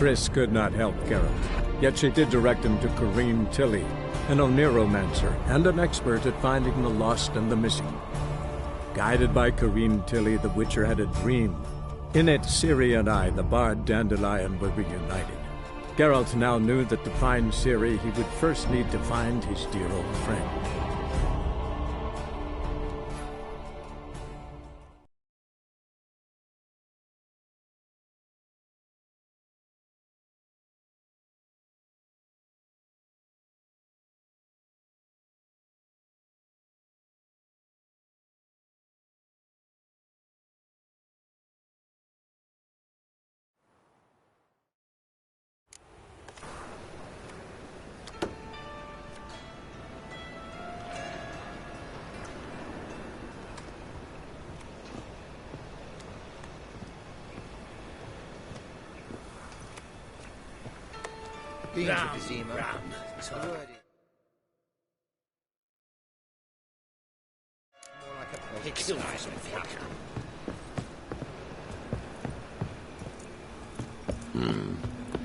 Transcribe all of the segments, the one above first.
Triss could not help Geralt, yet she did direct him to Kareem Tilly, an Oniromancer and an expert at finding the lost and the missing. Guided by Kareem Tilly, the Witcher had a dream. In it, Ciri and I, the bard Dandelion, were reunited. Geralt now knew that to find Ciri, he would first need to find his dear old friend.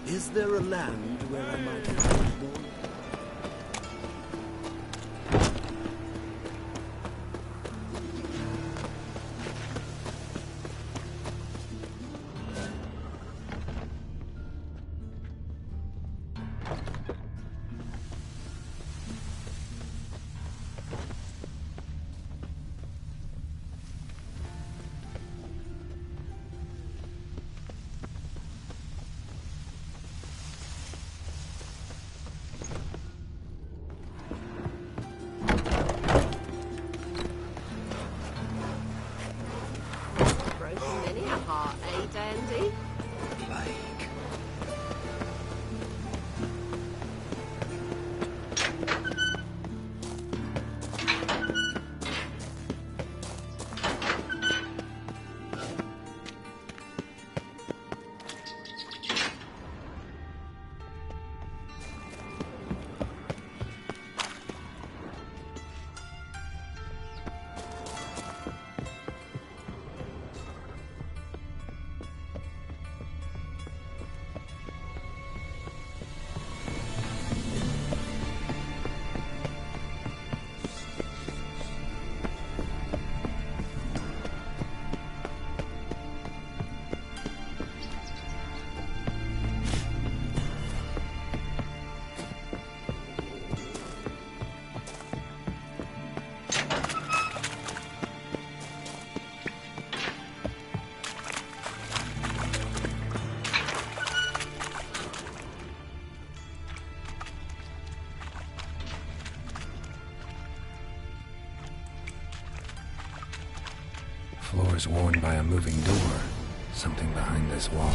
Is there a land where I might find more? Dandy? Like... Floors worn by a moving door. Something behind this wall.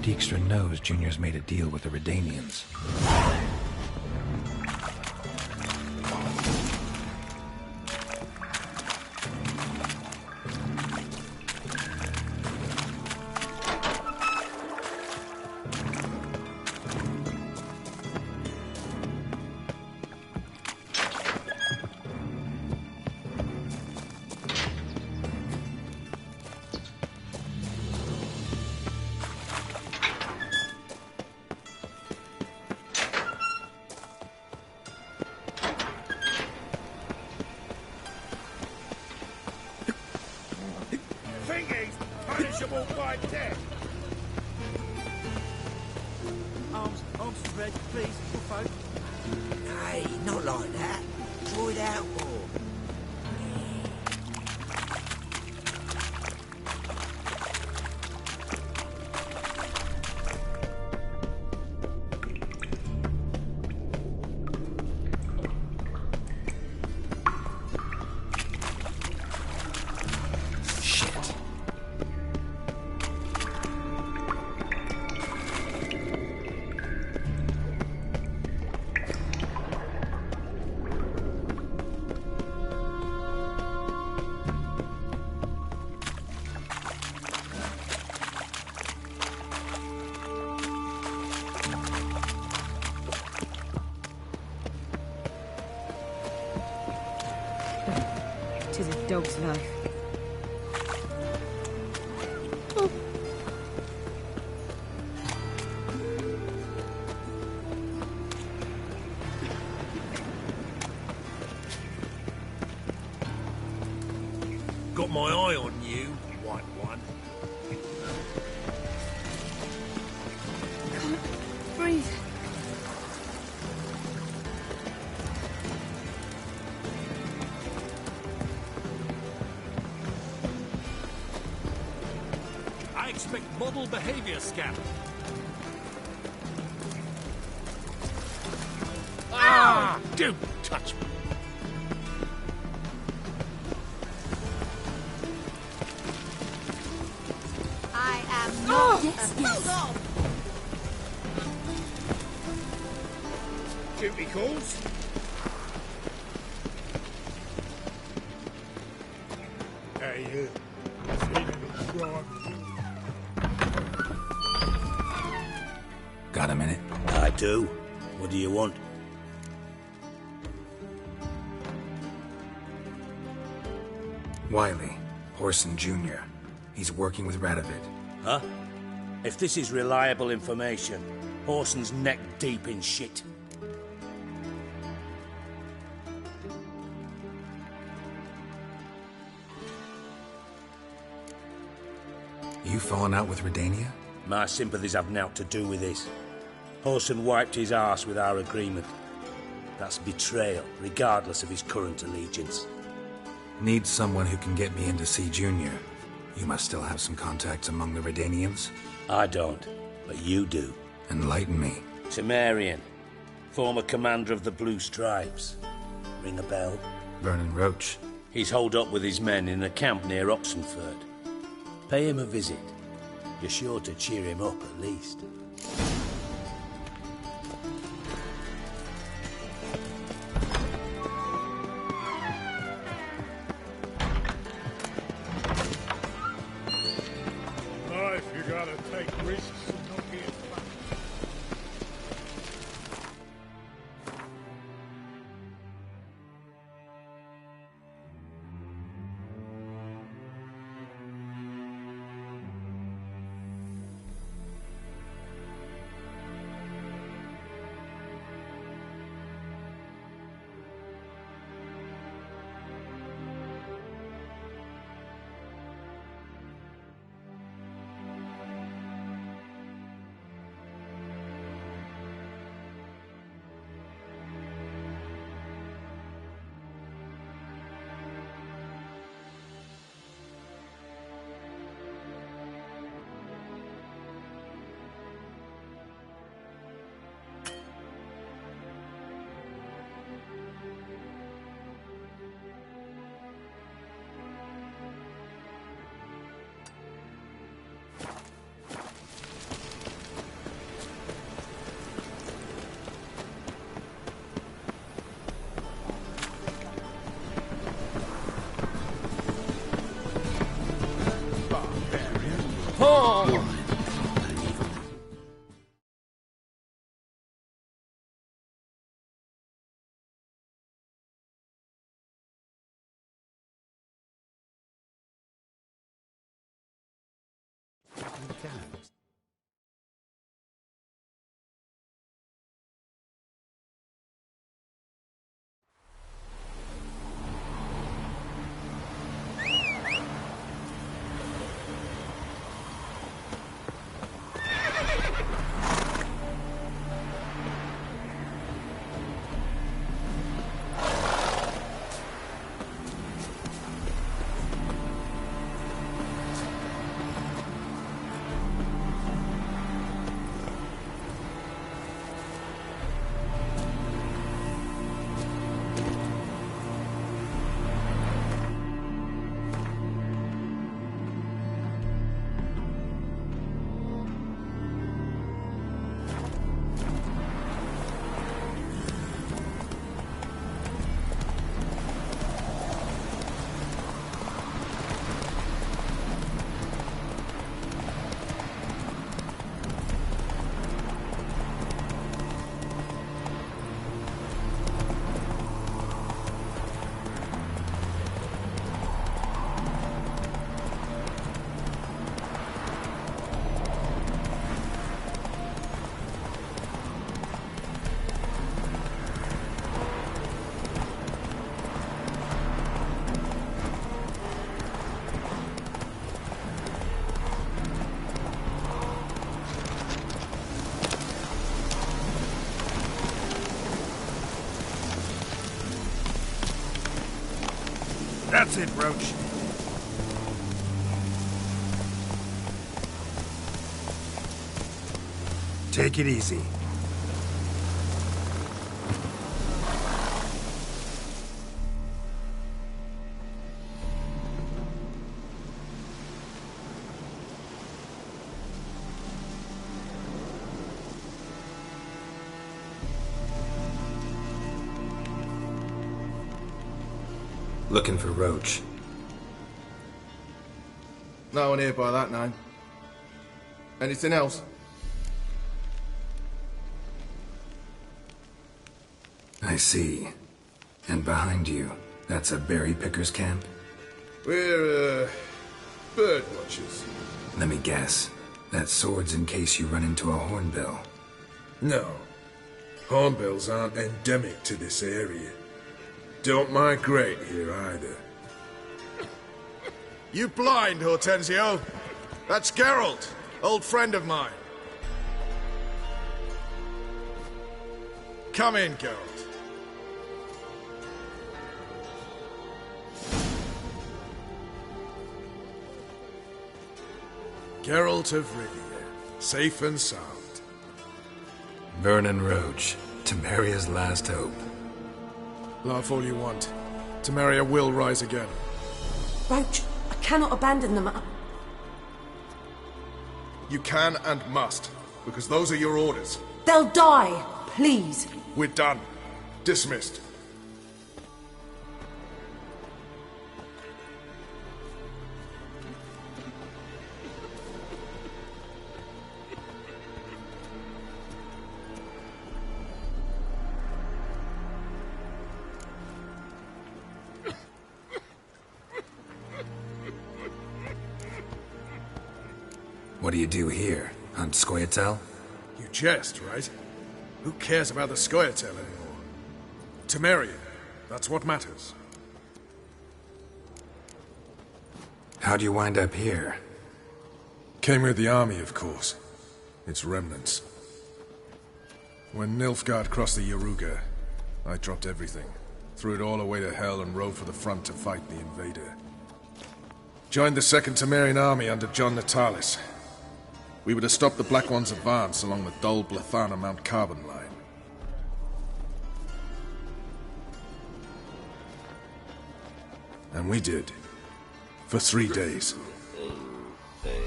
Dijkstra knows Junior's made a deal with the Redanians. Arms spread, please, for folk. Hey, not like that. Draw it out more. Tis a dog's life. Got my eye on you, white one. Can't breathe. I expect model behavior, Scamp. Ah! Don't touch me. I am not. Yes. Duty calls. Hey, you. Seen any crime? Got a minute? I do. What do you want? Wiley, Horson Jr. He's working with Radovid. Huh? If this is reliable information, Horson's neck deep in shit. You falling out with Redania? My sympathies have naught to do with this. Horson wiped his arse with our agreement. That's betrayal, regardless of his current allegiance. Need someone who can get me in to see Junior. You must still have some contacts among the Redanians. I don't, but you do. Enlighten me. Temerian, former commander of the Blue Stripes. Ring a bell? Vernon Roach. He's holed up with his men in a camp near Oxenford. Pay him a visit. You're sure to cheer him up, at least. Life, you gotta take risks and not get fucked. That's it, Roach. Take it easy. Looking for Roach. No one here by that name. Anything else? I see. And behind you, that's a berry picker's camp? We're, bird watchers. Let me guess. That sword's in case you run into a hornbill. No. Hornbills aren't endemic to this area. Don't migrate here either. You blind, Hortensio? That's Geralt, old friend of mine. Come in, Geralt. Geralt of Rivia, safe and sound. Vernon Roach, Temeria's last hope. Laugh all you want. Temeria will rise again. Roach, I cannot abandon them. You can and must, because those are your orders. They'll die, please. We're done. Dismissed. What do you do here? Hunt Scoia'tael? You jest, right? Who cares about the Scoia'tael anymore? Temeria. That's what matters. How'd you wind up here? Came with the army, of course. Its remnants. When Nilfgaard crossed the Yaruga, I dropped everything. Threw it all away to hell and rode for the front to fight the invader. Joined the Second Temerian army under John Natalis. We were to stop the Black One's advance along the Dol Blathana Mount Carbon line. And we did. For 3 days.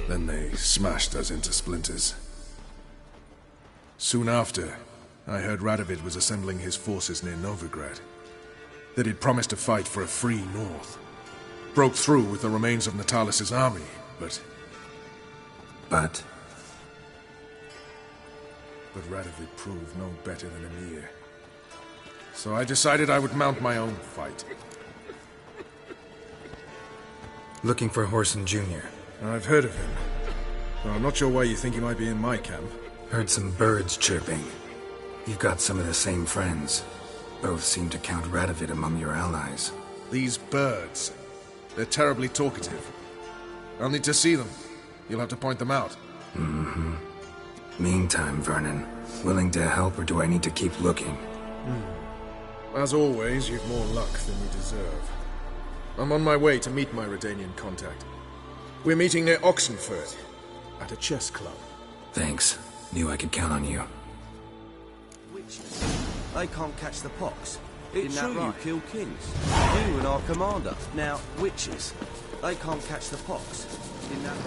Then they smashed us into splinters. Soon after, I heard Radovid was assembling his forces near Novigrad. That he'd promised to fight for a free North. Broke through with the remains of Natalis' army, but... But Radovid proved no better than Emir. So I decided I would mount my own fight. looking for Whoreson Jr. I've heard of him. Though I'm not sure why you think he might be in my camp. Heard some birds chirping. You've got some of the same friends. Both seem to count Radovid among your allies. These birds. They're terribly talkative. I'll need to see them. You'll have to point them out. Mm-hmm. Meantime, Vernon, willing to help or do I need to keep looking? As always, you've more luck than you deserve. I'm on my way to meet my Redanian contact. We're meeting near Oxenford, at a chess club. Thanks. Knew I could count on you. Witches. They can't catch the pox. It's true you kill kings. You and our commander. Now, witches. They can't catch the pox. Isn't that right?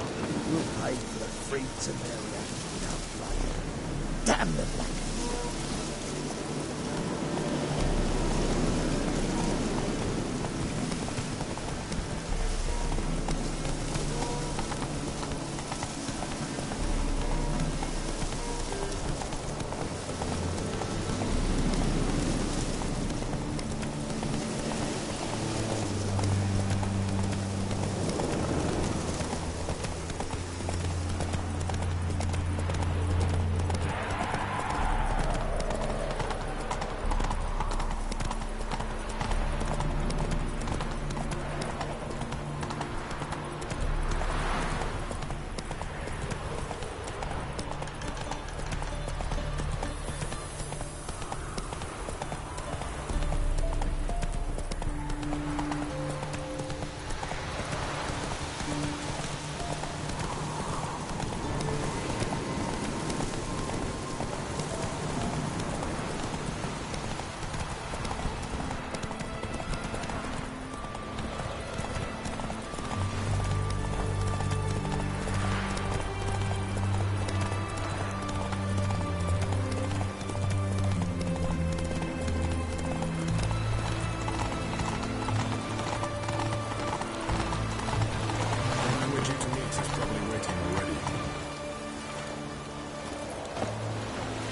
We'll pay for the free Temeria without blood. Damn the black.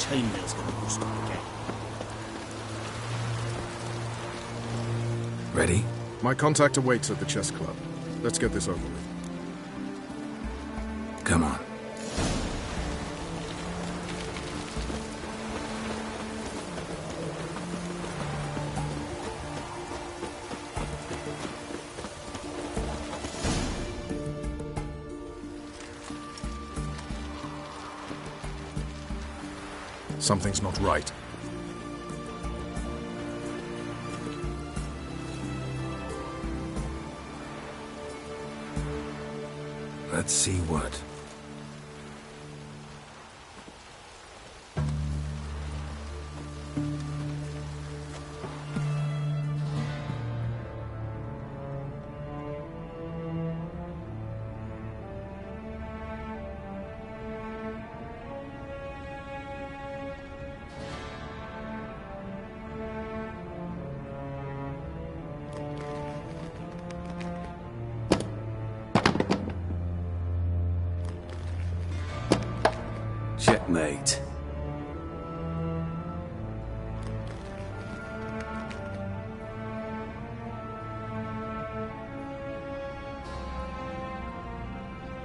team mill's gonna rust again. Ready? My contact awaits at the chess club. Let's get this over with. Come on. Something's not right. Let's see what. Checkmate.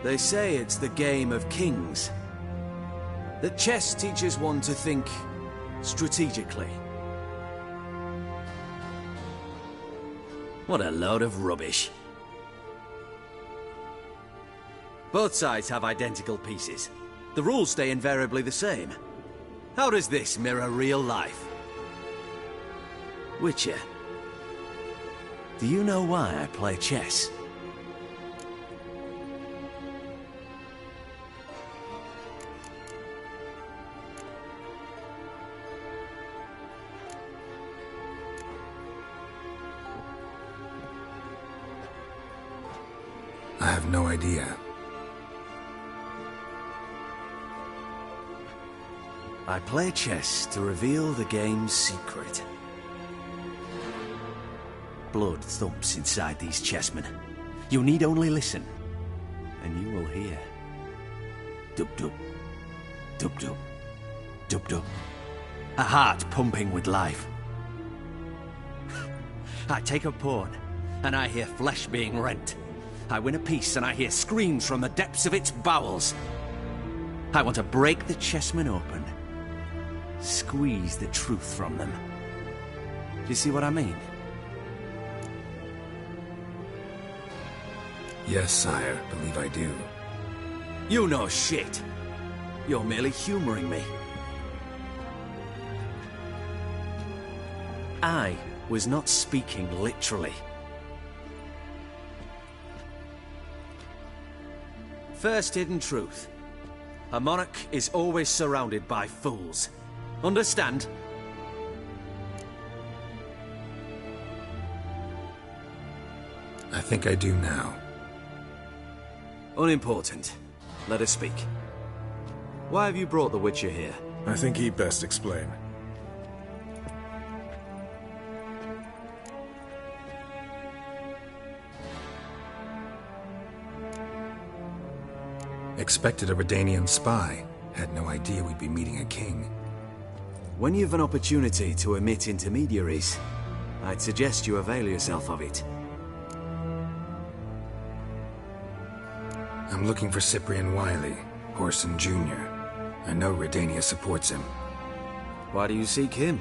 They say it's the game of kings. That chess teaches one to think strategically. What a load of rubbish. Both sides have identical pieces. The rules stay invariably the same. How does this mirror real life? Witcher, do you know why I play chess? I have no idea. I play chess to reveal the game's secret. Blood thumps inside these chessmen. You need only listen, and you will hear. Dub-dub, dub-dub, dub-dub. A heart pumping with life. I take a pawn, and I hear flesh being rent. I win a piece, and I hear screams from the depths of its bowels. I want to break the chessmen open. Squeeze the truth from them. Do you see what I mean? Yes, sire, believe I do. You know shit. You're merely humoring me. I was not speaking literally. First hidden truth. A monarch is always surrounded by fools. Understand? I think I do now. Unimportant. Let us speak. Why have you brought the Witcher here? I think he'd best explain. Expected a Redanian spy. Had no idea we'd be meeting a king. When you've an opportunity to omit intermediaries, I'd suggest you avail yourself of it. I'm looking for Cyprian Wiley, Horson Jr. I know Redania supports him. Why do you seek him?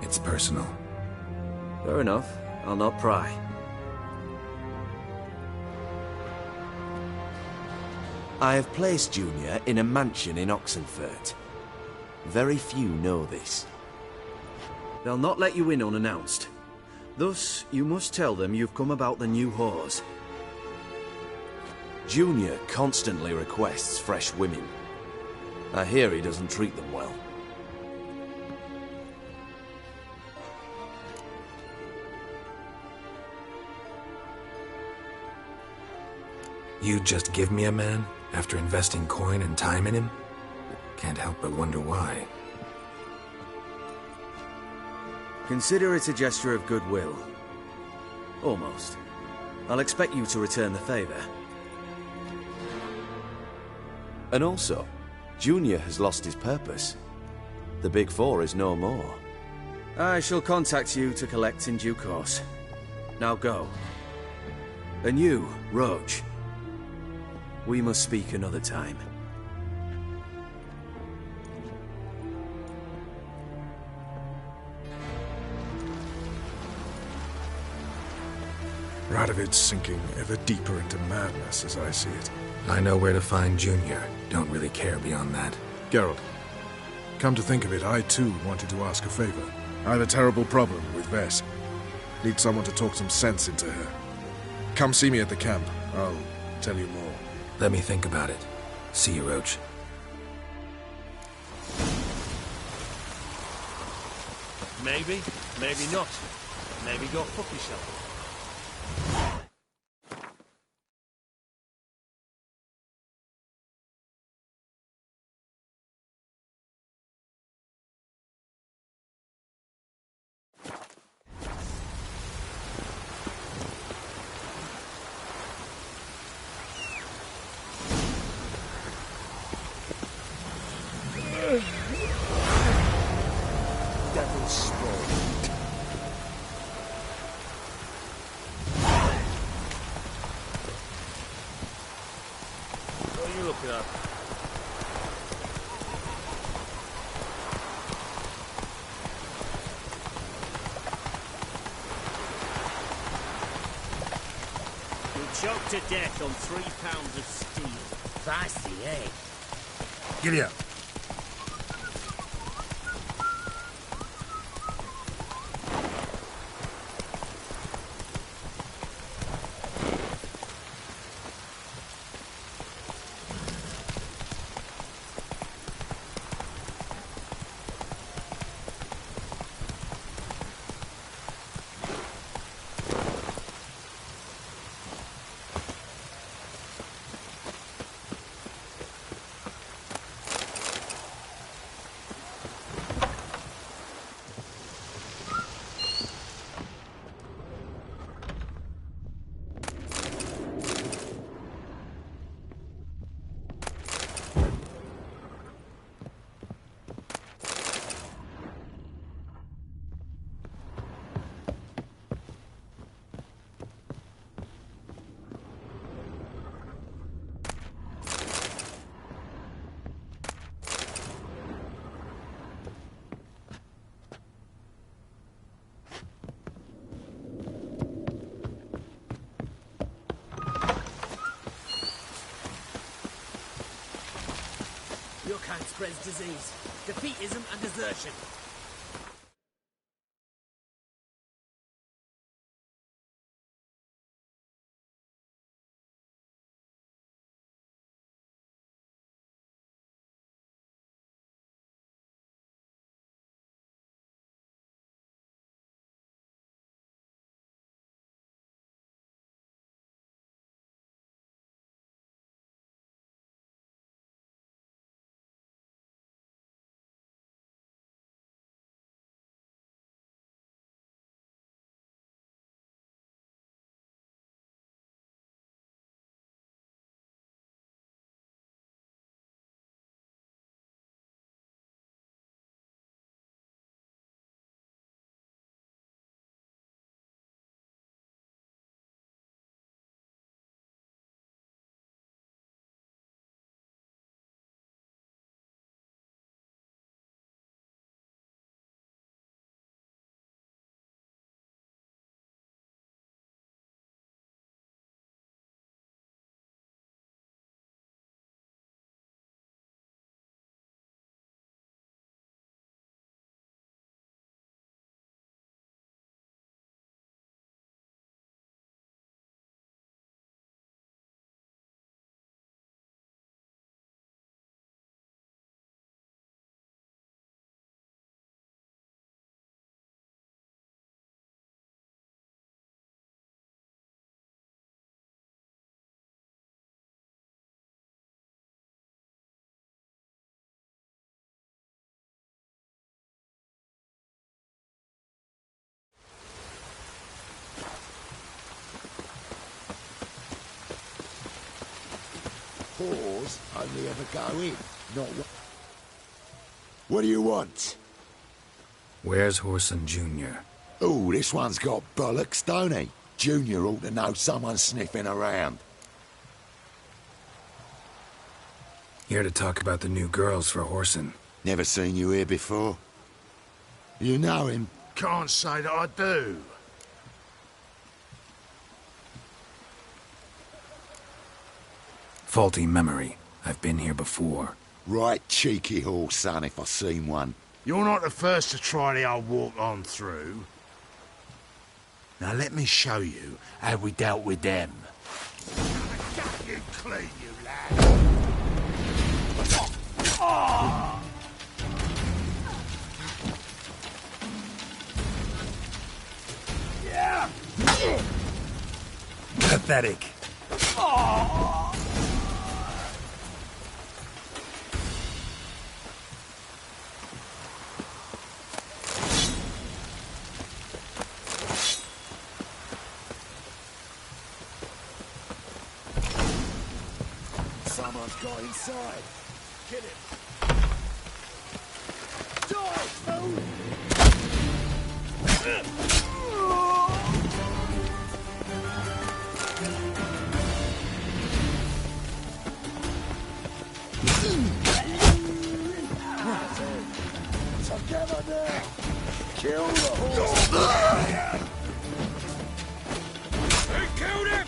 It's personal. Fair enough. I'll not pry. I have placed Junior in a mansion in Oxenfurt. Very few know this. They'll not let you in unannounced. Thus, you must tell them you've come about the new whores. Junior constantly requests fresh women. I hear he doesn't treat them well. You just give me a man after investing coin and time in him? Can't help but wonder why. Consider it a gesture of goodwill. Almost. I'll expect you to return the favor. And also, Junior has lost his purpose. The Big Four is no more. I shall contact you to collect in due course. Now go. And you, Roach. We must speak another time. Radovid's sinking ever deeper into madness as I see it. I know where to find Junior. Don't really care beyond that. Geralt, come to think of it, I too wanted to ask a favor. I have a terrible problem with Vess. Need someone to talk some sense into her. Come see me at the camp. I'll tell you more. Let me think about it. See you, Roach. Maybe, maybe not. Maybe go fuck yourself. Devil's spawn. What are you looking at? You're choked to death on 3 pounds of steel. Feisty, eh? Giddy up. Your kind spreads disease, defeatism and desertion. Whores only ever go in, not... What do you want? Where's Whoreson Jr.? Oh, this one's got bollocks, don't he? Junior ought to know someone sniffing around. Here to talk about the new girls for Whoreson. Never seen you here before. You know him? Can't say that I do. Faulty memory. I've been here before. Right cheeky horse, son, if I seen one. You're not the first to try the old walk on through. Now let me show you how we dealt with them. Got you clean, you lad. Oh. Yeah. Pathetic. Oh. Someone's got inside. Kill him. Die, fool! Together now! Kill the horse! They killed him!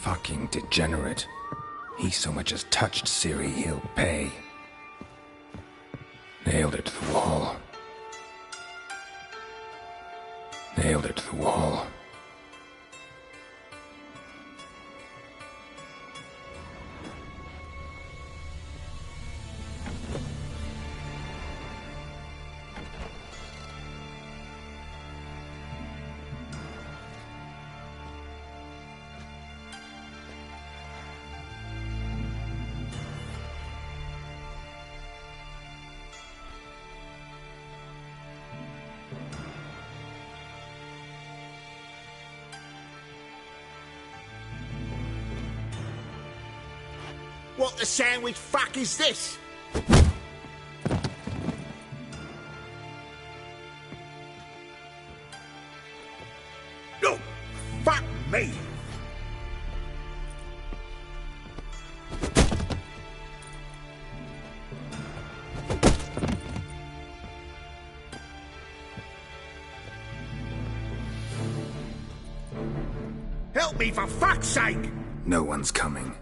Fucking degenerate. He so much as touched Ciri, he'll pay. Nailed it to the wall. Nailed it to the wall. What the sandwich fuck is this? Help me, for fuck's sake! No one's coming.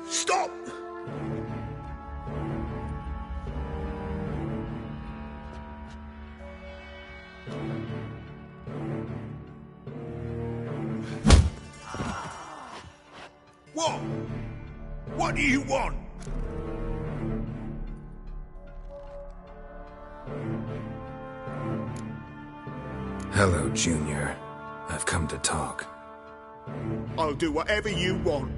Stop! What? What do you want? Hello, Junior. I've come to talk. I'll do whatever you want.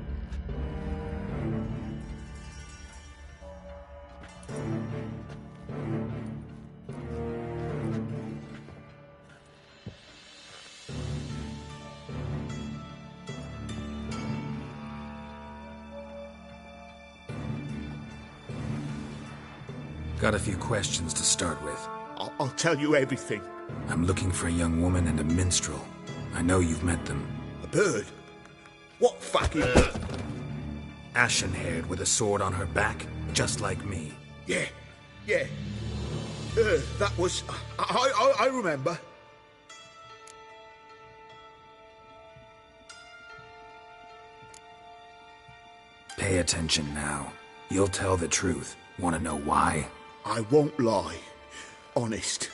Got a few questions to start with. I'll tell you everything. I'm looking for a young woman and a minstrel. I know you've met them. A bird? What fucking... Ashen-haired with a sword on her back, just like me. Yeah. That was... I remember. Pay attention now. You'll tell the truth. Want to know why? I won't lie. Honest.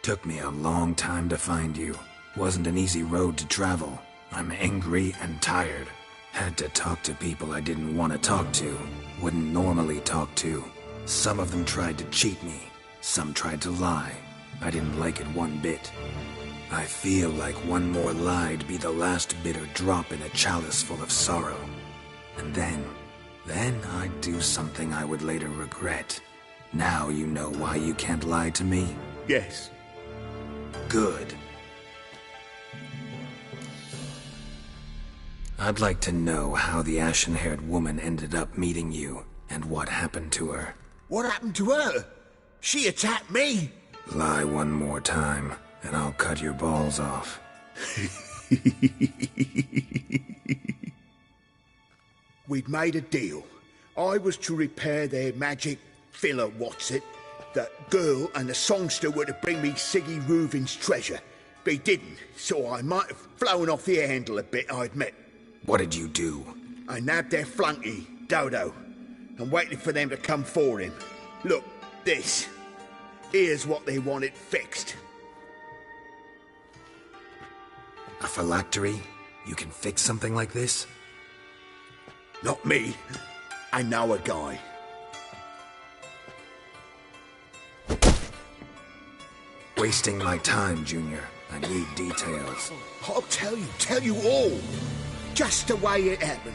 Took me a long time to find you. Wasn't an easy road to travel. I'm angry and tired. Had to talk to people I didn't want to talk to. Wouldn't normally talk to. Some of them tried to cheat me. Some tried to lie. I didn't like it one bit. I feel like one more lie'd be the last bitter drop in a chalice full of sorrow. And then I'd do something I would later regret. Now you know why you can't lie to me? Yes. Good. I'd like to know how the ashen-haired woman ended up meeting you, and what happened to her. What happened to her? She attacked me! Lie one more time, and I'll cut your balls off. We'd made a deal. I was to repair their magic filler, The girl and the songster were to bring me Siggy Reuven's treasure. They didn't, so I might have flown off the handle a bit, I admit. What did you do? I nabbed their flunky, Dodo, and waited for them to come for him. Look, this. Here's what they wanted fixed. A phylactery? You can fix something like this? Not me. I know a guy. Wasting my time, Junior. I need details. I'll tell you all. Just the way it happened.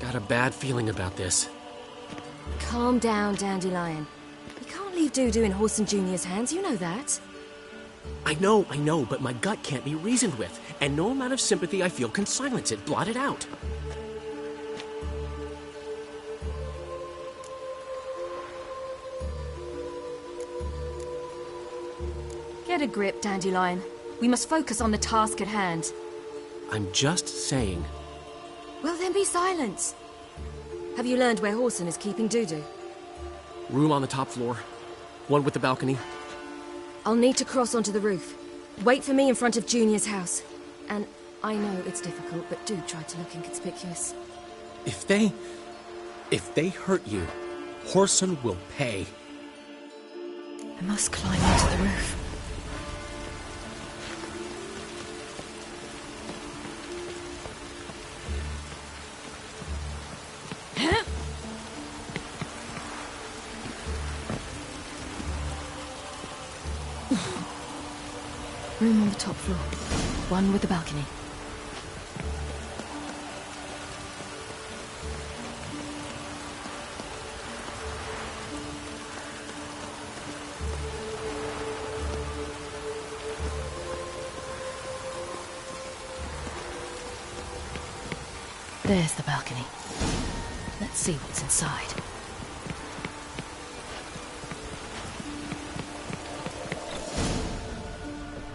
Got a bad feeling about this. Calm down, Dandelion. We can't leave Dudu in Horson Jr.'s hands, you know that. I know, but my gut can't be reasoned with, and no amount of sympathy I feel can silence it, blot it out. Get a grip, Dandelion. We must focus on the task at hand. I'm just saying. Well, then be silent. Have you learned where Horson is keeping Dudu? Room on the top floor. One with the balcony. I'll need to cross onto the roof. Wait for me in front of Junior's house. And I know it's difficult, but do try to look inconspicuous. If they hurt you, Horson will pay. I must climb onto the roof. Room on the top floor. One with the balcony. There's the balcony. Let's see what's inside.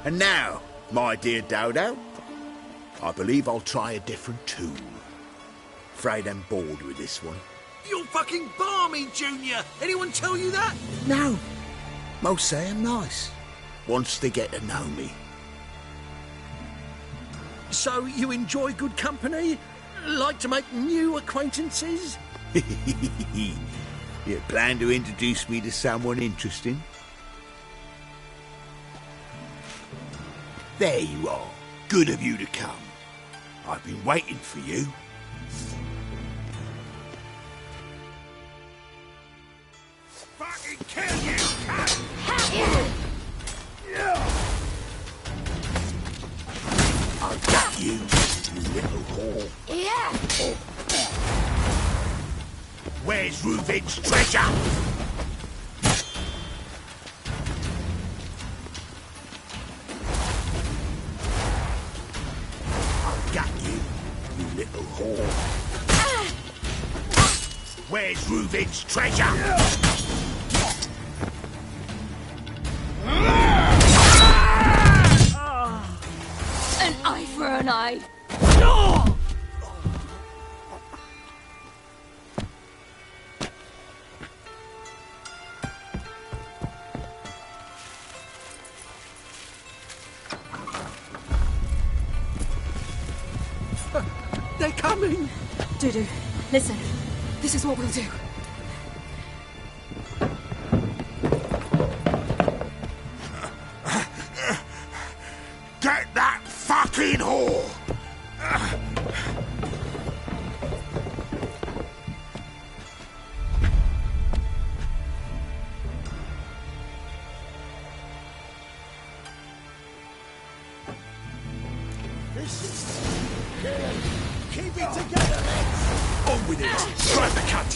And now, my dear Dodo, I believe I'll try a different tool. Afraid I'm bored with this one. You're fucking balmy, Junior! Anyone tell you that? No. Most say I'm nice. Once they get to know me. So you enjoy good company? Like to make new acquaintances? You plan to introduce me to someone interesting? There you are. Good of you to come. I've been waiting for you. Fucking kill you, cunt! I've got you, you little whore. Yeah. Where's Reuven's treasure? I've got you, you little whore. Where's Reuven's treasure? An eye for an eye. They're coming! Dudu, listen. This is what we'll do. Get that fucking whore! Keep it together, lads! On with it! Drive the cunt!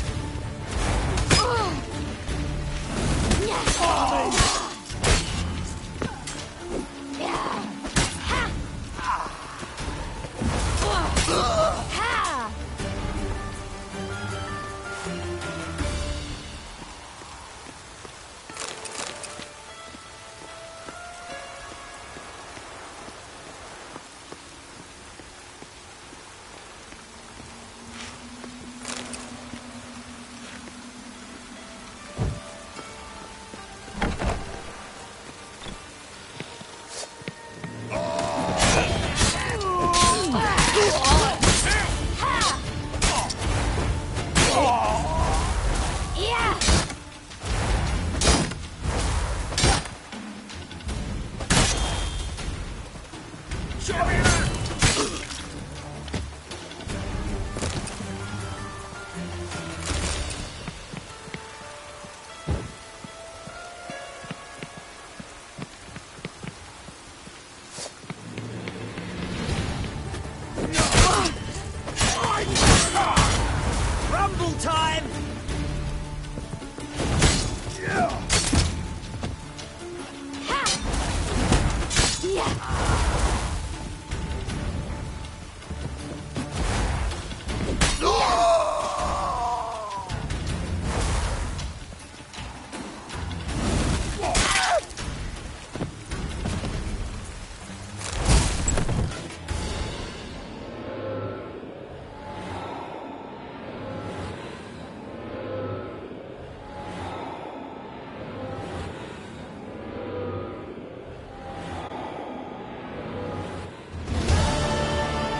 Rumble time!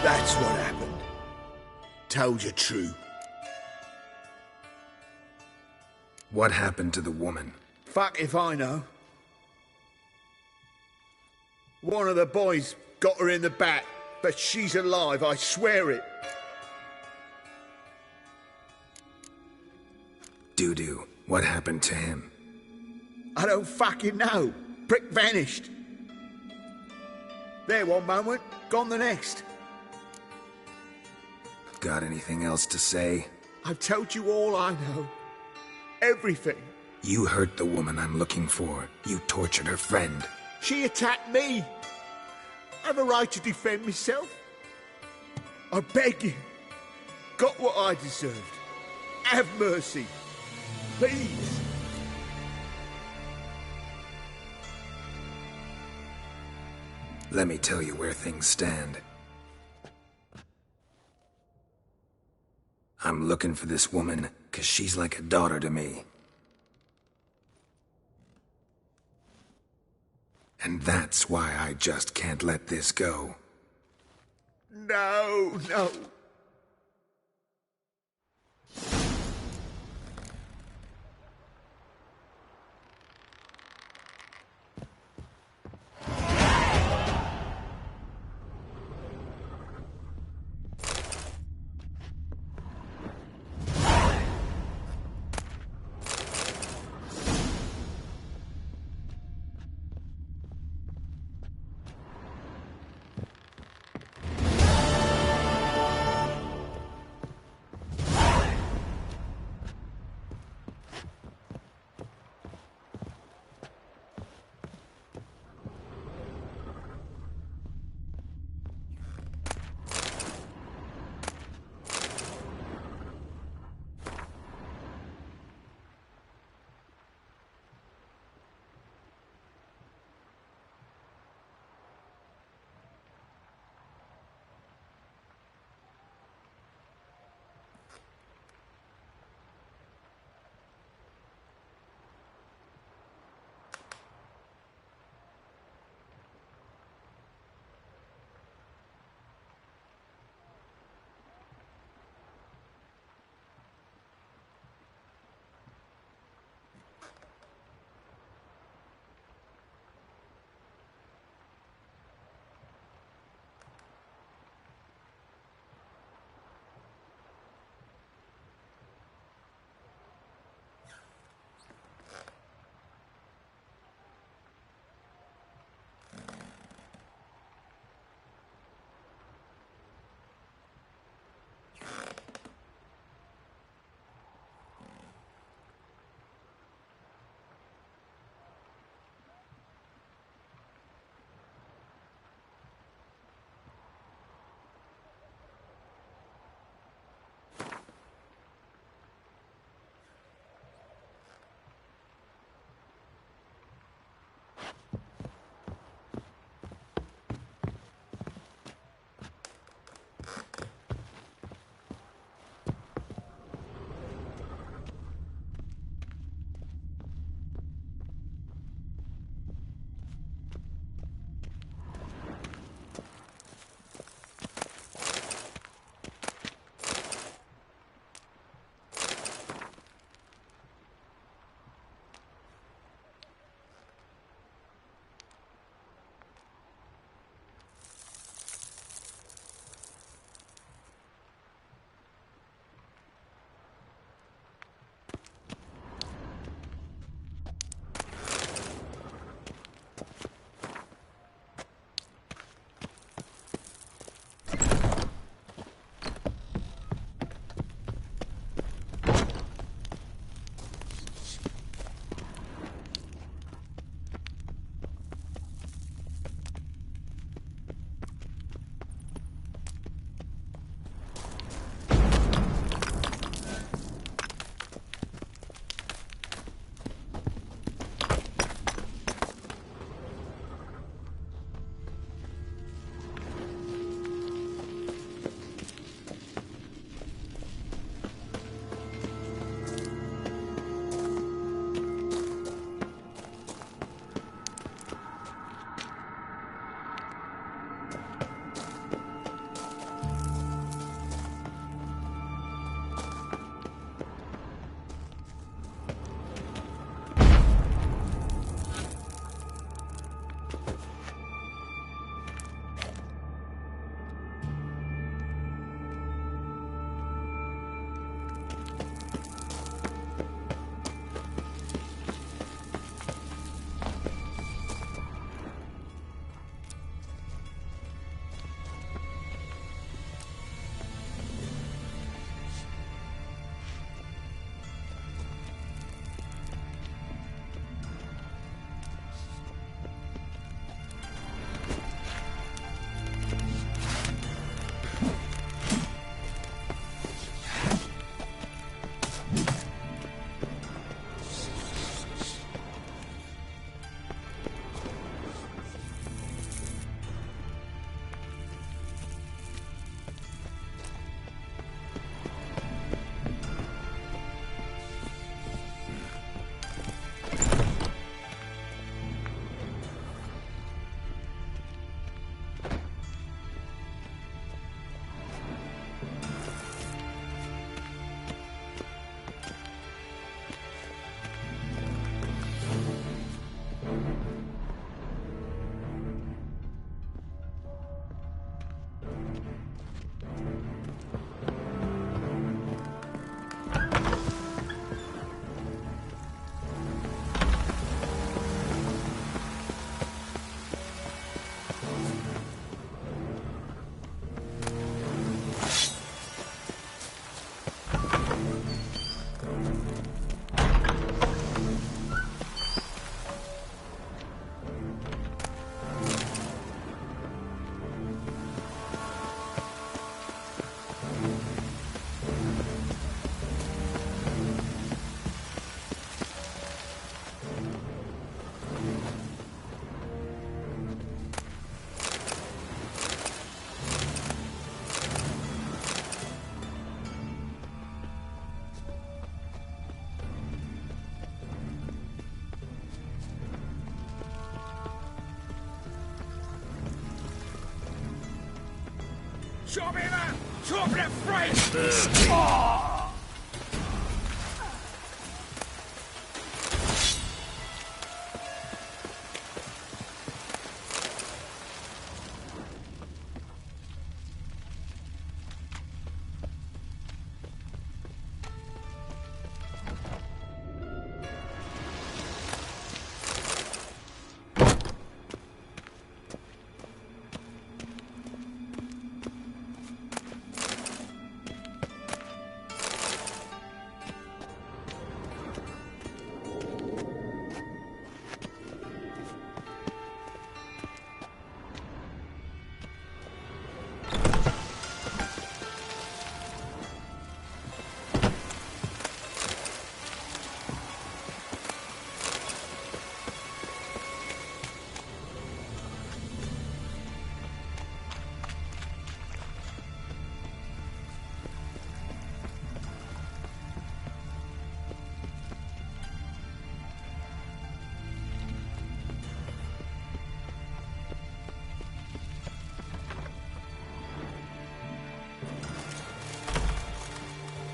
That's what happened. Told you true. What happened to the woman? Fuck if I know. One of the boys got her in the back, but she's alive, I swear it. Dudu, what happened to him? I don't fucking know. Prick vanished. There one moment, gone the next. Got anything else to say? I've told you all I know. Everything. You hurt the woman I'm looking for. You tortured her friend. She attacked me. I have a right to defend myself. I beg you, got what I deserved. Have mercy. Please. Let me tell you where things stand. I'm looking for this woman, 'cause she's like a daughter to me. And that's why I just can't let this go. No, no. Chop him up! Chop the French!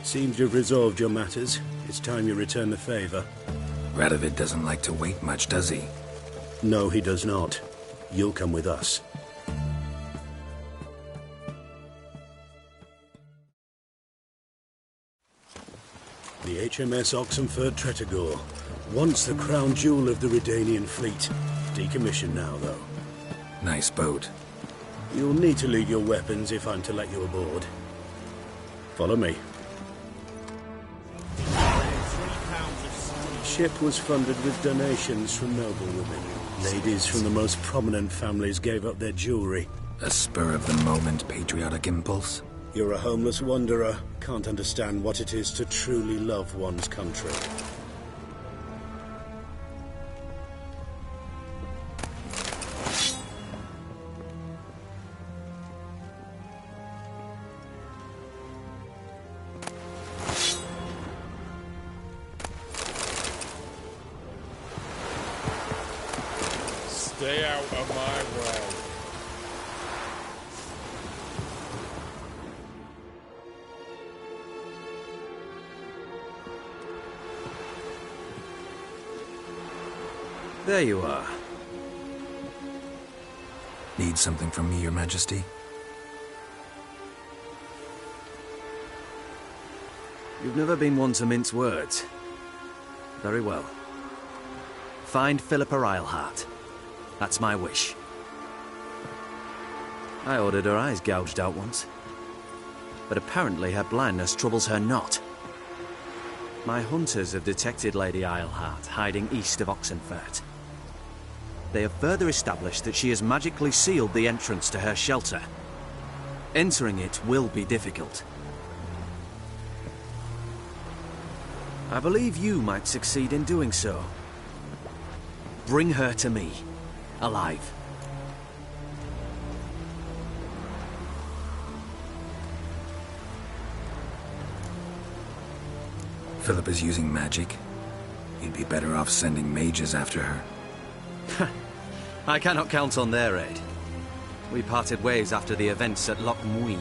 Seems you've resolved your matters. It's time you return the favor. Radovid doesn't like to wait much, does he? No, he does not. You'll come with us. The HMS Oxenford Tretogor. Once the crown jewel of the Redanian fleet. Decommissioned now, though. Nice boat. You'll need to leave your weapons if I'm to let you aboard. Follow me. Ship was funded with donations from noblewomen. Ladies from the most prominent families gave up their jewelry. A spur-of-the-moment patriotic impulse? You're a homeless wanderer. Can't understand what it is to truly love one's country. Stay out of my way. There you are. Need something from me, Your Majesty? You've never been one to mince words. Very well. Find Philippa Eilhart. That's my wish. I ordered her eyes gouged out once. But apparently her blindness troubles her not. My hunters have detected Lady Eilhart hiding east of Oxenfurt. They have further established that she has magically sealed the entrance to her shelter. Entering it will be difficult. I believe you might succeed in doing so. Bring her to me, alive. Philippa's using magic. You'd be better off sending mages after her. I cannot count on their aid. We parted ways after the events at Loch Muin.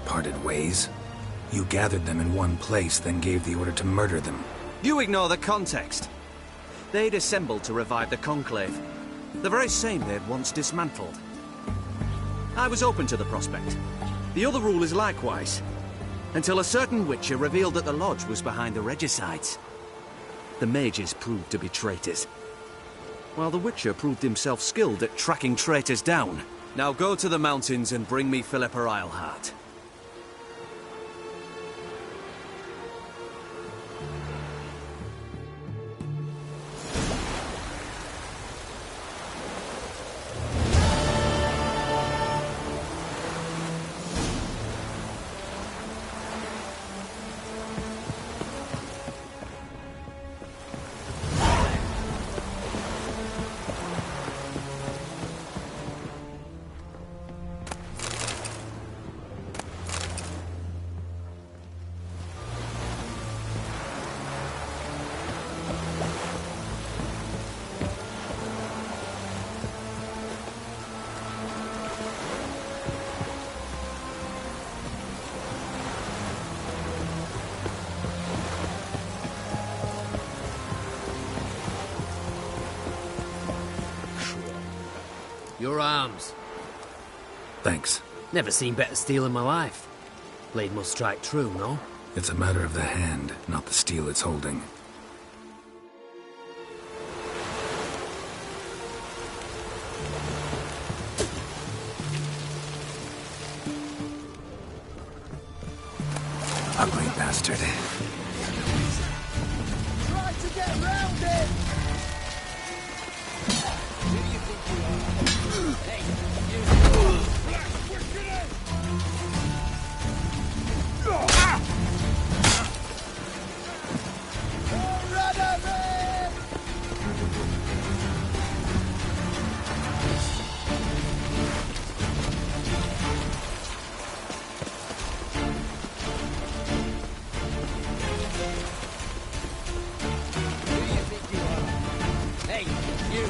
Parted ways? You gathered them in one place, then gave the order to murder them. You ignore the context. They'd assembled to revive the Conclave. The very same they'd once dismantled. I was open to the prospect. The other rule is likewise. Until a certain Witcher revealed that the Lodge was behind the regicides. The mages proved to be traitors. While the Witcher proved himself skilled at tracking traitors down. Now go to the mountains and bring me Philippa Eilhart. Your arms. Thanks. Never seen better steel in my life. Blade must strike true, no? It's a matter of the hand, not the steel it's holding. Ugly bastard. Try to get around it! Who do you think you are? Hey, you... Run at me! Who do you think you are? Hey, you...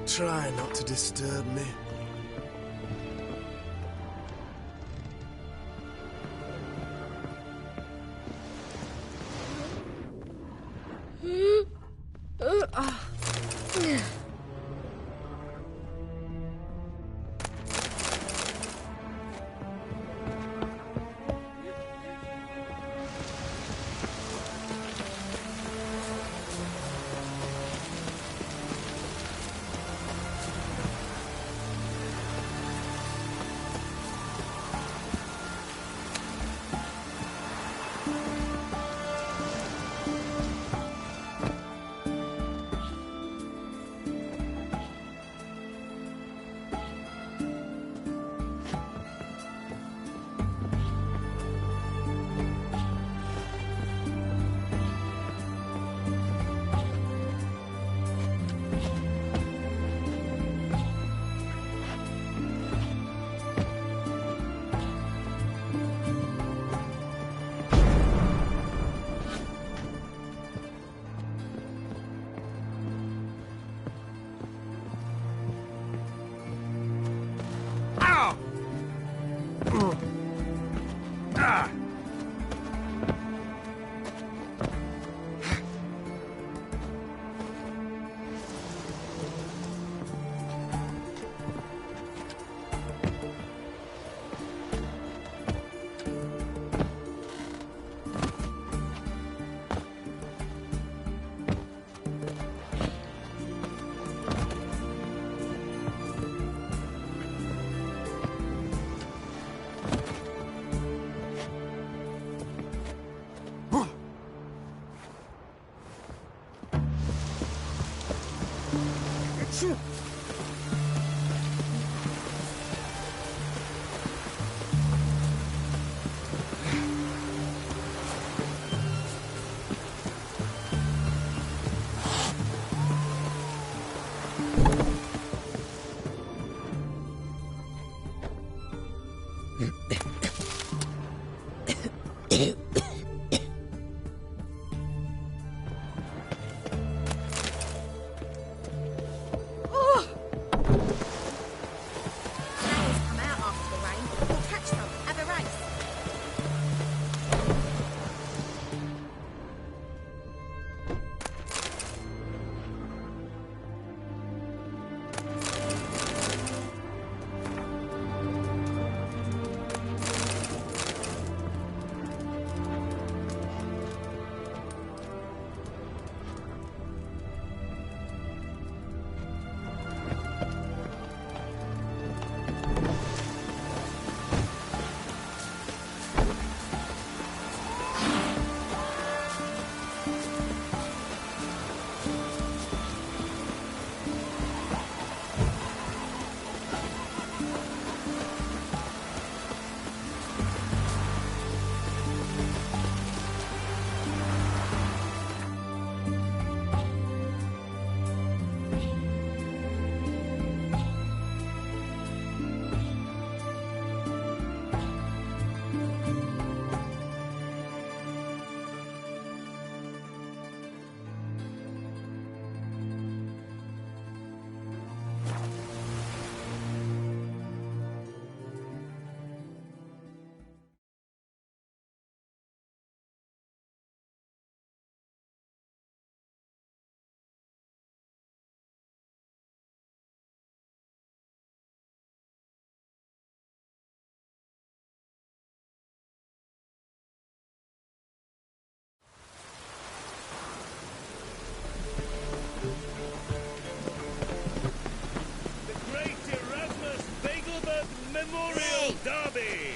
Try not to disturb me.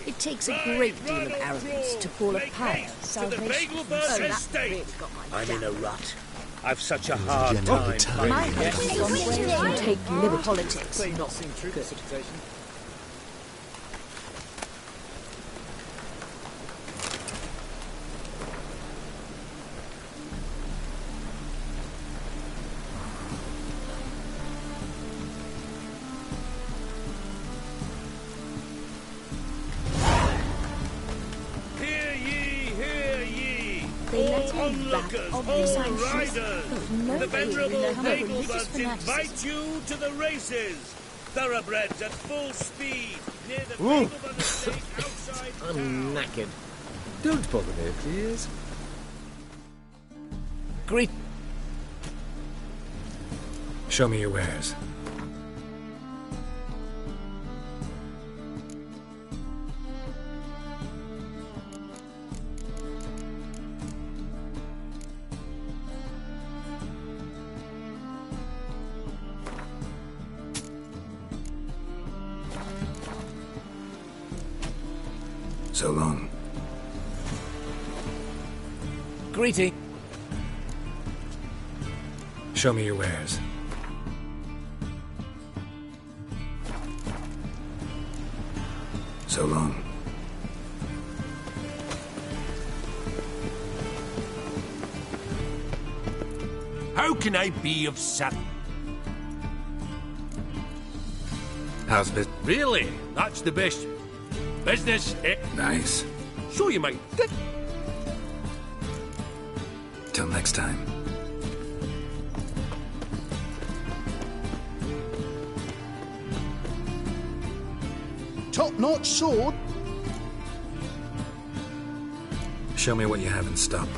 It takes a great deal of arrogance to call a pyre salvation. I'm in a rut. I've such a hard time. My husband's on way to take liberty. Politics, not good. Onlookers, all riders, the venerable Nagelbuds invite you to the races. Thoroughbreds at full speed near the Nagelbud estate outside I'm town. knackered. Don't bother me, please. Great. Show me your wares. So long. Greeting. Show me your wares. So long. How can I be of service? How's business? Really? That's the best. Business, eh? Nice. So you might. Till next time. Top-notch sword? Show me what you have in stock.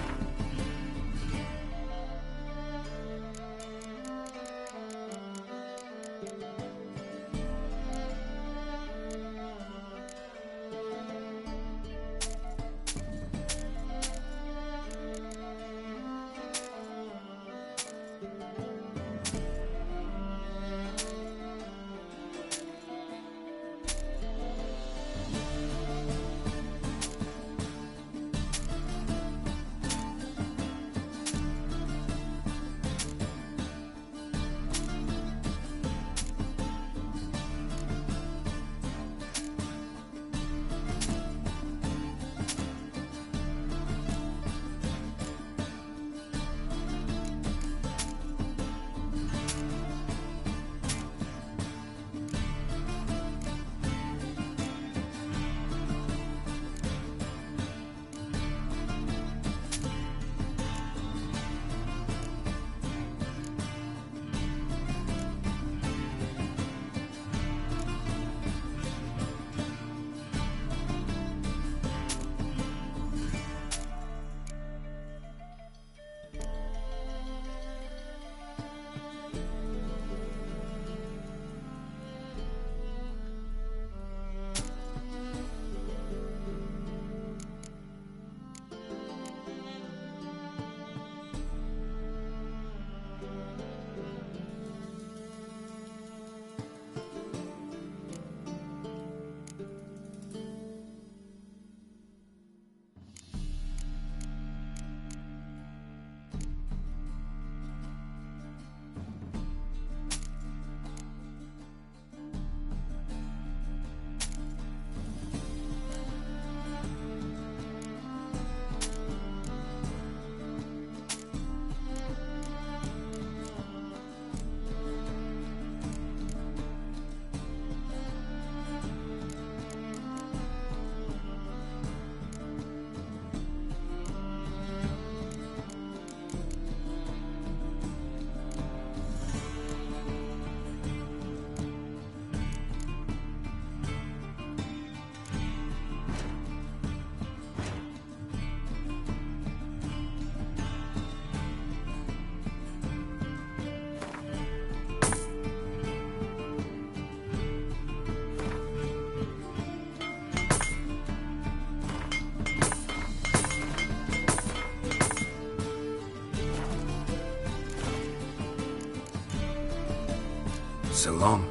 So long.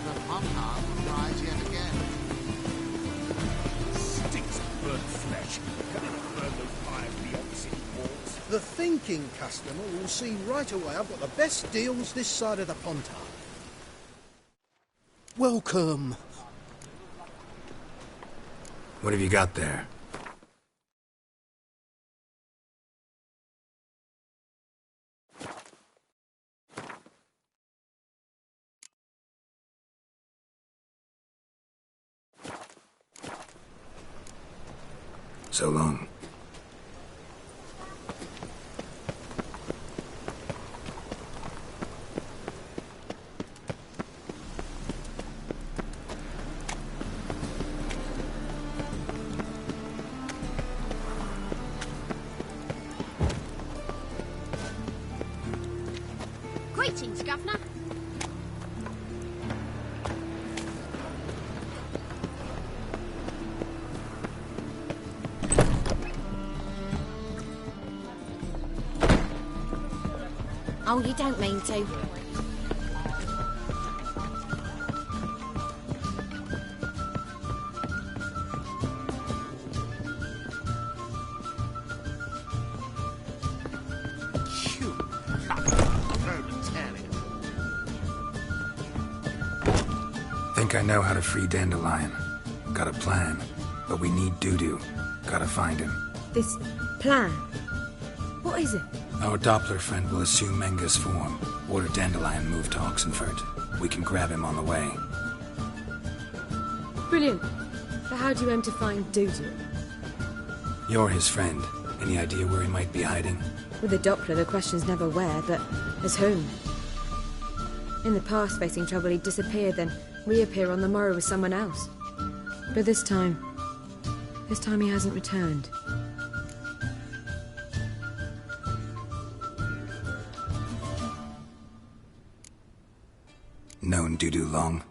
The pom-pom will rise yet again. Stinks of burnt flesh. Can anyone burn those fires beyond the city walls? The thinking customer will see right away I've got the best deals this side of the Pontar. Welcome. What have you got there? So long. Greetings, Governor. Oh, you don't mean to. Think I know how to free Dandelion. Got a plan, but we need Dudu. Gotta find him. This plan? What is it? Our Doppler friend will assume Menga's form. Order Dandelion move to Oxenfurt. We can grab him on the way. Brilliant. But how do you aim to find Dudu? You're his friend. Any idea where he might be hiding? With the Doppler, the question's never where, but as whom. In the past, facing trouble, he'd disappear, then reappear on the morrow with someone else. But this time he hasn't returned. Known Dudu long?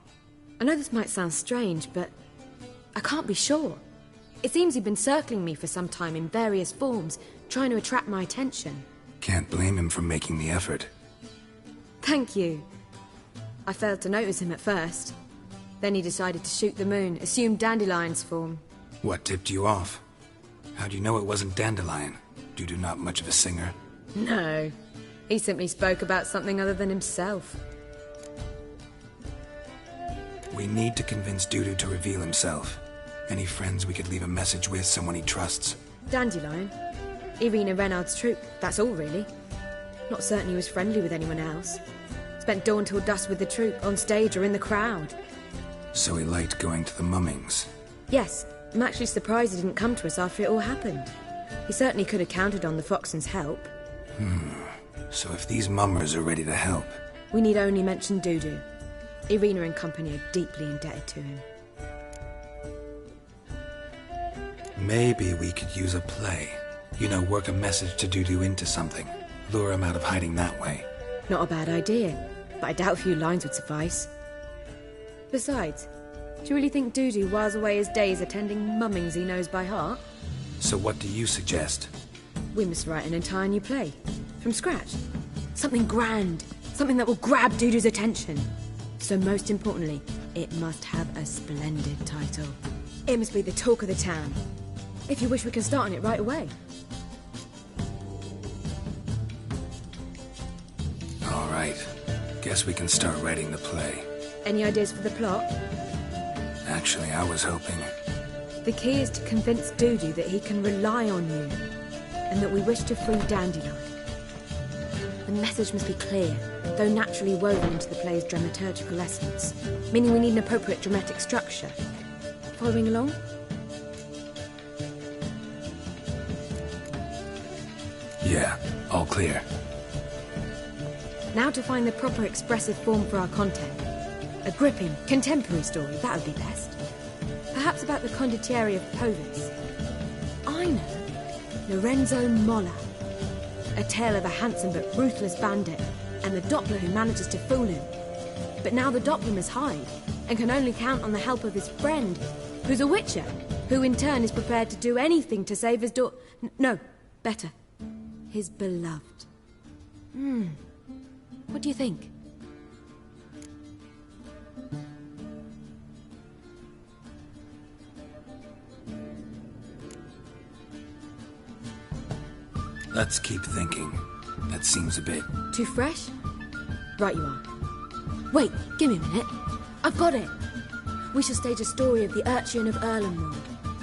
I know this might sound strange, but I can't be sure. It seems he'd been circling me for some time in various forms, trying to attract my attention. Can't blame him for making the effort. Thank you. I failed to notice him at first. Then he decided to shoot the moon, assume Dandelion's form. What tipped you off? How'd you know it wasn't Dandelion? Dudu not much of a singer? No. He simply spoke about something other than himself. We need to convince Dudu to reveal himself. Any friends we could leave a message with, someone he trusts? Dandelion? Irina Renard's troupe, that's all really. Not certain he was friendly with anyone else. Spent dawn till dusk with the troupe, on stage or in the crowd. So he liked going to the mummings? Yes, I'm actually surprised he didn't come to us after it all happened. He certainly could have counted on the Foxen's help. So if these mummers are ready to help... We need only mention Dudu. Irina and company are deeply indebted to him. Maybe we could use a play. You know, work a message to Dudu into something. Lure him out of hiding that way. Not a bad idea, but I doubt a few lines would suffice. Besides, do you really think Dudu whiles away his days attending mummings he knows by heart? So what do you suggest? We must write an entire new play. From scratch. Something grand. Something that will grab Dudu's attention. So most importantly, it must have a splendid title. It must be the talk of the town. If you wish, we can start on it right away. All right. Guess we can start writing the play. Any ideas for the plot? Actually, I was hoping... The key is to convince Dudu that he can rely on you, and that we wish to free Dandelion. The message must be clear, though naturally woven into the play's dramaturgical essence, meaning we need an appropriate dramatic structure. Following along? Yeah, all clear. Now to find the proper expressive form for our content. A gripping, contemporary story, that would be best. Perhaps about the condottieri of Povis. I know. Lorenzo Molla. A tale of a handsome but ruthless bandit, and the Doppler who manages to fool him. But now the Doppler must hide, and can only count on the help of his friend, who's a witcher, who in turn is prepared to do anything to save his No, better. his beloved. What do you think? Let's keep thinking. That seems a bit... Too fresh? Right you are. Wait, give me a minute. I've got it. We shall stage a story of the urchin of Erlenmoor.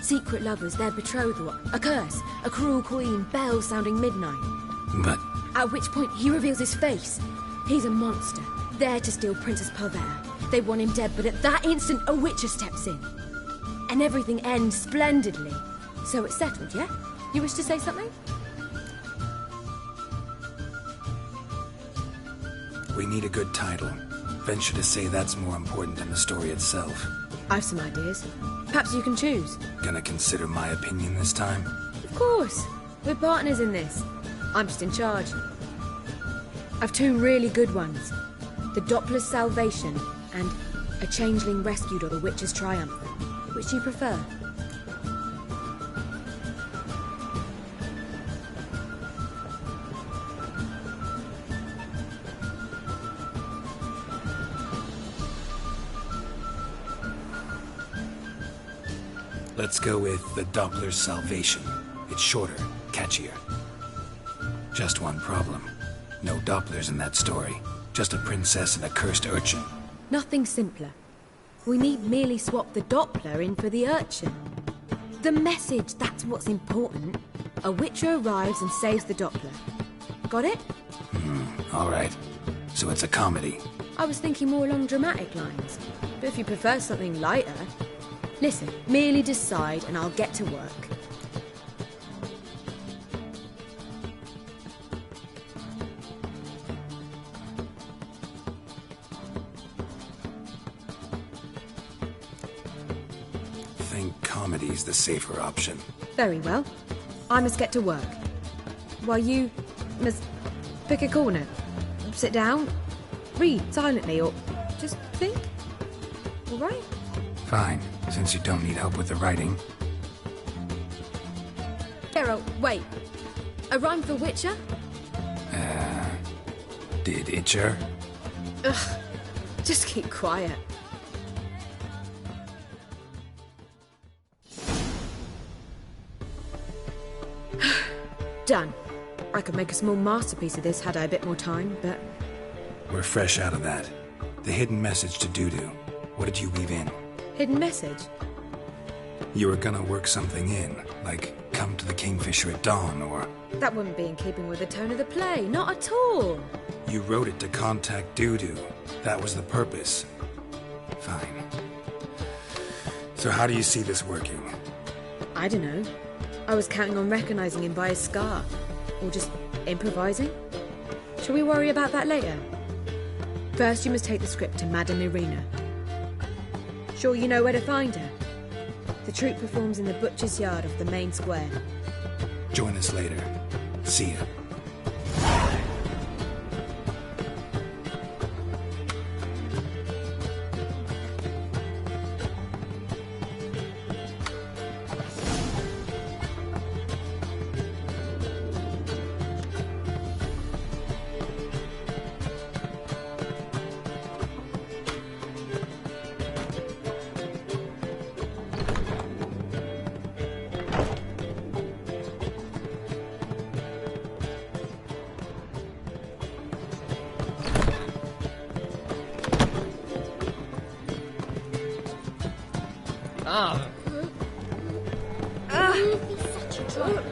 Secret lovers, their betrothal, a curse, a cruel queen, bells sounding midnight. But... At which point he reveals his face. He's a monster, there to steal Princess Pavera. They want him dead, but at that instant a witcher steps in. And everything ends splendidly. So it's settled, yeah? You wish to say something? We need a good title. Venture to say that's more important than the story itself. I've some ideas. Perhaps you can choose. Gonna consider my opinion this time? Of course. We're partners in this. I'm just in charge. I've two really good ones. The Doppler's Salvation and A Changeling Rescued or The Witcher's Triumph. Which do you prefer? Let's go with The Doppler's Salvation. It's shorter, catchier. Just one problem. No Dopplers in that story. Just a princess and a cursed urchin. Nothing simpler. We need merely swap the Doppler in for the urchin. The message, that's what's important. A witcher arrives and saves the Doppler. Got it? All right. So it's a comedy. I was thinking more along dramatic lines. But if you prefer something lighter... Listen, merely decide and I'll get to work. Think comedy's the safer option. Very well. I must get to work. While you must pick a corner. Sit down, read silently, or just think. All right? Fine, since you don't need help with the writing. Geralt, wait. A rhyme for Witcher? Did Itcher? Ugh, just keep quiet. Done. I could make a small masterpiece of this had I a bit more time, but... We're fresh out of that. The hidden message to Dudu. What did you weave in? Hidden message? You were gonna work something in, like come to the Kingfisher at dawn, or... That wouldn't be in keeping with the tone of the play, not at all. You wrote it to contact Dudu. That was the purpose. Fine. So how do you see this working? I don't know. I was counting on recognizing him by his scar. Or just improvising. Shall we worry about that later? First you must take the script to Madame Irina. Sure you know where to find her? The troupe performs in the butcher's yard off the main square. Join us later. See ya.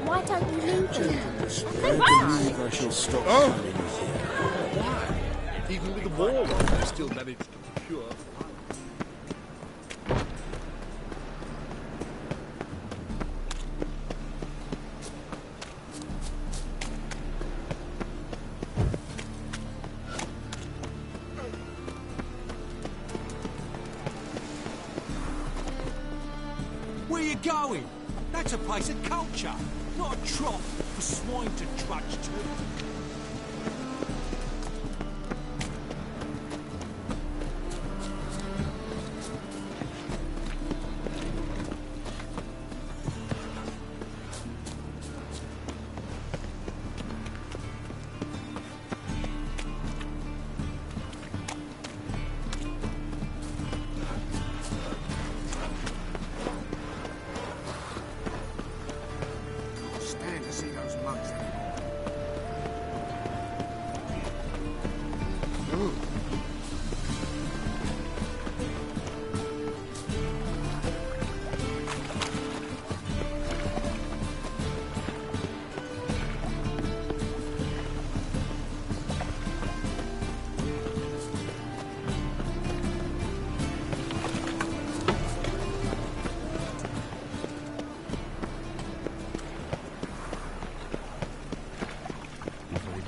Why don't you leave them? I shall stop standing here. Why? Even with the wall up, I still managed to procure. Where you going? That's a place of culture, not a trough for swine to trudge to.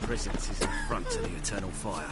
Presence is in front to the eternal fire.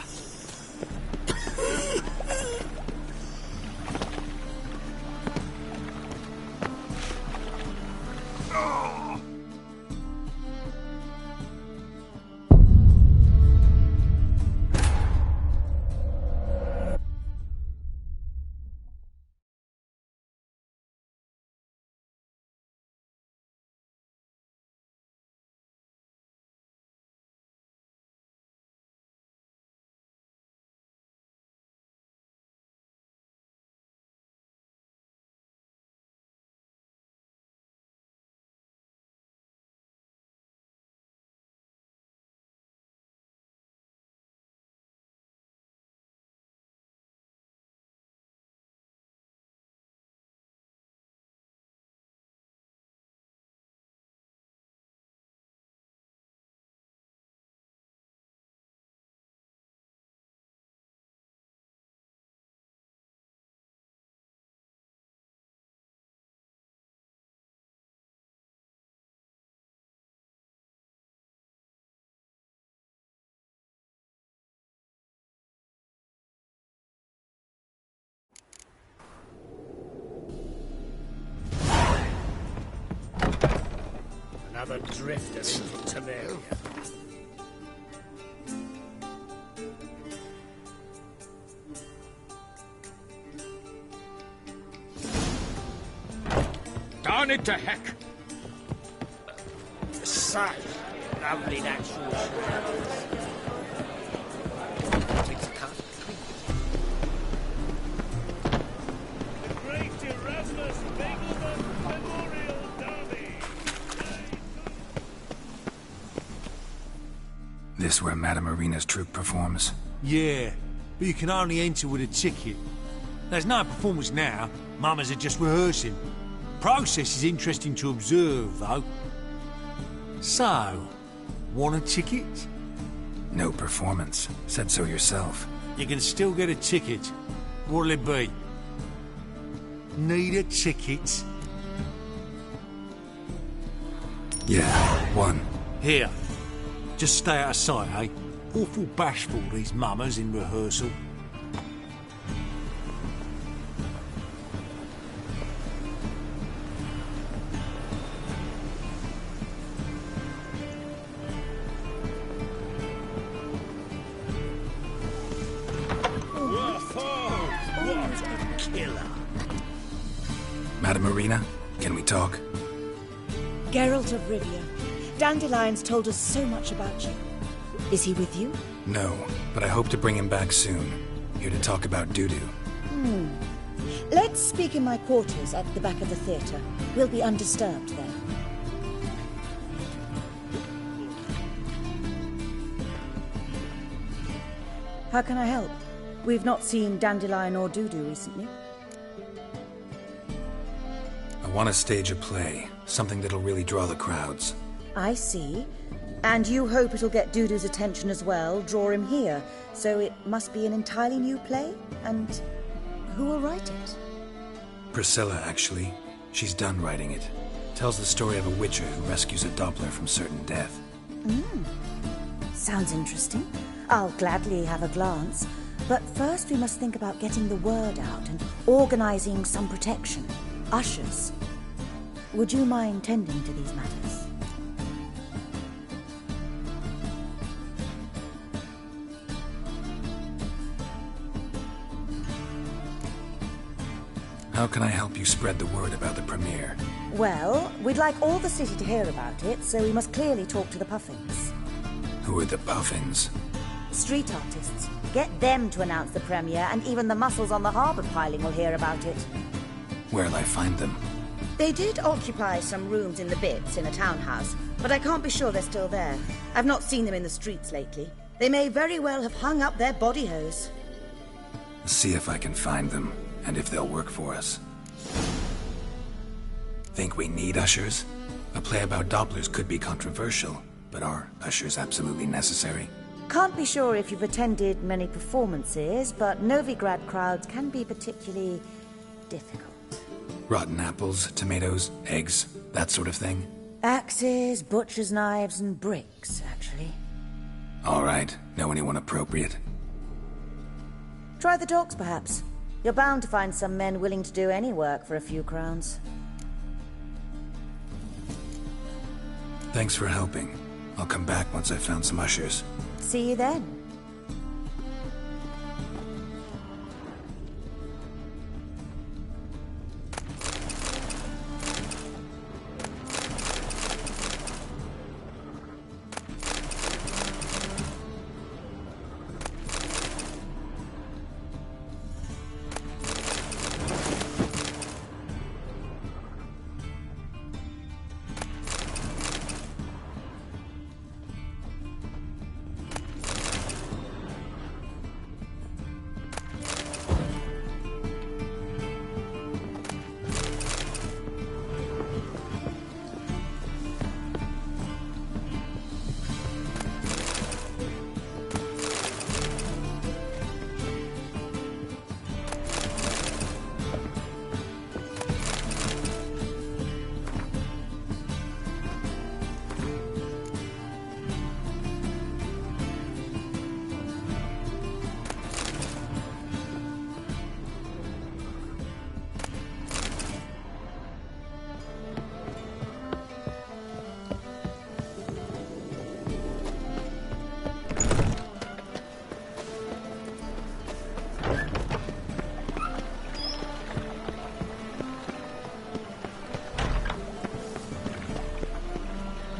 Another drifter into Temeria. Darn it to heck! Sight. Lovely natural surroundings. Takes a cut. The great Erasmus Begelman Memorial Derby. This where Madame Marina's troupe performs? Yeah, but you can only enter with a ticket. There's no performance now. Mamas are just rehearsing. Process is interesting to observe, though. So, want a ticket? No performance. Said so yourself. You can still get a ticket. What'll it be? Need a ticket? Yeah, one. Here. Just stay out of sight, eh? Awful bashful, these mamas in rehearsal. Madame Marina, can we talk? Geralt of Rivia. Dandelion's told us so much about you. Is he with you? No, but I hope to bring him back soon. Here to talk about Dudu. Let's speak in my quarters at the back of the theatre. We'll be undisturbed there. How can I help? We've not seen Dandelion or Dudu recently. I want to stage a play. Something that'll really draw the crowds. I see. And you hope it'll get Dudu's attention as well, draw him here. So it must be an entirely new play? And who will write it? Priscilla, actually. She's done writing it. Tells the story of a witcher who rescues a Doppler from certain death. Sounds interesting. I'll gladly have a glance. But first we must think about getting the word out and organizing some protection. Ushers. Would you mind tending to these matters? How can I help you spread the word about the premiere? Well, we'd like all the city to hear about it, so we must clearly talk to the Puffins. Who are the Puffins? Street artists. Get them to announce the premiere, and even the muscles on the harbour piling will hear about it. Where'll I find them? They did occupy some rooms in the Bits in a townhouse, but I can't be sure they're still there. I've not seen them in the streets lately. They may very well have hung up their body hose. See if I can find them, and if they'll work for us. Think we need ushers? A play about Dopplers could be controversial, but are ushers absolutely necessary? Can't be sure if you've attended many performances, but Novigrad crowds can be particularly difficult. Rotten apples, tomatoes, eggs, that sort of thing? Axes, butcher's knives, and bricks, actually. All right. Know anyone appropriate? Try the docks, perhaps. You're bound to find some men willing to do any work for a few crowns. Thanks for helping. I'll come back once I've found some ushers. See you then.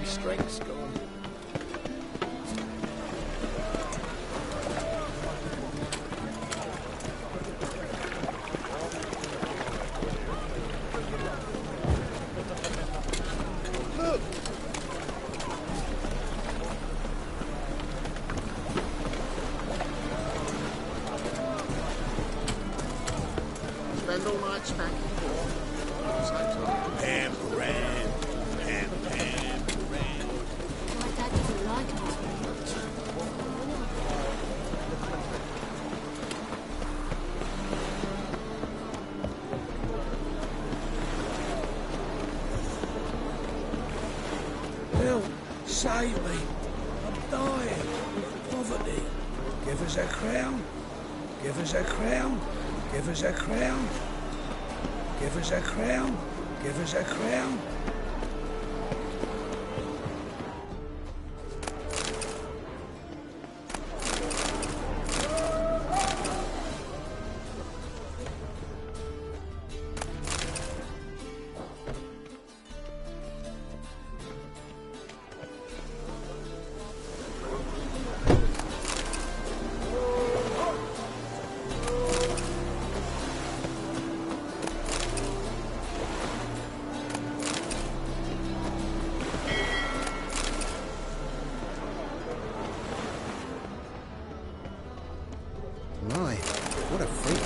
Strength's gone. Look! Spend all night smacking ball. Pam, Ram, Pam, Pam. My dad doesn't like us very much. Help! Save me! I'm dying of poverty. Give us a crown. Give us a crown. Give us a crown. Give us a crown. Give us a crown. My, what a freak.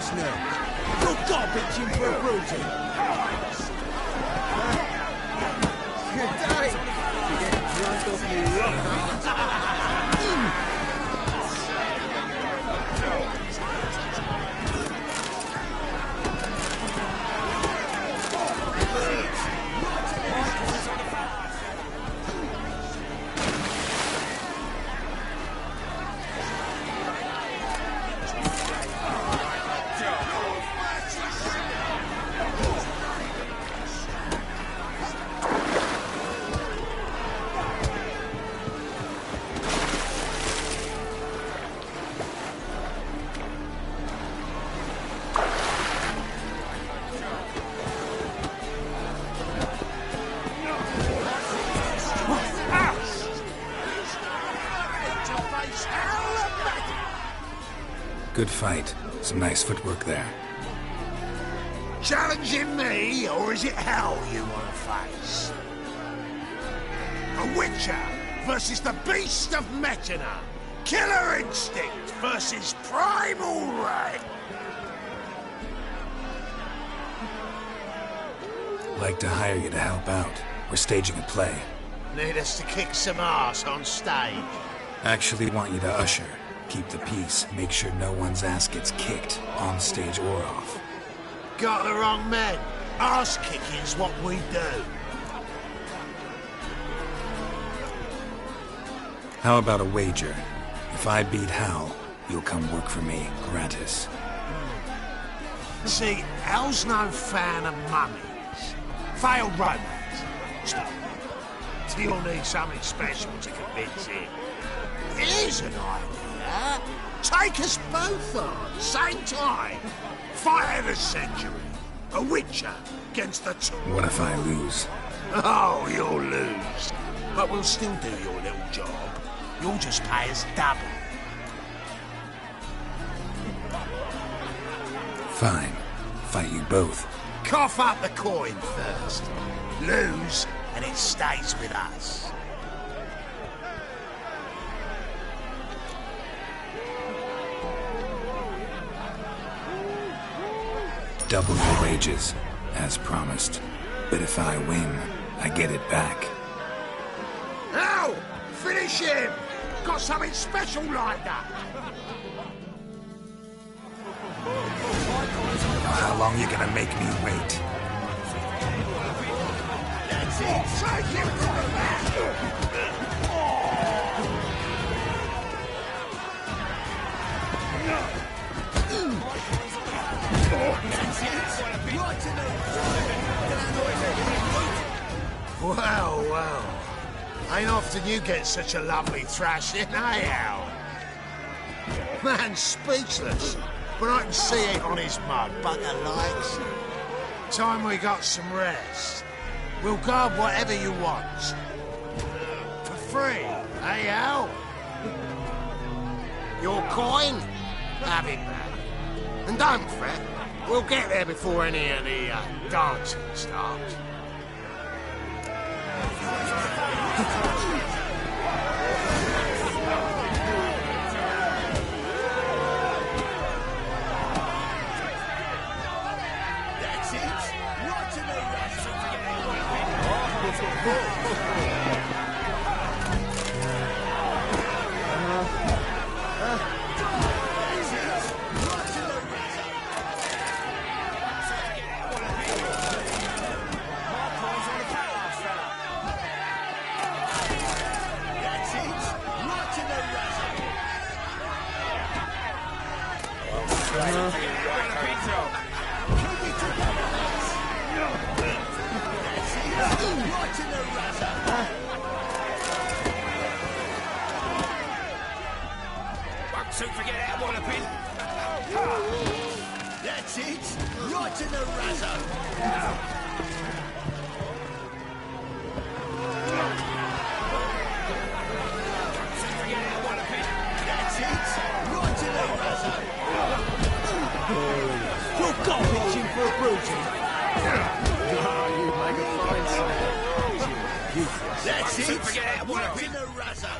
What's now? You're garbage for a bruising. Good day. You're getting drunk off your rock. Good fight. Some nice footwork there. Challenging me, or is it hell you want to face? A Witcher versus the Beast of Metina. Killer Instinct versus Primal Red. Like to hire you to help out. We're staging a play. Need us to kick some ass on stage. Actually want you to usher. Keep the peace. Make sure no one's ass gets kicked, on stage or off. Got the wrong men. Ass kicking's what we do. How about a wager? If I beat Hal, you'll come work for me, gratis. See, Hal's no fan of mummies. Failed romance. Stop. You'll need something special to convince him. Here's an idea. Take us both on, same time. Fight of the century. A Witcher against the two. What if I lose? Oh, you'll lose. But we'll still do your little job. You'll just pay us double. Fine. Fight you both. Cough up the coin first. Lose, and it stays with us. Double your wages, as promised. But if I win, I get it back. Now, finish him! Got something special lined up. Now, how long you gonna make me wait? That's it! Take him to the back! Well, well. Ain't often you get such a lovely thrashing, eh, Al? Man's speechless, but I can see it on his mug, bugger likes. Time we got some rest. We'll guard whatever you want. For free, eh, Al? Your coin? Have it back. And don't fret, we'll get there before any of the dancing starts. That's it. Right to the Won't soon forget that walloping. That's it. Right in the razzo. You're garbage for a bruising. You make a fine sight. That's it. Don't forget that right in the razzo.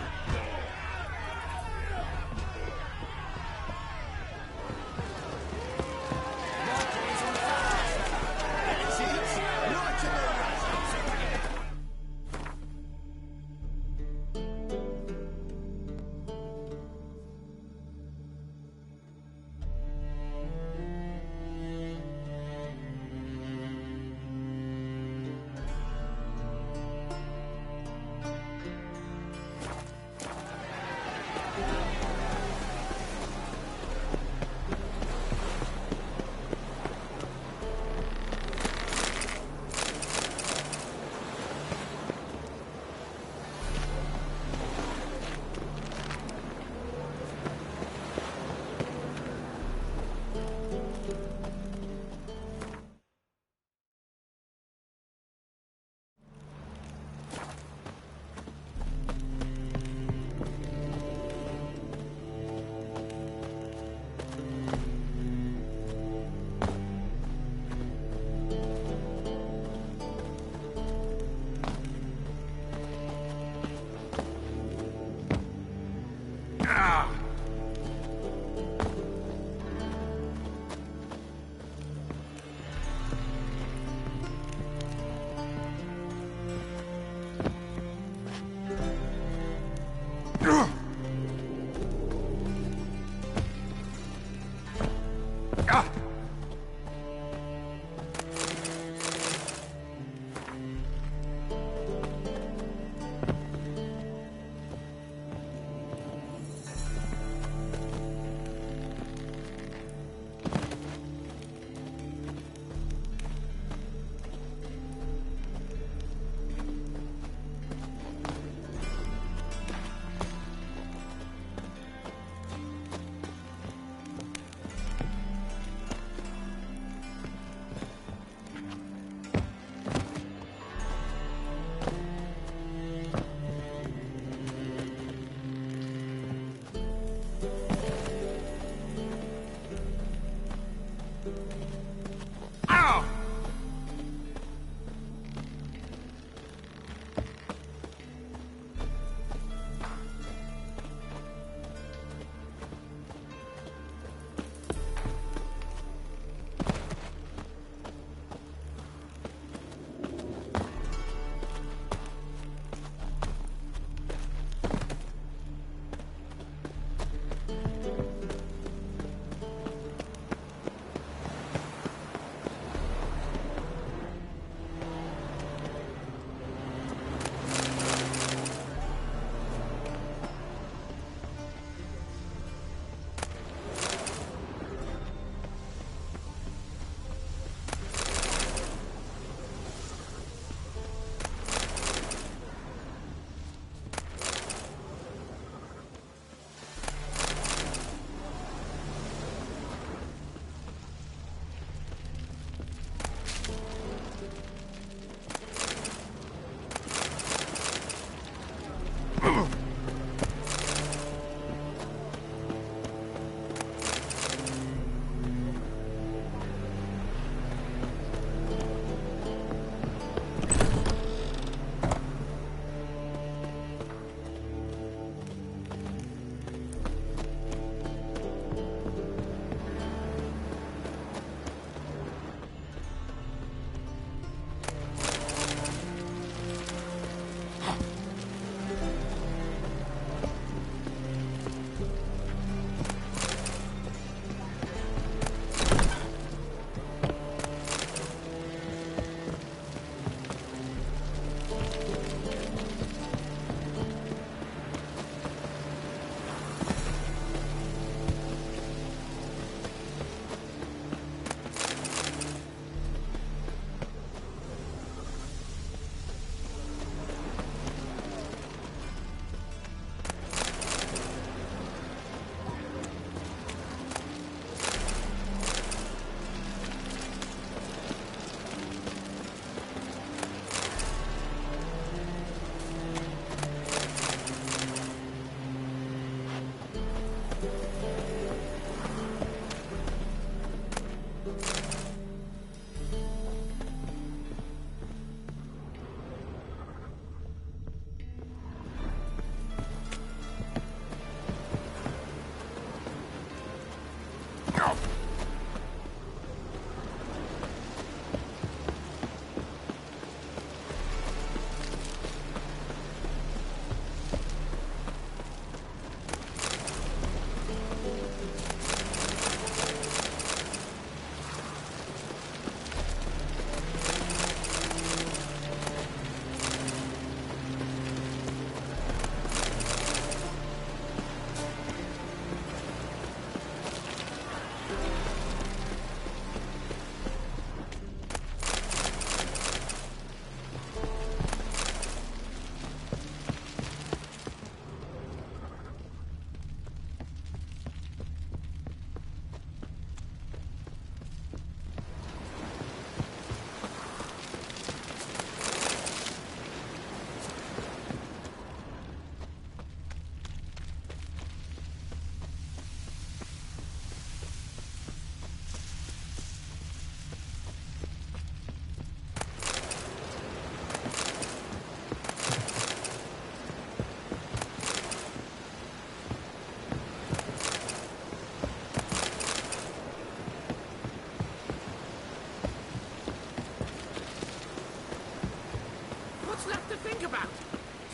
think about?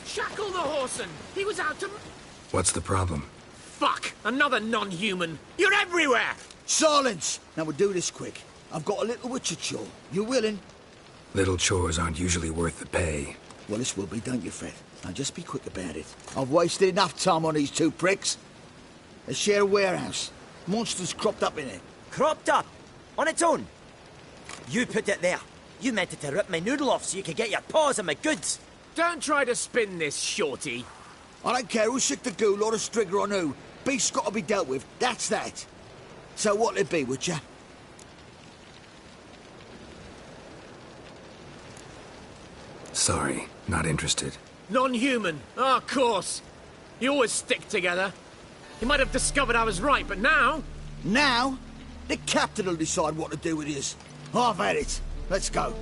Shackle the horseman! He was out to... What's the problem? Fuck! Another non-human! You're everywhere! Silence! Now we'll do this quick. I've got a little witcher chore. You willing? Little chores aren't usually worth the pay. Well, this will be, don't you, Fred? Now just be quick about it. I've wasted enough time on these two pricks. They share a warehouse. Monsters cropped up in it. Cropped up? On its own? You put it there. You meant it to rip my noodle off so you could get your paws on my goods. Don't try to spin this, shorty. I don't care who sick the ghoul or the strigger on who. Beast's got to be dealt with. That's that. So what'll it be, Witcher? Sorry, not interested. Non-human. Oh, of course. You always stick together. You might have discovered I was right, but now... Now? The captain will decide what to do with his. I've had it. Let's go.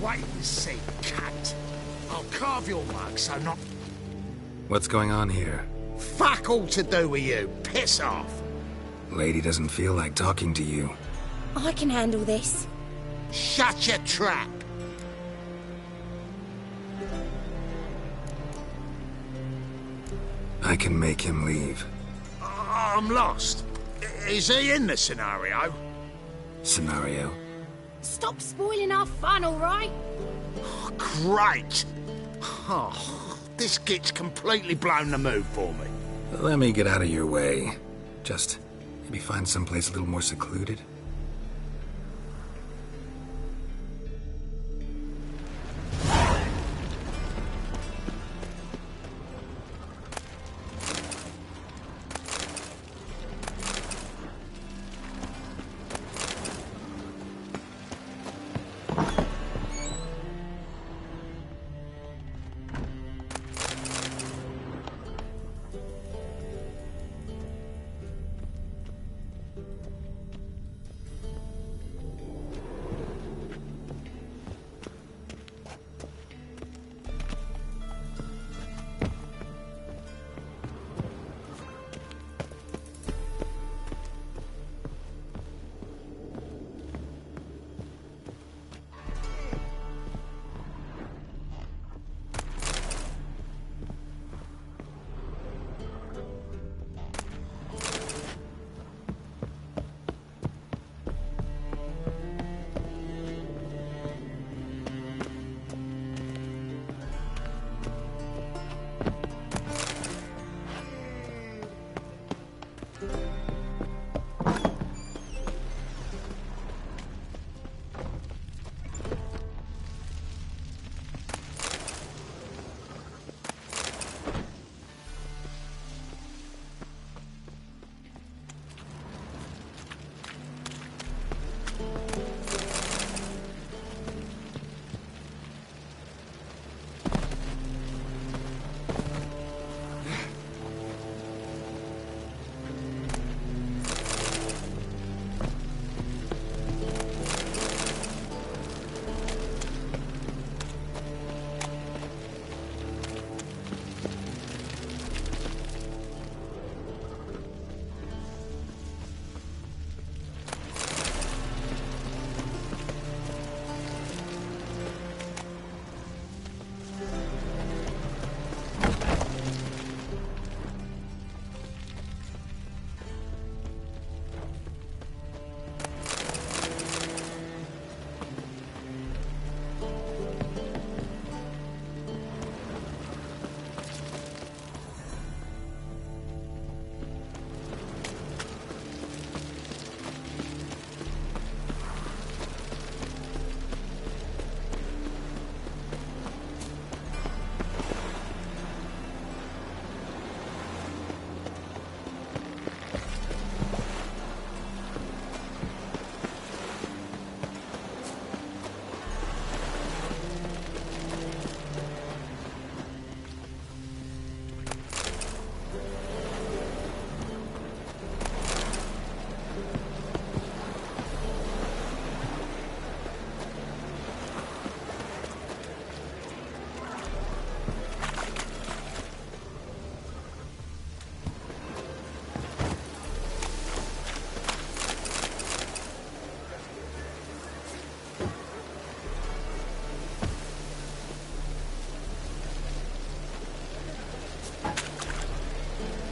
Wait and see, cunt. I'll carve your mug so not... What's going on here? Fuck all to do with you. Piss off. Lady doesn't feel like talking to you. I can handle this. Shut your trap. I can make him leave. I'm lost. Is he in the scenario? Scenario? Stop spoiling our fun, all right? Oh, great. Oh, this git's completely blown the mood for me. Let me get out of your way. Just maybe find someplace a little more secluded.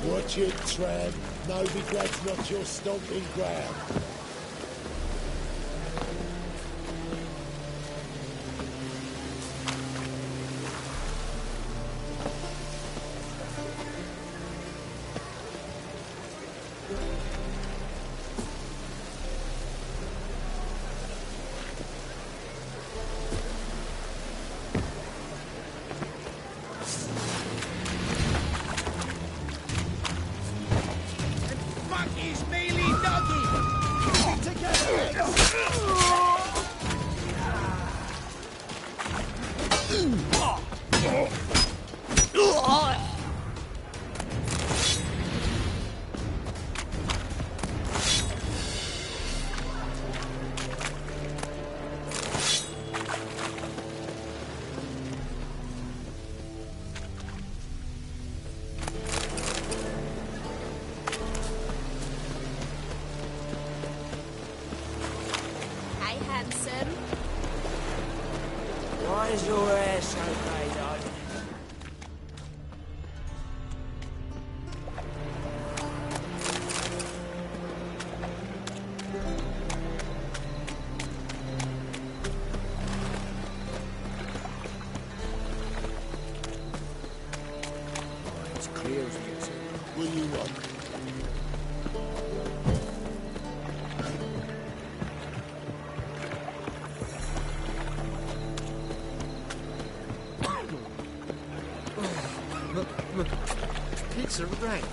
Watch it, tramp. No begrudge not your stomping ground. Why is your hair so greyed out? It's clear as you two. Will you want? Pizza rank.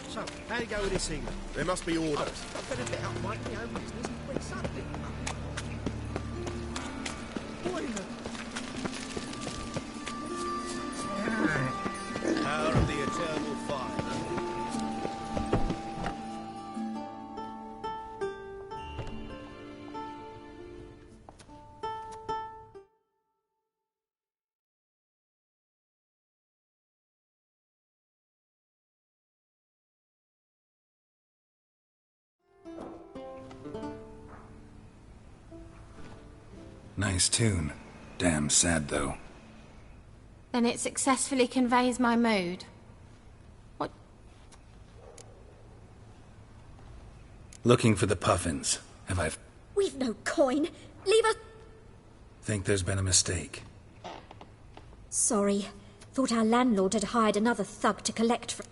So, how'd it go with this evening? There must be orders. I've better bet up, Mike, my own business and quit something. Power of the eternal fire. Nice tune. Damn sad, though. Then it successfully conveys my mood. What? Looking for the puffins. Have I... We've no coin. Leave us... Think there's been a mistake. Sorry. Thought our landlord had hired another thug to collect from...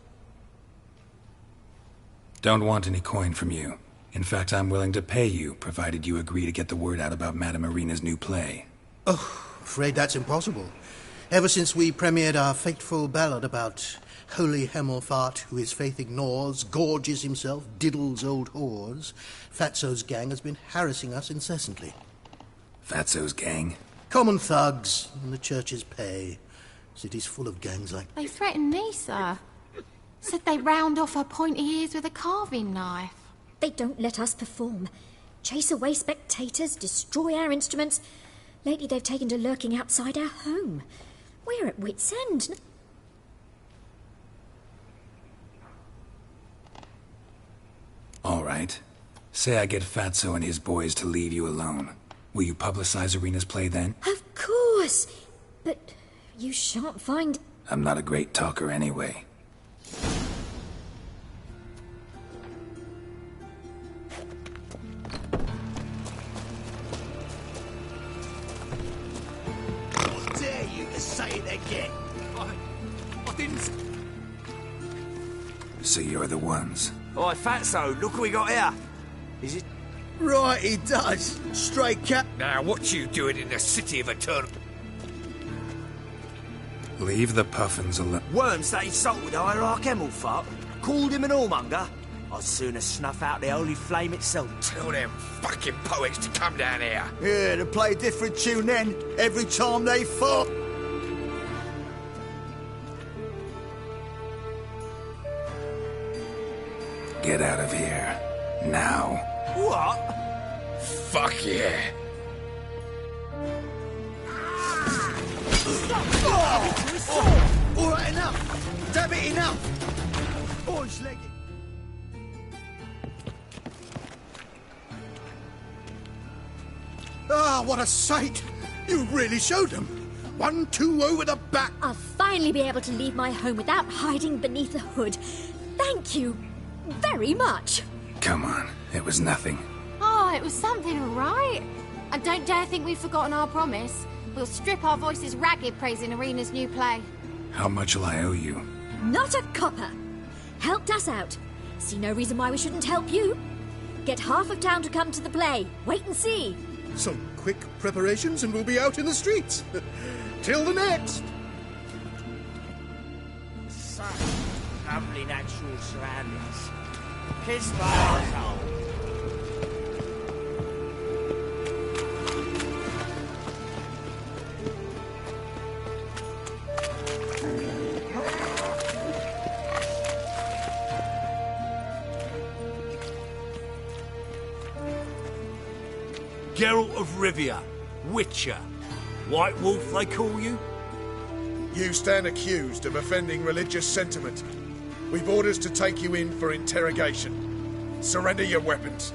Don't want any coin from you. In fact, I'm willing to pay you, provided you agree to get the word out about Madame Marina's new play. Oh, afraid that's impossible. Ever since we premiered our fateful ballad about holy Hemelfart, who his faith ignores, gorges himself, diddles old whores, Fatso's gang has been harassing us incessantly. Fatso's gang? Common thugs in the church's pay. City's full of gangs like... They threatened me, sir. Said they round off her pointy ears with a carving knife. They don't let us perform. Chase away spectators, destroy our instruments. Lately they've taken to lurking outside our home. We're at wit's end. All right. Say I get Fatso and his boys to leave you alone. Will you publicize Arena's play then? Of course. But you shan't find... I'm not a great talker anyway. Say it again. I didn't... So you're the ones. Oi, Fatso, look what we got here. Is it... Right, he does. Straight cap... Now, what you doing in the city of eternal... Leave the puffins alone. Worms that insulted Hierarch Hemelfart, called him an whoremonger. I'd sooner snuff out the holy flame itself. Tell them fucking poets to come down here. Yeah, to play a different tune then, every time they fought. Get out of here. Now. What? Fuck yeah. All right, enough. Damn it, enough. Boys, leg it. Ah, what a sight! You really showed them. 1-2 over the back. I'll finally be able to leave my home without hiding beneath a hood. Thank you very much. Come on, it was nothing. Oh, it was something, all right. And don't dare think we've forgotten our promise. We'll strip our voices ragged praising Arena's new play. How much will I owe you? Not a copper. Helped us out. See no reason why we shouldn't help you. Get half of town to come to the play. Wait and see. Some quick preparations and we'll be out in the streets. Till the next. Such lovely natural surroundings. Kiss my arsehole. Geralt of Rivia, Witcher. White Wolf, they call you? You stand accused of offending religious sentiment. We've orders to take you in for interrogation. Surrender your weapons.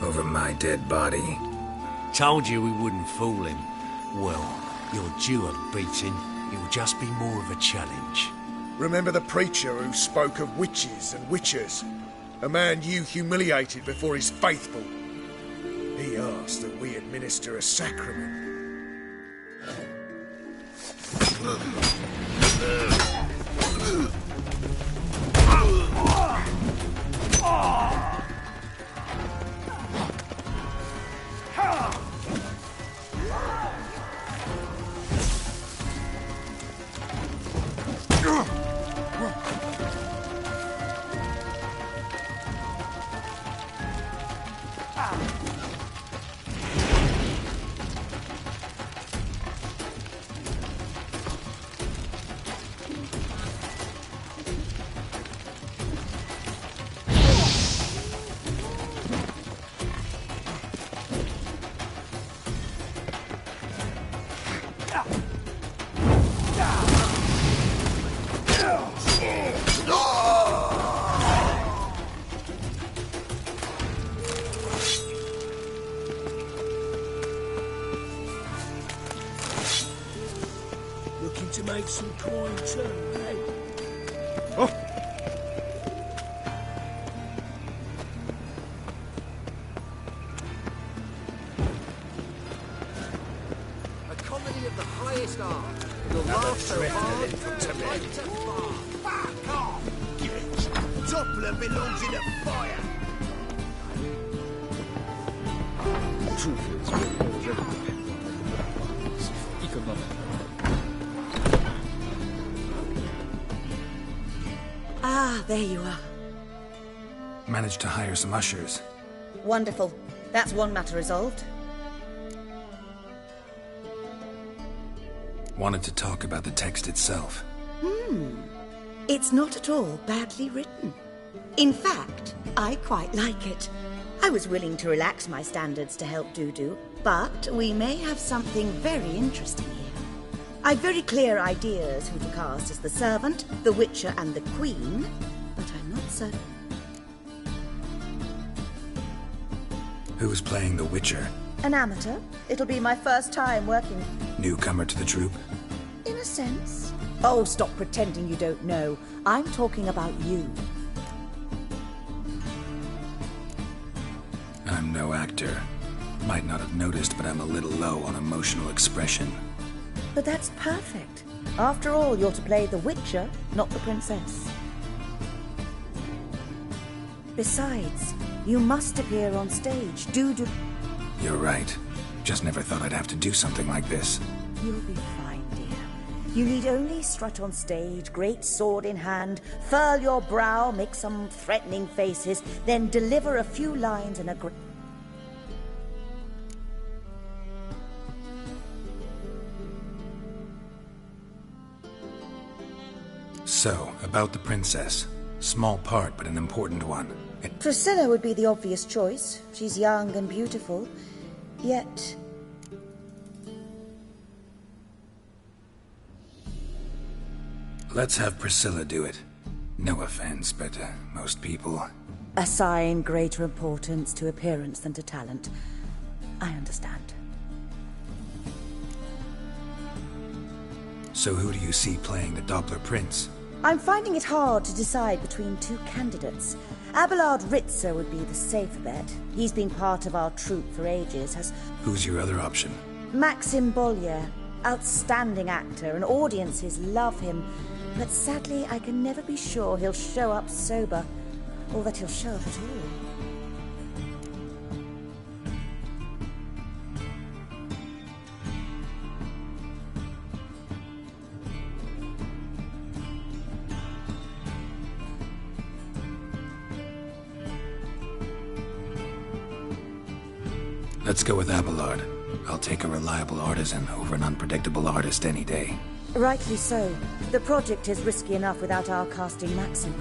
Over my dead body. Told you we wouldn't fool him. Well, you're due a beating. It'll just be more of a challenge. Remember the preacher who spoke of witches and witchers? A man you humiliated before his faithful. He asked that we administer a sacrament. Looking to make some coin too, eh? Oh! A comedy of the highest art. You'll laugh so hard, right to far. Fuck off! Toppler belongs in a fire! Truth is, we already depend on economic. Ah, there you are. Managed to hire some ushers. Wonderful. That's one matter resolved. Wanted to talk about the text itself. It's not at all badly written. In fact, I quite like it. I was willing to relax my standards to help Dudu, but we may have something very interesting here. I've very clear ideas who to cast as the servant, the Witcher, and the Queen, but I'm not certain. Who's playing the Witcher? An amateur. It'll be my first time working. Newcomer to the troupe? In a sense. Oh, stop pretending you don't know. I'm talking about you. I'm no actor. Might not have noticed, but I'm a little low on emotional expression. But that's perfect. After all, you're to play the Witcher, not the princess. Besides, you must appear on stage. Dudu. You're right. Just never thought I'd have to do something like this. You'll be fine, dear. You need only strut on stage, great sword in hand, furl your brow, make some threatening faces, then deliver a few lines in a great... So, about the princess. Small part, but an important one. Priscilla would be the obvious choice. She's young and beautiful. Yet... Let's have Priscilla do it. No offense, but most people... Assign greater importance to appearance than to talent. I understand. So who do you see playing the Doppler Prince? I'm finding it hard to decide between two candidates. Abelard Ritzer would be the safer bet. He's been part of our troupe for ages, has... Who's your other option? Maxim Bollier. Outstanding actor, and audiences love him. But sadly, I can never be sure he'll show up sober, or that he'll show up at all. Let's go with Abelard. I'll take a reliable artisan over an unpredictable artist any day. Rightly so. The project is risky enough without our casting Maxim.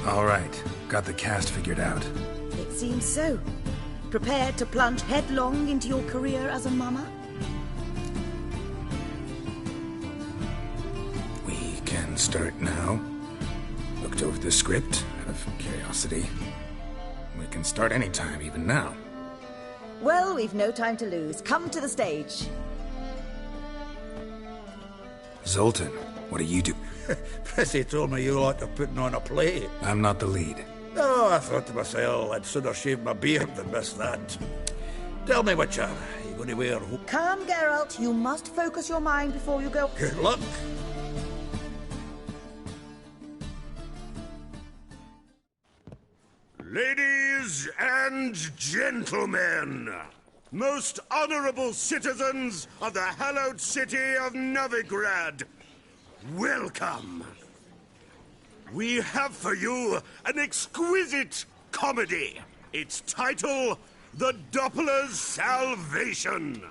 All right. Got the cast figured out. It seems so. Prepared to plunge headlong into your career as a mama? We can start now. Looked over the script out of curiosity. We can start anytime, even now. Well, we've no time to lose. Come to the stage. Zoltan, what do you do? Prissy told me you like putting on a play. I'm not the lead. Oh, I thought to myself, I'd sooner shave my beard than miss that. Tell me, Witcher, you going to wear... Calm, Geralt. You must focus your mind before you go... Good luck. Ladies and gentlemen, most honorable citizens of the hallowed city of Novigrad, welcome. We have for you an exquisite comedy. Its title, The Doppler's Salvation.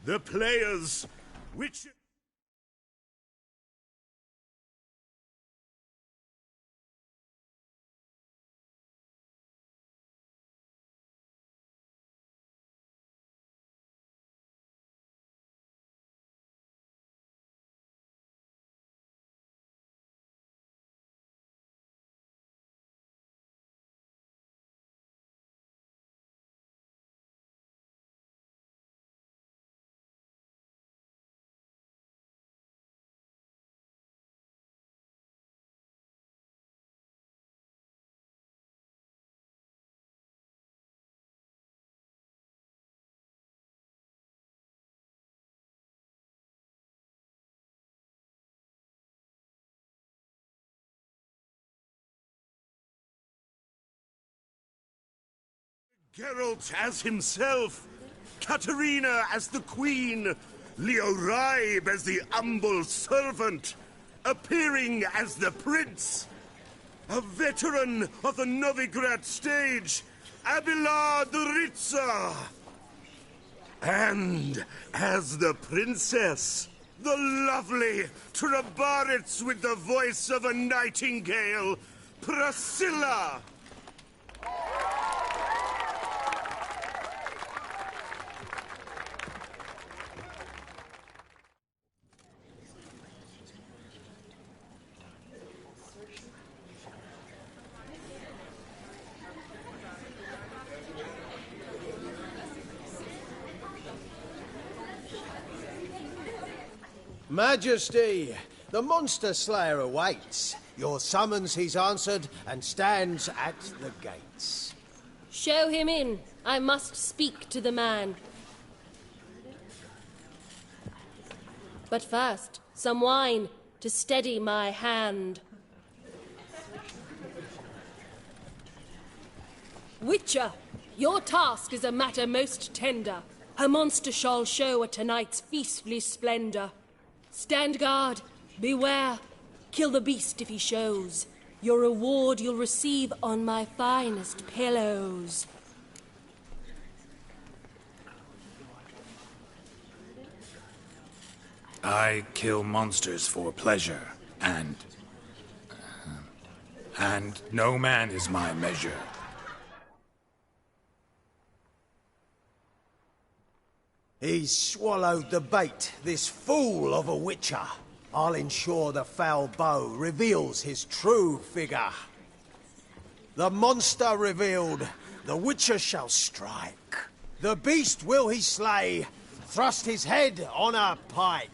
The players, which... Geralt as himself, Katerina as the queen, Leo Raib as the humble servant, appearing as the prince, a veteran of the Novigrad stage, Abelard Ritzer, and as the princess, the lovely Trabaritz with the voice of a nightingale, Priscilla. Majesty, the monster slayer awaits. Your summons he's answered and stands at the gates. Show him in. I must speak to the man. But first, some wine to steady my hand. Witcher, your task is a matter most tender. A monster shall show at tonight's feastly splendor. Stand guard, beware, kill the beast if he shows. Your reward you'll receive on my finest pillows. I kill monsters for pleasure, and no man is my measure. He's swallowed the bait, this fool of a Witcher. I'll ensure the foul bow reveals his true figure. The monster revealed, the Witcher shall strike. The beast will he slay, thrust his head on a pike.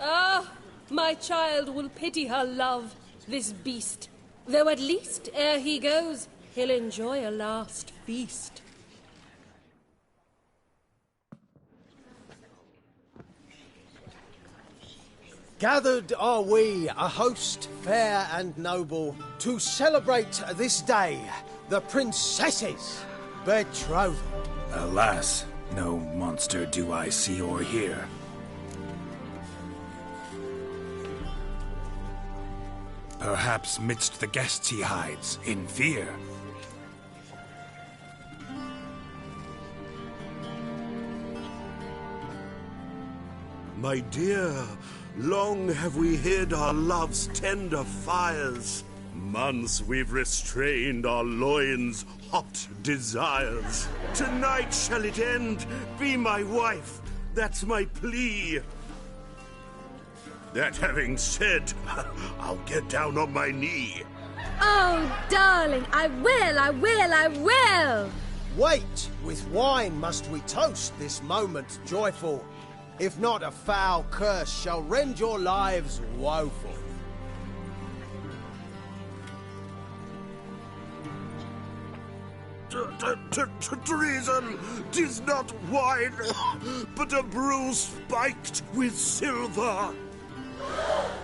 Ah, my child will pity her love, this beast. Though at least, ere he goes, he'll enjoy a last feast. Gathered are we, a host fair and noble, to celebrate this day, the princess's betrothal. Alas, no monster do I see or hear. Perhaps midst the guests he hides, in fear. My dear, long have we hid our love's tender fires. Months we've restrained our loins' hot desires. Tonight shall it end. Be my wife. That's my plea. That having said, I'll get down on my knee. Oh, darling, I will! Wait, with wine must we toast this moment joyful. If not, a foul curse shall rend your lives woeful. Treason! 'Tis not wine, but a brew spiked with silver.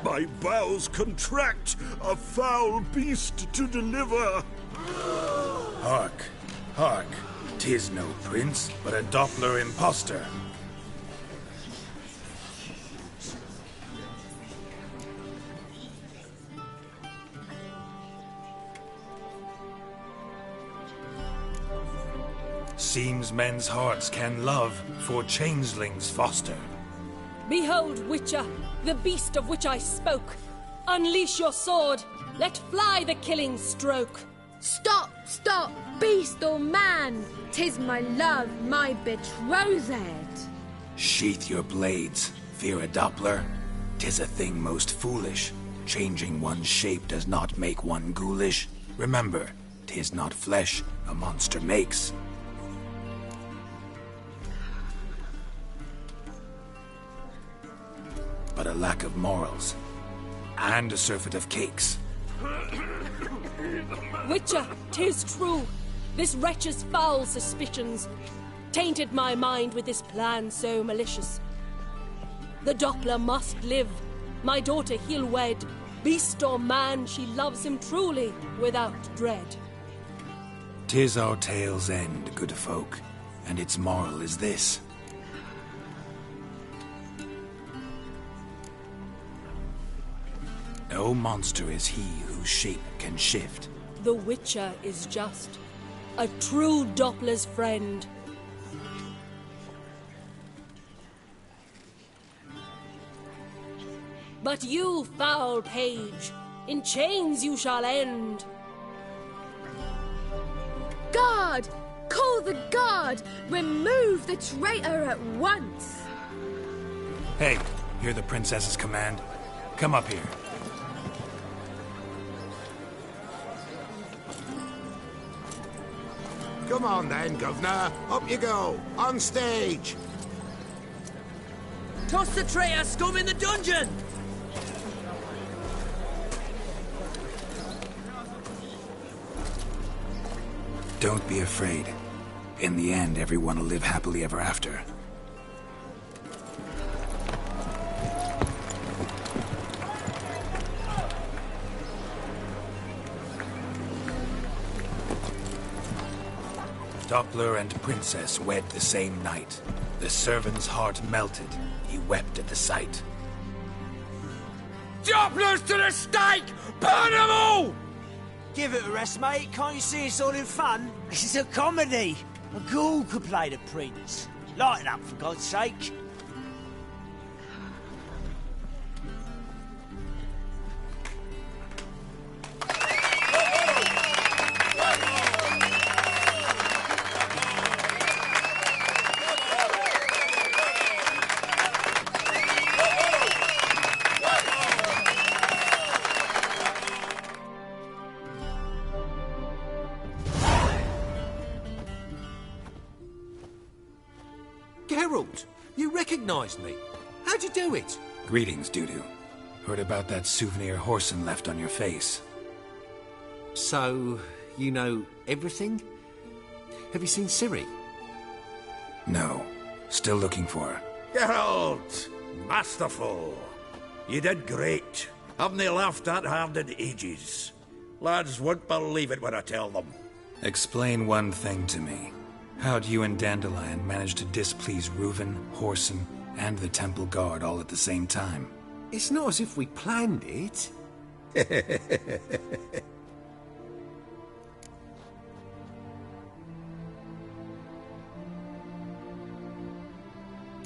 My bowels contract, a foul beast to deliver. Hark, hark, 'tis no prince, but a Doppler impostor. Seems men's hearts can love, for changelings foster. Behold, Witcher, the beast of which I spoke. Unleash your sword. Let fly the killing stroke. Stop, beast or man! 'Tis my love, my betrothed. Sheath your blades, fear a Doppler. 'Tis a thing most foolish. Changing one's shape does not make one ghoulish. Remember, 'tis not flesh a monster makes. But a lack of morals, and a surfeit of cakes. Witcher, 'tis true. This wretch's foul suspicions tainted my mind with this plan so malicious. The Doppler must live. My daughter he'll wed. Beast or man, she loves him truly, without dread. 'Tis our tale's end, good folk, and its moral is this. No monster is he whose shape can shift. The Witcher is just a true Doppler's friend. But you, foul page, in chains you shall end. Guard! Call the guard! Remove the traitor at once! Hey, hear the princess's command? Come up here. Come on then, Governor. Up you go. On stage. Toss the traitor scum in the dungeon! Don't be afraid. In the end, everyone will live happily ever after. Doppler and princess wed the same night. The servant's heart melted. He wept at the sight. Dopplers to the stake! Burn them all! Give it a rest, mate. Can't you see it's all in fun? This is a comedy. A ghoul could play the prince. Lighten up, for God's sake. recognised me. How'd you do it? Greetings, Dudu. Heard about that souvenir Horson left on your face. So, you know everything? Have you seen Ciri? No. Still looking for her. Geralt! Masterful. You did great. Haven't they laughed that hard in ages? Lads won't believe it when I tell them. Explain one thing to me. How'd you and Dandelion manage to displease Reuven, Horson, and the Temple Guard all at the same time? It's not as if we planned it.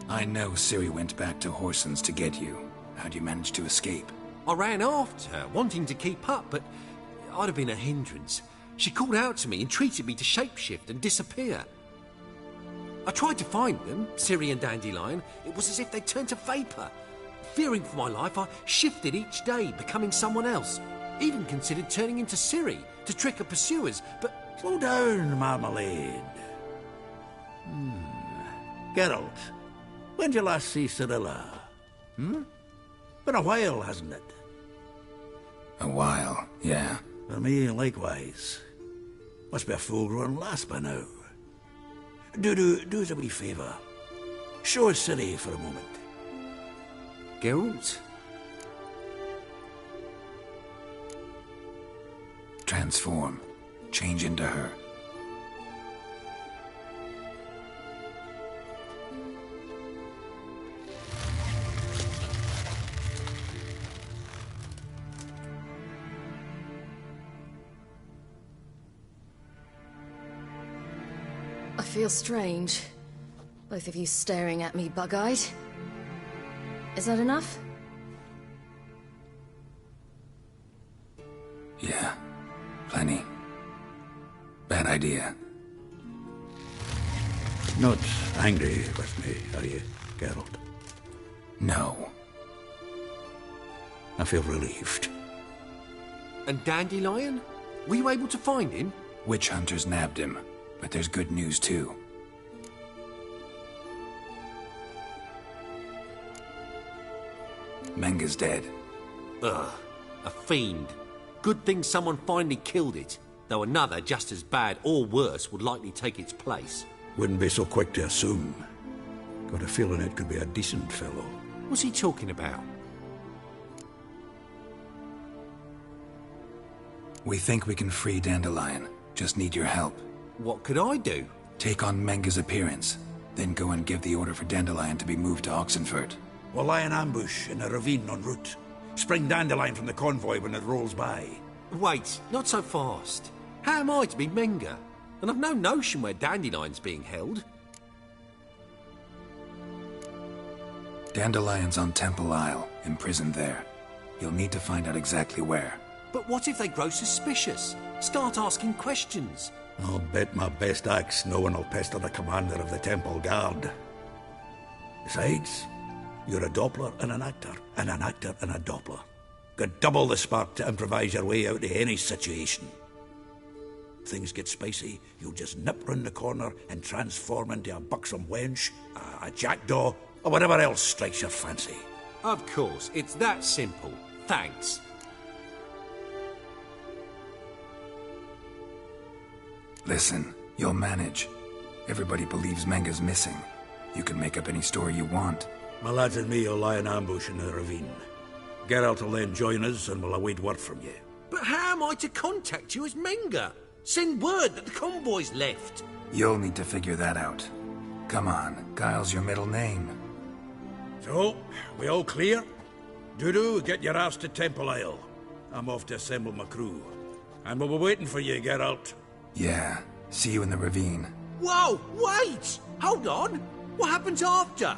I know Ciri went back to Horson's to get you. How'd you manage to escape? I ran after her, wanting to keep up, but I'd have been a hindrance. She called out to me, entreated me to shapeshift and disappear. I tried to find them, Ciri and Dandelion. It was as if they'd turned to vapour. Fearing for my life, I shifted each day, becoming someone else. Even considered turning into Ciri to trick her pursuers, but... Slow down, Marmalade. Geralt, when'd you last see Cirilla? Been a while, hasn't it? A while, yeah. For me, likewise. Must be a full-grown lass by now. Do us a wee favour. Show us Ciri for a moment. Geralt? Transform. Change into her. I feel strange. Both of you staring at me bug-eyed. Is that enough? Yeah. Plenty. Bad idea. Not angry with me, are you, Geralt? No. I feel relieved. And Dandelion? Were you able to find him? Witch hunters nabbed him, but there's good news too. Menga's dead. Ugh, a fiend. Good thing someone finally killed it, though another just as bad or worse would likely take its place. Wouldn't be so quick to assume. Got a feeling it could be a decent fellow. What's he talking about? We think we can free Dandelion. Just need your help. What could I do? Take on Menga's appearance, then go and give the order for Dandelion to be moved to Oxenfurt. We'll lie in ambush in a ravine en route. Spring Dandelion from the convoy when it rolls by. Wait, not so fast. How am I to be Menga? And I've no notion where Dandelion's being held. Dandelion's on Temple Isle, imprisoned there. You'll need to find out exactly where. But what if they grow suspicious? Start asking questions? I'll bet my best axe no one will pester the commander of the Temple Guard. Besides, you're a Doppler and an actor and a Doppler. Got double the spark to improvise your way out of any situation. Things get spicy, you'll just nip round the corner and transform into a buxom wench, a jackdaw, or whatever else strikes your fancy. Of course, it's that simple. Thanks. Listen, you'll manage. Everybody believes Menga's missing. You can make up any story you want. My lads and me will lie in ambush in the ravine. Geralt will then join us and we'll await word from you. But how am I to contact you as Menga? Send word that the convoy's left. You'll need to figure that out. Come on, Guile's your middle name. So, we all clear? Dudu, get your ass to Temple Isle. I'm off to assemble my crew. And we'll be waiting for you, Geralt. Yeah, see you in the ravine. Whoa, wait! Hold on! What happens after?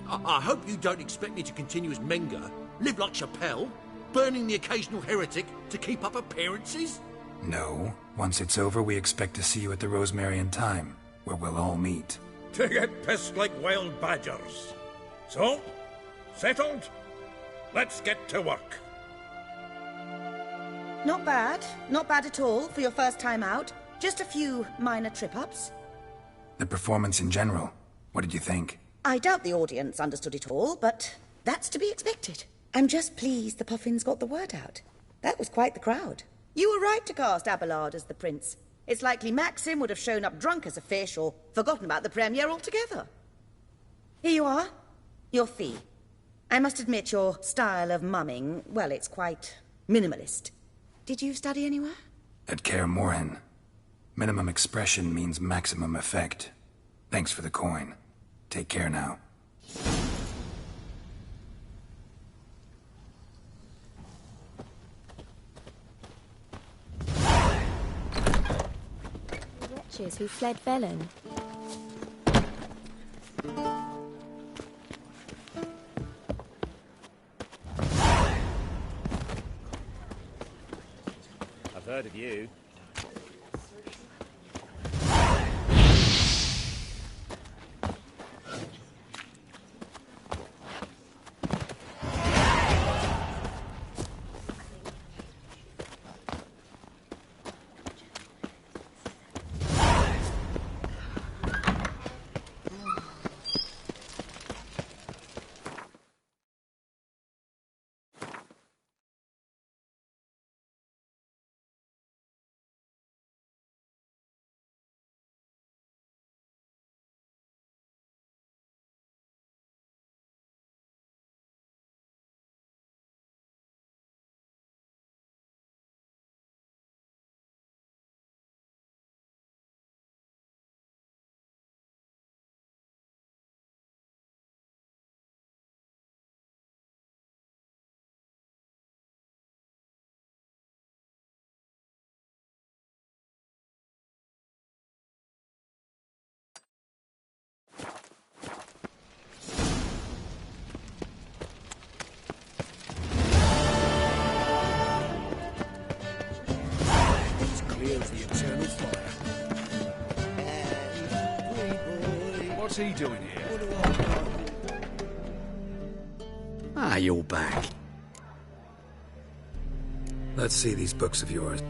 I hope you don't expect me to continue as Menga, live like Chappelle, burning the occasional heretic to keep up appearances? No. Once it's over, we expect to see you at the Rosemary in Time, where we'll all meet. To get pissed like wild badgers. So, settled? Let's get to work. Not bad. Not bad at all for your first time out. Just a few minor trip-ups. The performance in general, what did you think? I doubt the audience understood it all, but that's to be expected. I'm just pleased the Puffins got the word out. That was quite the crowd. You were right to cast Abelard as the prince. It's likely Maxim would have shown up drunk as a fish or forgotten about the premiere altogether. Here you are, your fee. I must admit your style of mumming, well, it's quite minimalist. Did you study anywhere? At Kaer Morhen. Minimum expression means maximum effect. Thanks for the coin. Take care now. Wretches who fled Velen. I've heard of you. The eternal fire. What's he doing here? Ah, you're back. Let's see these books of yours.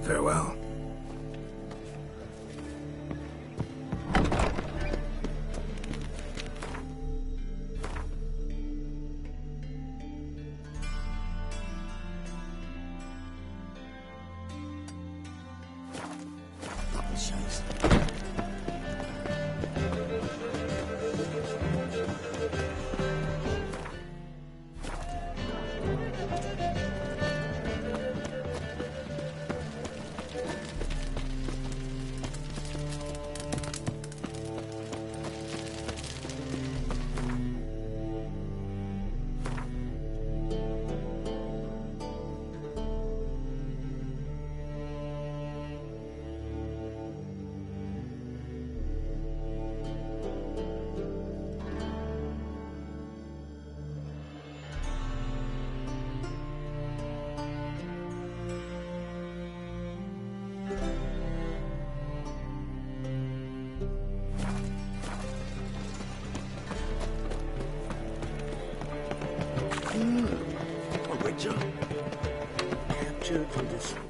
Farewell. A Witcher? Captured and destroyed.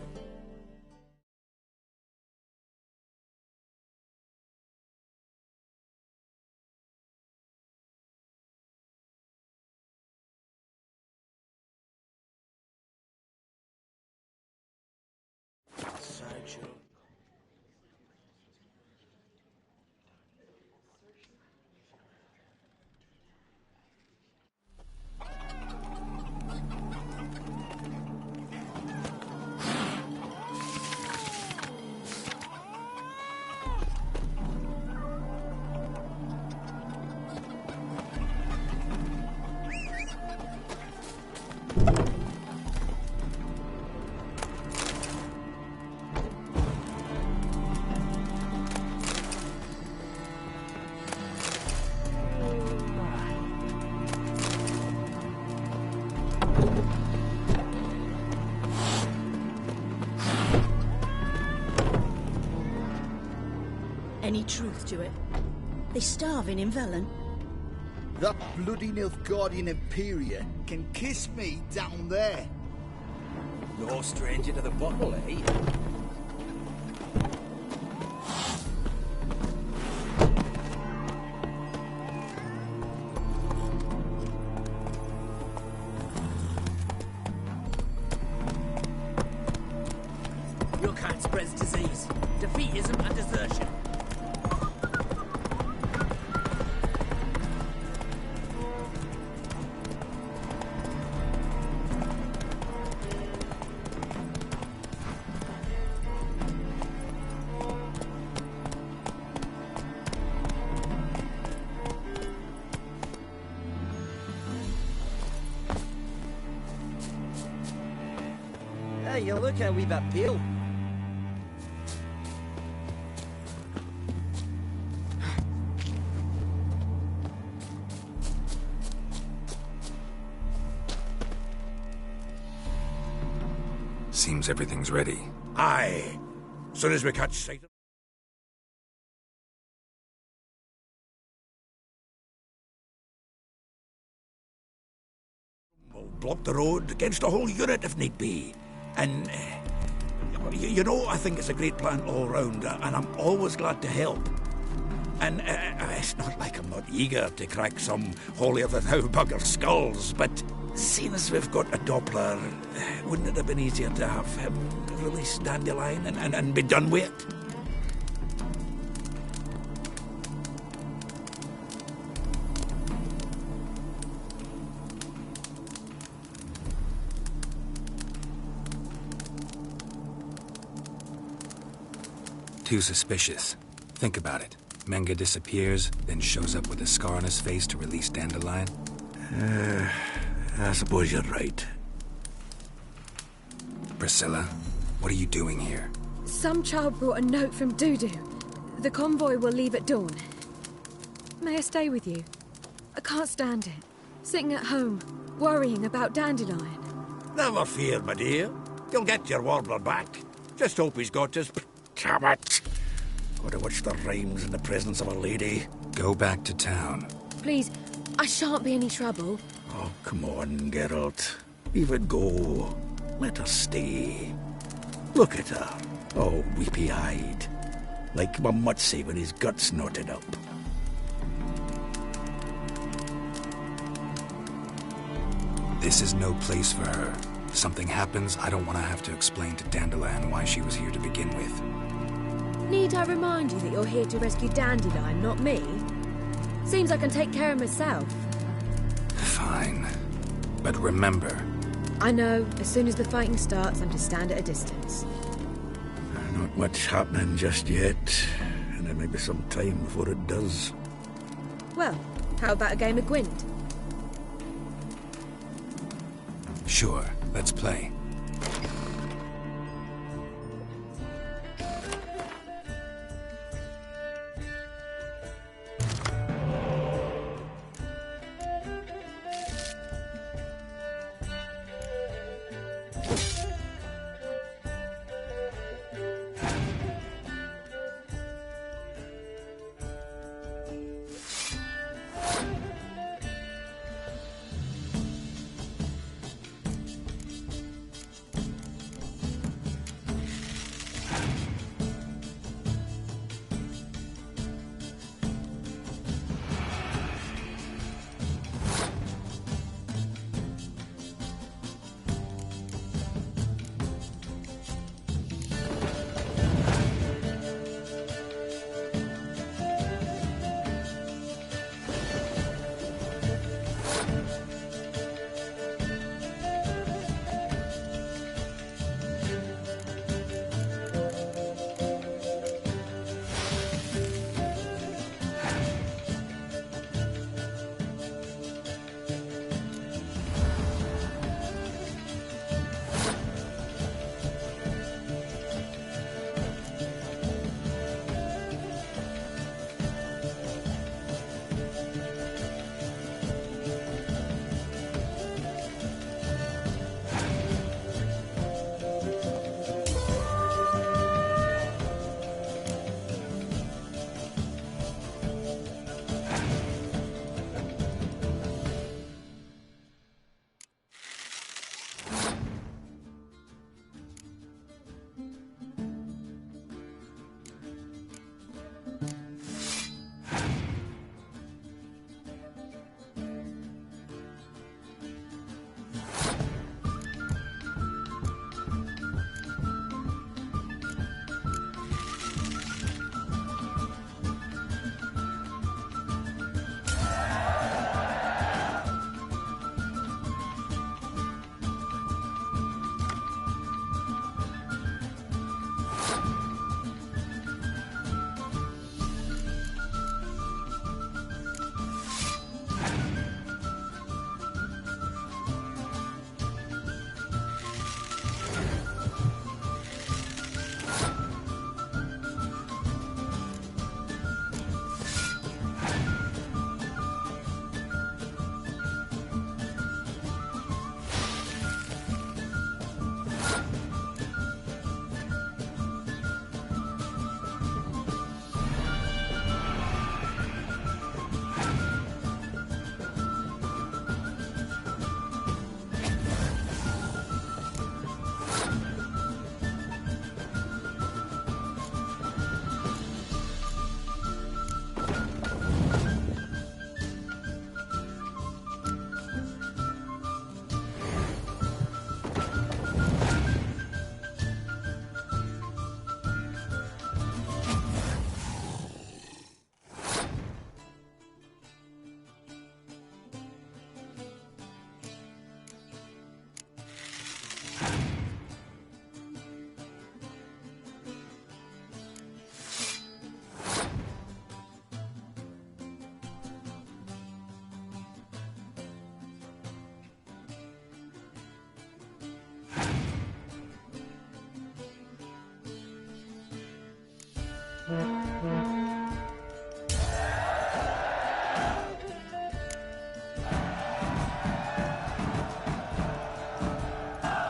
Sideshow. Any truth to it? They starving in Velen? That bloody Nilfgaardian Imperia can kiss me down there. No stranger to the bottle, eh? Your kind spreads disease, defeatism and desertion. Hey, you look how we've appealed. Seems everything's ready. Aye. Soon as we catch sight of... We'll block the road against a whole unit if need be. And, you know, I think it's a great plan all round, and I'm always glad to help. And it's not like I'm not eager to crack some holier-than-thou bugger skulls, but seeing as we've got a Doppler, wouldn't it have been easier to have him release Dandelion and be done with it? Too suspicious. Think about it. Menga disappears, then shows up with a scar on his face to release Dandelion. I suppose you're right. Priscilla, what are you doing here? Some child brought a note from Dudu. The convoy will leave at dawn. May I stay with you? I can't stand it. Sitting at home, worrying about Dandelion. Never fear, my dear. You'll get your warbler back. Just hope he's got his... Damn it! Gotta watch the rhymes in the presence of a lady. Go back to town. Please, I shan't be any trouble. Oh, come on, Geralt. Leave it go. Let her stay. Look at her, all weepy-eyed. Like Mamutsi with his guts knotted up. This is no place for her. If something happens, I don't want to have to explain to Dandelion why she was here to begin with. Need I remind you that you're here to rescue Dandelion, not me? Seems I can take care of myself. Fine. But remember... I know, as soon as the fighting starts, I'm to stand at a distance. Not much happening just yet, and there may be some time before it does. Well, how about a game of Gwent? Sure, let's play.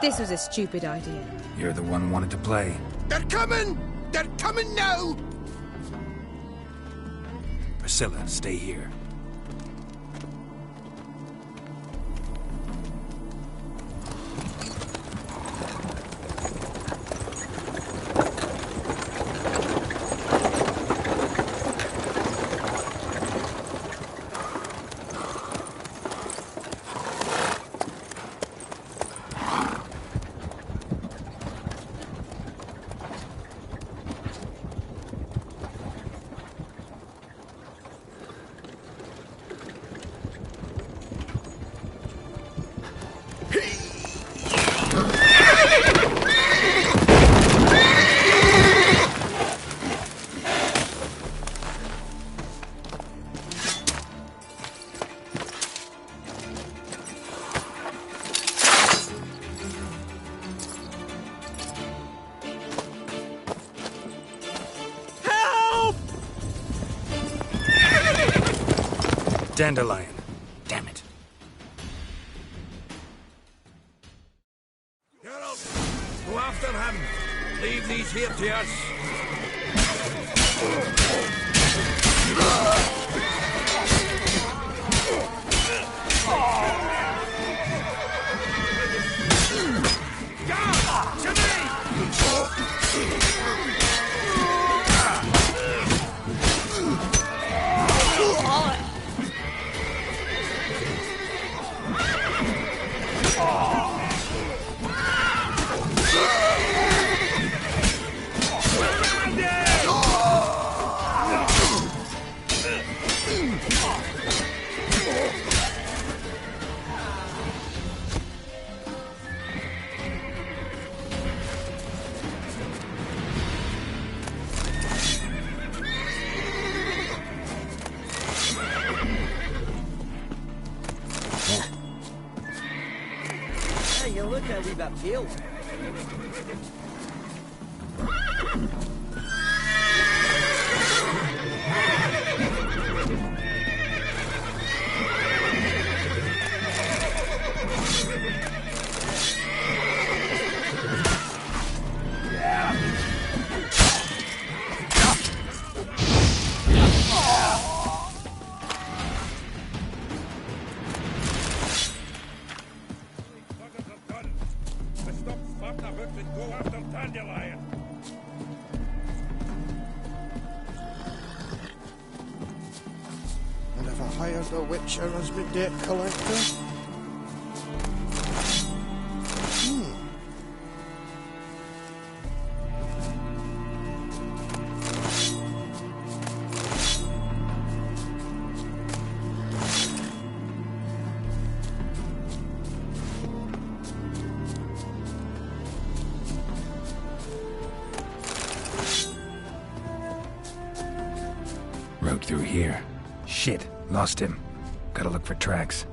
This was a stupid idea. You're the one who wanted to play. They're coming! They're coming now! Priscilla, stay here. Dandelion. Damn it. Geralt, go after him. Leave these here to us. Hey, look how we've uphill. And have I hired the Witcher as my debt collector? Road through here. Shit, lost him. Gotta look for tracks.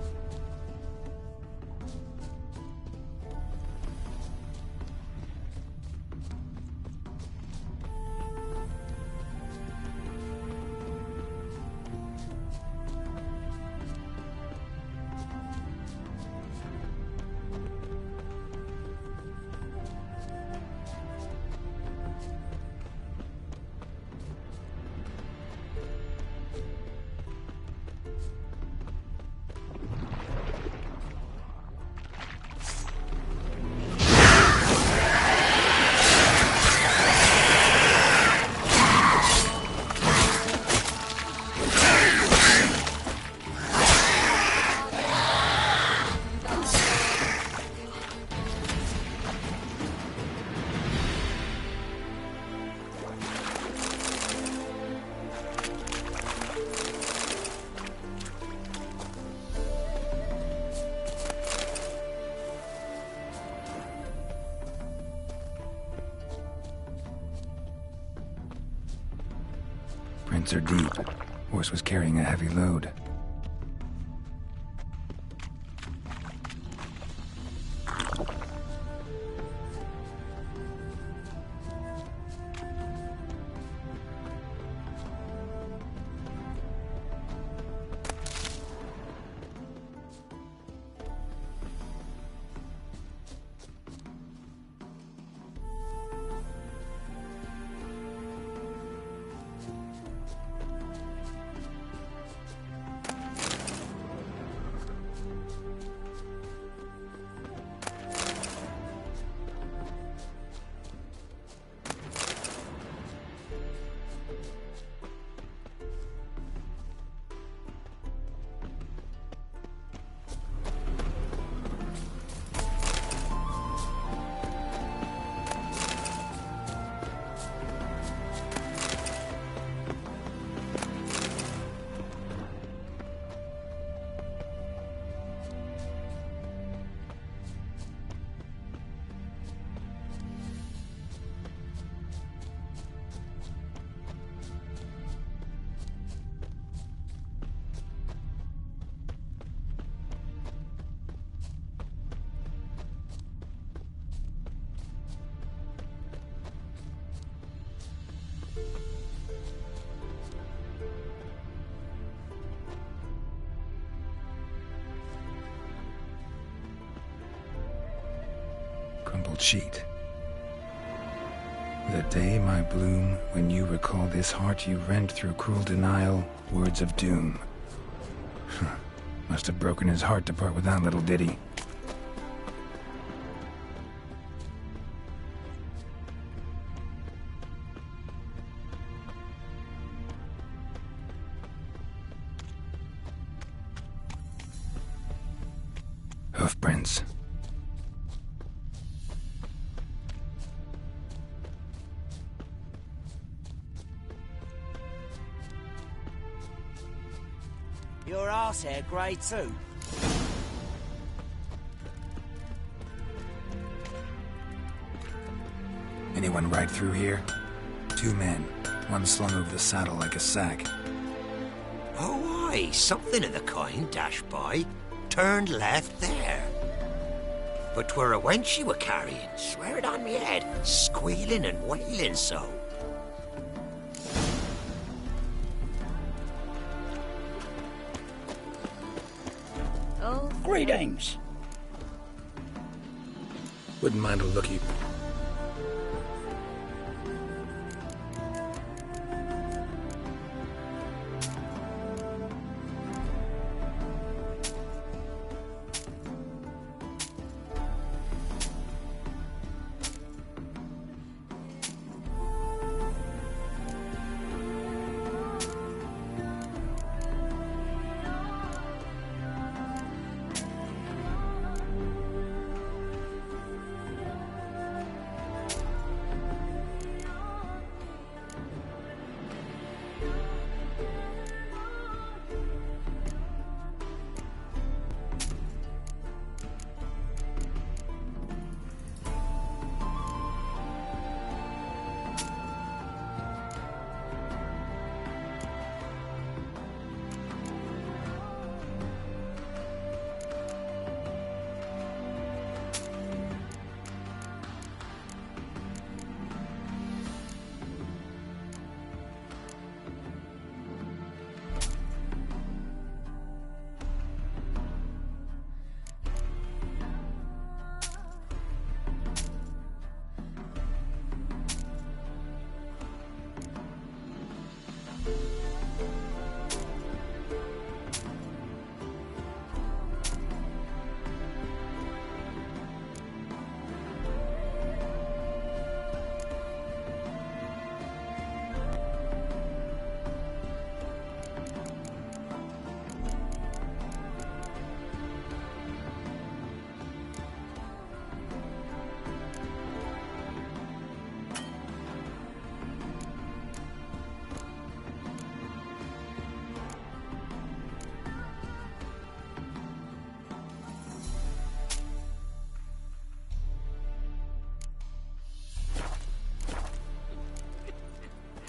Prints are deep. Horse was carrying a heavy load. will cheat. The day my bloom, when you recall this heart you rent through cruel denial, words of doom. Must have broken his heart to part with that little ditty. Hoofprints. Your arse hair grey too? Anyone ride through here? 2 men, one slung over the saddle like a sack. Oh, aye, something of the kind dashed by. Turned left there. But 'twere a wench she were carrying, swear it on me head, squealing and wailing so. Oh, greetings. Wouldn't mind a looky.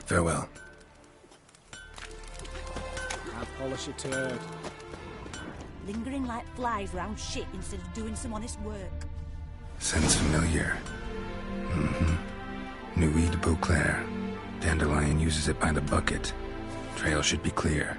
Farewell. I'll polish a turd. Lingering like flies round shit instead of doing some honest work. Sounds familiar. Nuit de Beauclair. Dandelion uses it by the bucket. Trail should be clear.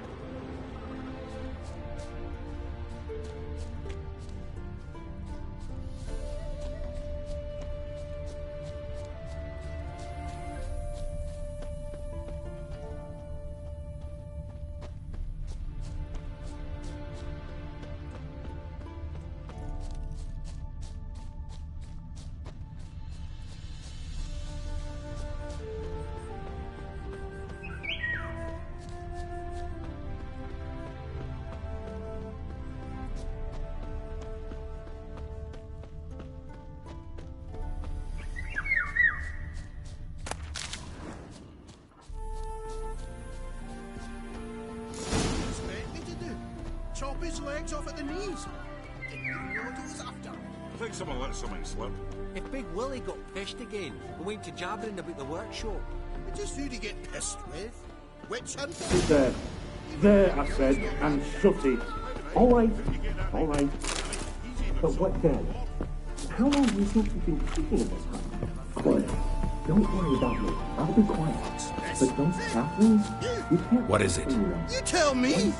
Chop his legs off at the knees. Didn't even know what it was after. I think someone let something slip. If Big Willie got pissed again, we went to jabbering about the workshop. Just who'd he get pissed with? Witch hunter? Sit there. There, I said, and shut it. All right. All right. But what then? How long do you think you've been thinking of this one? Quiet. Don't worry about me. I'll be quiet. But those saplings, you can't... What is it? You tell me!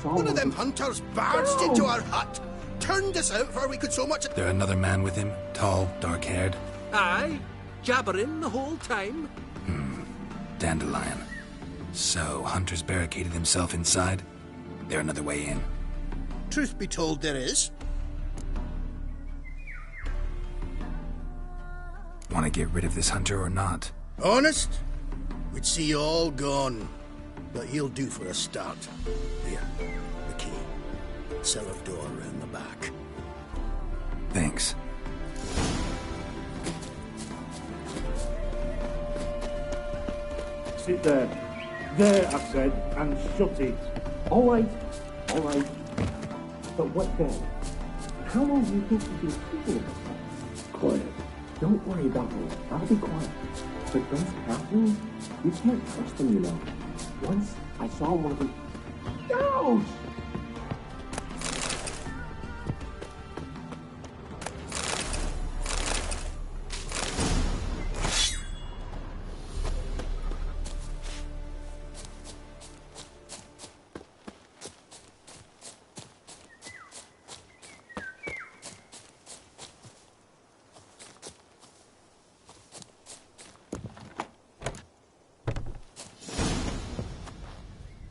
One of them hunters barged into our hut, turned us out before we could so much... There another man with him? Tall, dark-haired? Aye, jabbering the whole time. Dandelion. So, Hunter's barricaded himself inside? There another way in? Truth be told, there is. Want to get rid of this Hunter or not? Honest? We'd see you all gone. But he'll do for a start. Here, the key. Cellar door around the back. Thanks. Sit there. There, I said, and shut it. All right. All right. But what then? How long do you think you've been speaking of this? Quiet. Don't worry about me. I'll be quiet. But those Catherine, you can't trust them, you know. Once I saw one of them. Ouch!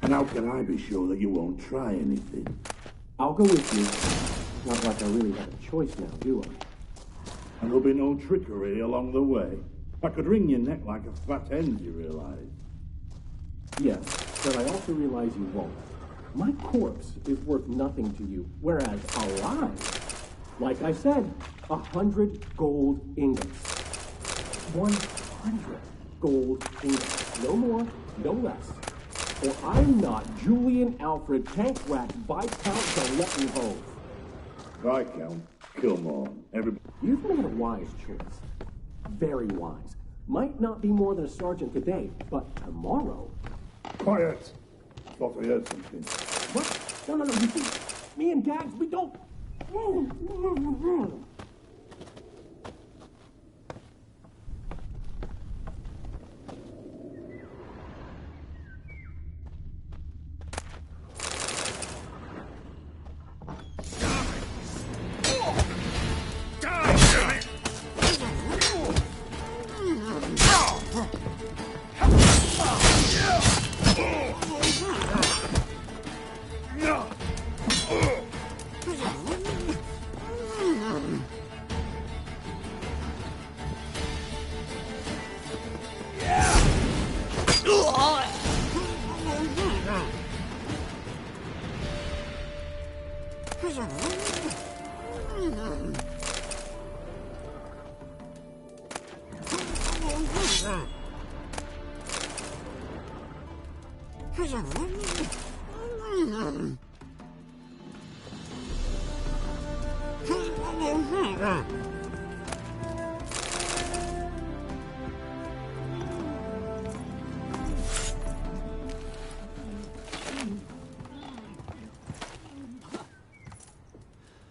And how can I be sure that you won't try anything? I'll go with you. Not like I really have a choice now, do I? And there'll be no trickery along the way. I could wring your neck like a fat hen, you realise? Yes, but I also realize you won't. My corpse is worth nothing to you, whereas alive, like I said, 100 gold ingots. 100 gold ingots. No more, no less. Or I'm not Julian Alfred Tankrat Viscount de Lettenhove. Viscount, come on. Everybody. You've made a wise choice. Very wise. Might not be more than a sergeant today, but tomorrow. Quiet! I thought I heard something. What? No, you see, me and Gags, we don't.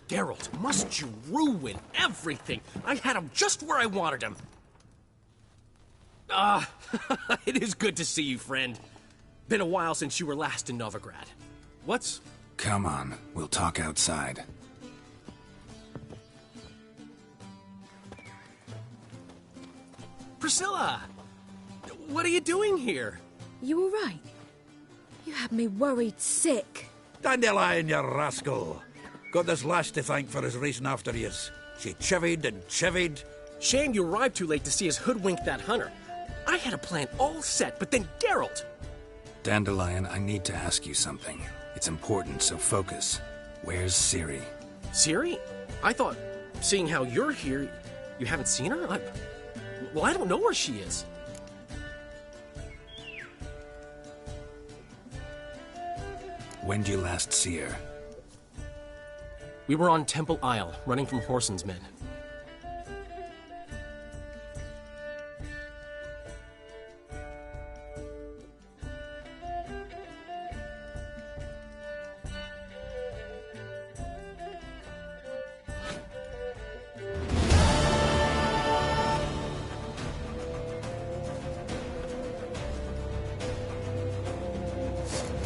Geralt, must you ruin everything? I had him just where I wanted him. It is good to see you, friend. Been a while since you were last in Novigrad. What's... Come on, we'll talk outside. Priscilla! What are you doing here? You all right? You had me worried sick. Dandelion, you rascal! Got this lass to thank for his racing after yous. She chivied and chivied. Shame you arrived too late to see us hoodwink that hunter. I had a plan all set, but then Geralt... Dandelion, I need to ask you something. It's important, so focus. Where's Ciri? Ciri? I thought, seeing how you're here, you haven't seen her? Well, I don't know where she is. When did you last see her? We were on Temple Isle, running from Whoreson's men.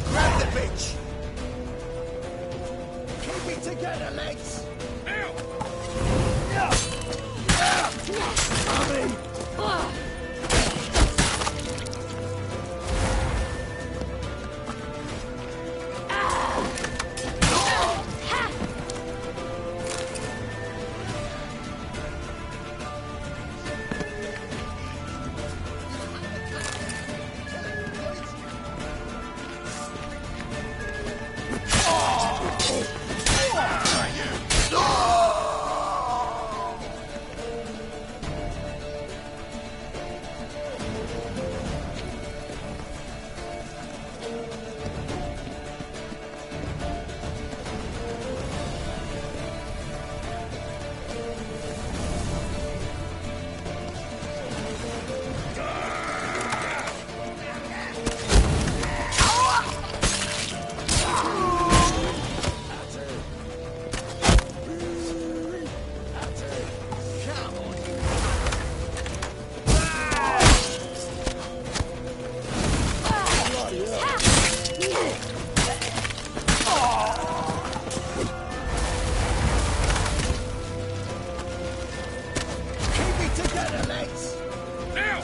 Grab the bitch! Keep it together, legs! together, lads! Now!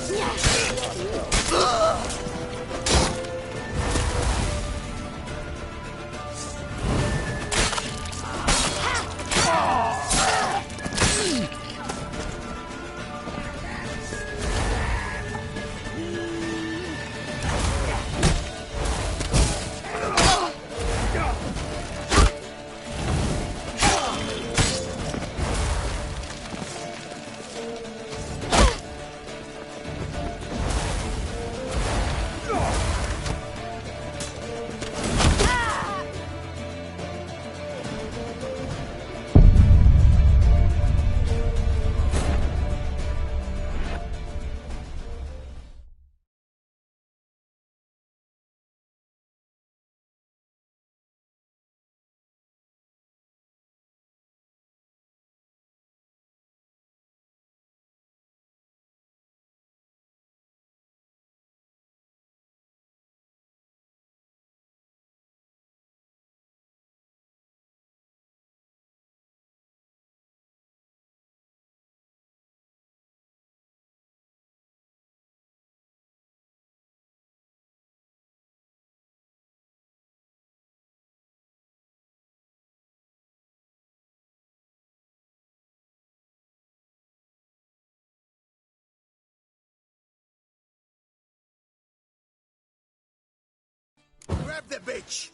Grab the bitch!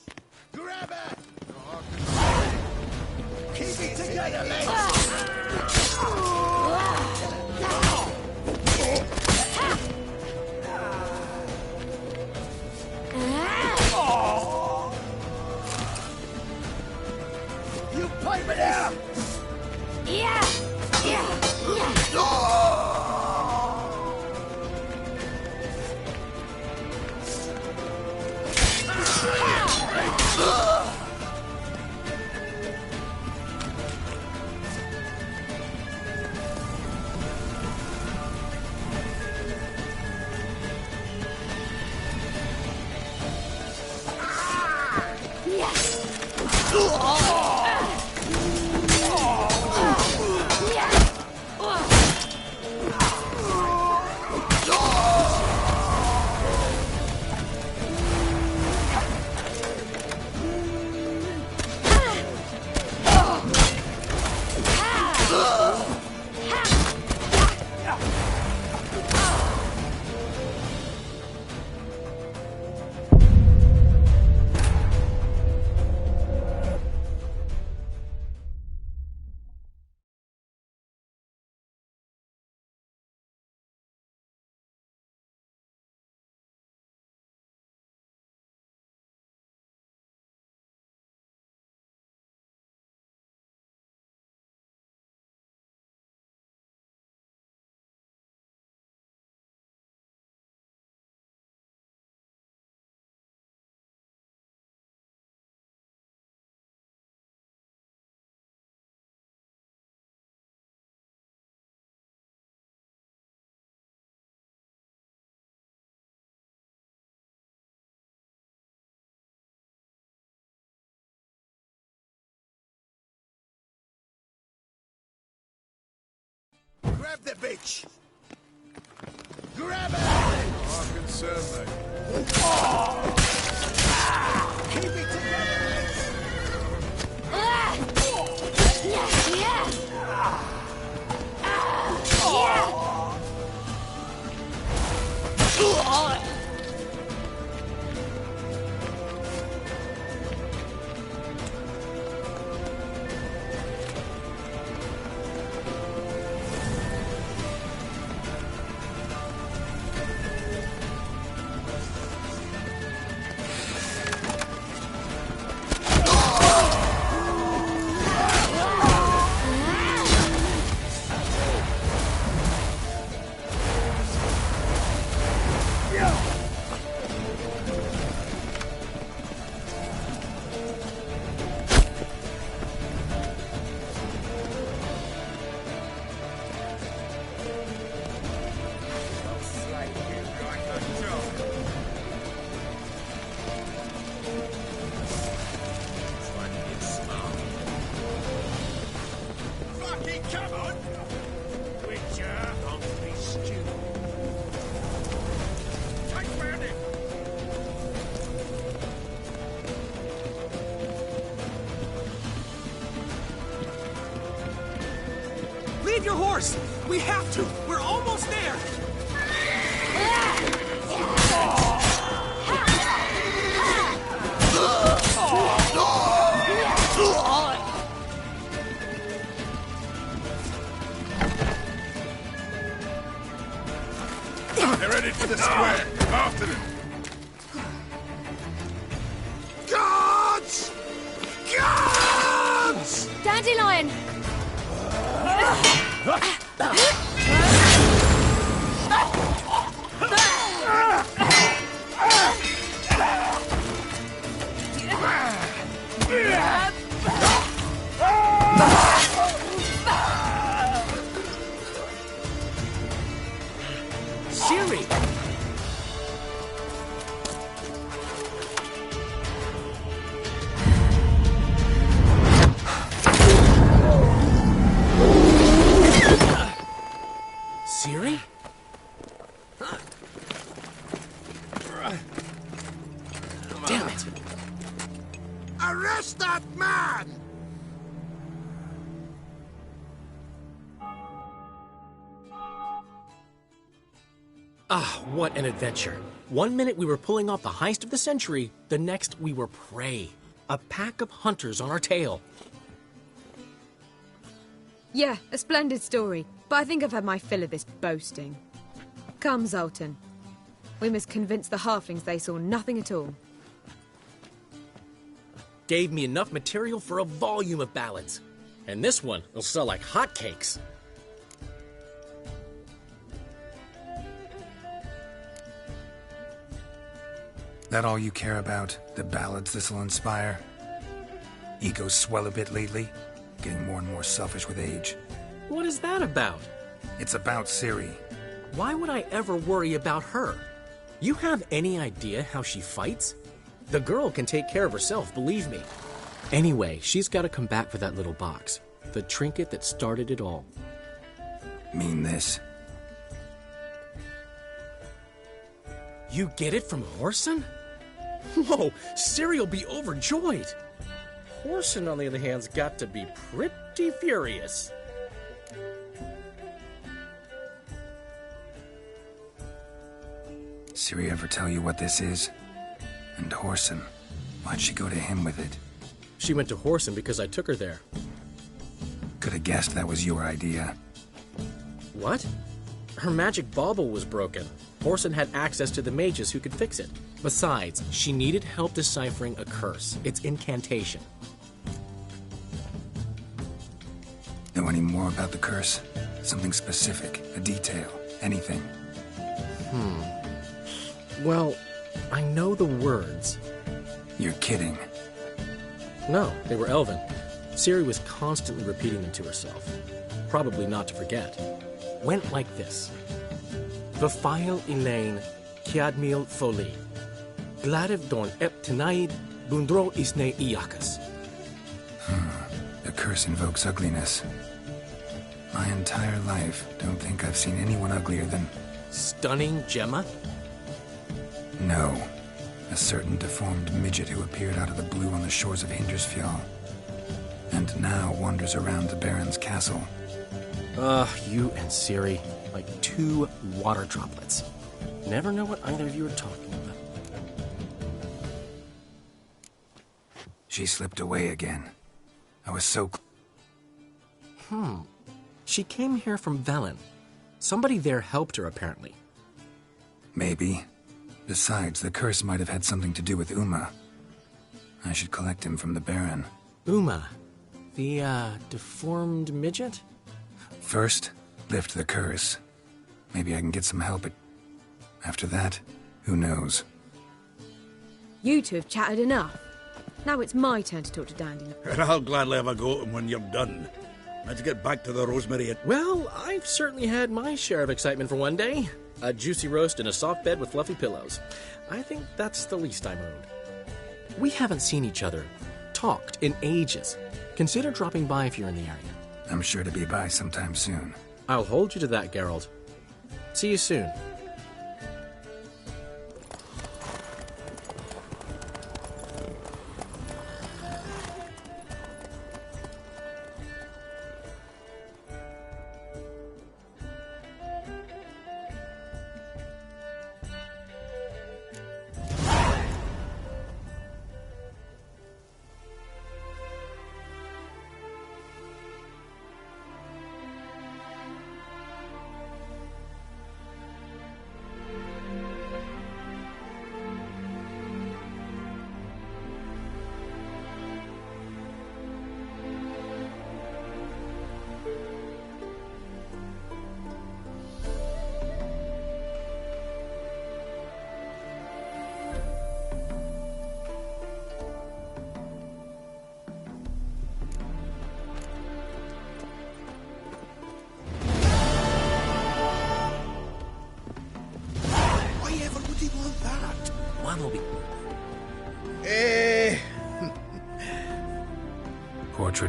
Grab her! Keep it together, You play with this! Yeah! Grab the bitch! Grab her! I'm concerned, mate. Keep it together, Save your horse! We have to! We're almost there! They're headed for the square. After them. Guards! Guards! Dandelion! Siri! Siri? Damn it! Arrest that man! Ah, what an adventure. One minute we were pulling off the heist of the century, the next we were prey. A pack of hunters on our tail. Yeah, a splendid story, but I think I've had my fill of this boasting. Come, Zoltan. We must convince the halflings they saw nothing at all. Gave me enough material for a volume of ballads. And this one will sell like hotcakes. That all you care about? The ballads this'll inspire? Egos swell a bit lately? Getting more and more selfish with age. What is that about? It's about Ciri. Why would I ever worry about her? You have any idea how she fights? The girl can take care of herself, believe me. Anyway, she's got to come back for that little box. The trinket that started it all. Mean this? You get it from Whoreson? Whoa, Ciri will be overjoyed. Whoreson, on the other hand, has got to be pretty furious. Ciri ever tell you what this is? And Whoreson, why'd she go to him with it? She went to Whoreson because I took her there. Could have guessed that was your idea. What? Her magic bauble was broken. Whoreson had access to the mages who could fix it. Besides, she needed help deciphering a curse. Its incantation. Know any more about the curse? Something specific, a detail, anything? Well, I know the words. You're kidding. No, they were Elven. Ciri was constantly repeating them to herself. Probably not to forget. Went like this. Vafile Elaine, Kiadmil Foli. Gladev Dorn Ep Tenaid, Bundro Isne Iakas. The curse invokes ugliness. My entire life, don't think I've seen anyone uglier than... Stunning Gemma? No. A certain deformed midget who appeared out of the blue on the shores of Hindersfjall. And now wanders around the Baron's castle. You and Ciri, like two water droplets. Never know what either of you are talking about. She slipped away again. I was so... She came here from Velen. Somebody there helped her, apparently. Maybe. Besides, the curse might have had something to do with Uma. I should collect him from the Baron. Uma. The, deformed midget? First, lift the curse. Maybe I can get some help. After that, who knows? You two have chatted enough. Now it's my turn to talk to Dandelion. And I'll gladly have a go at him when you're done. Let's get back to the rosemary. Well, I've certainly had my share of excitement for one day. A juicy roast in a soft bed with fluffy pillows. I think that's the least I'm owed. We haven't seen each other, talked in ages. Consider dropping by if you're in the area. I'm sure to be by sometime soon. I'll hold you to that, Geralt. See you soon.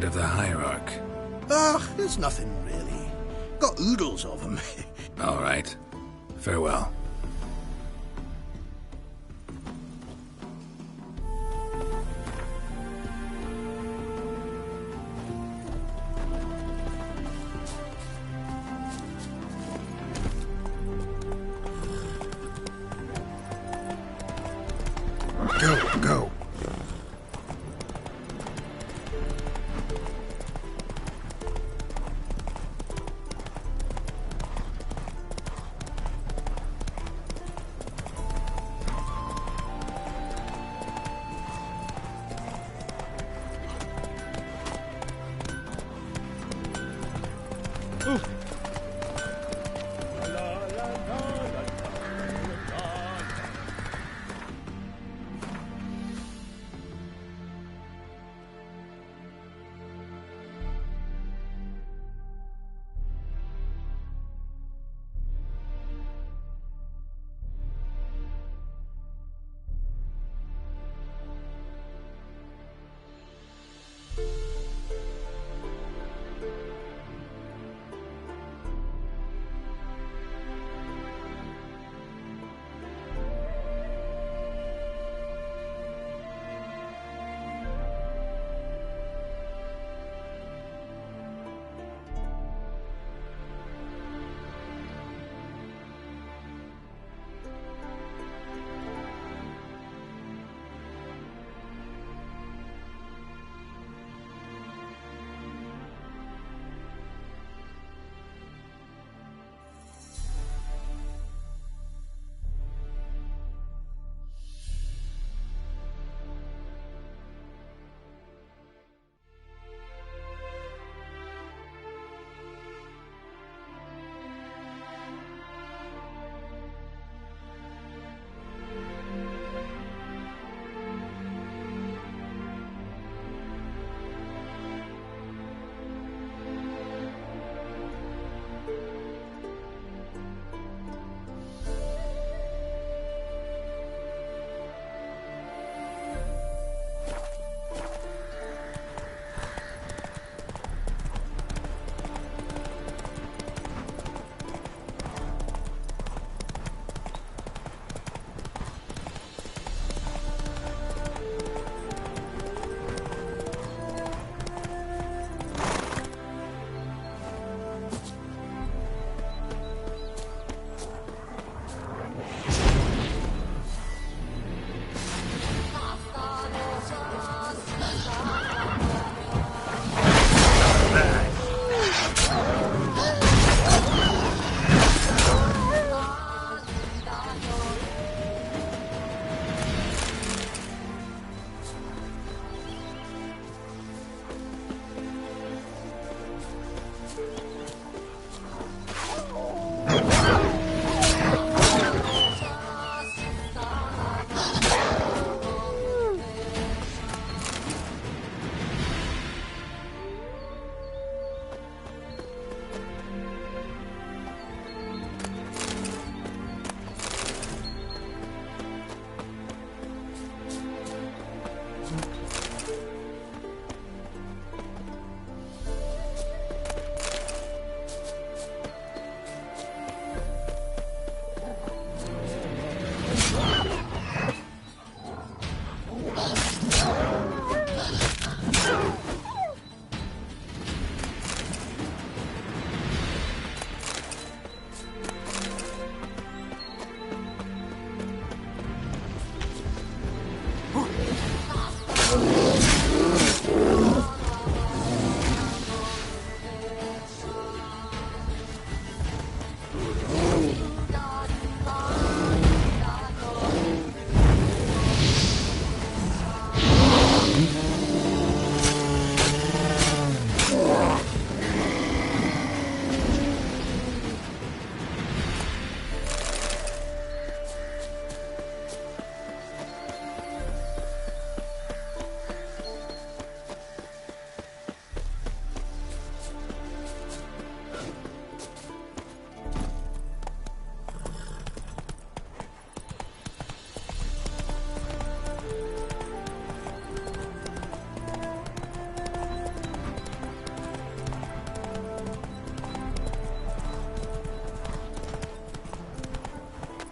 Word of the Hierarch. Ah, there's nothing really. Got oodles of them. All right. Farewell. Go.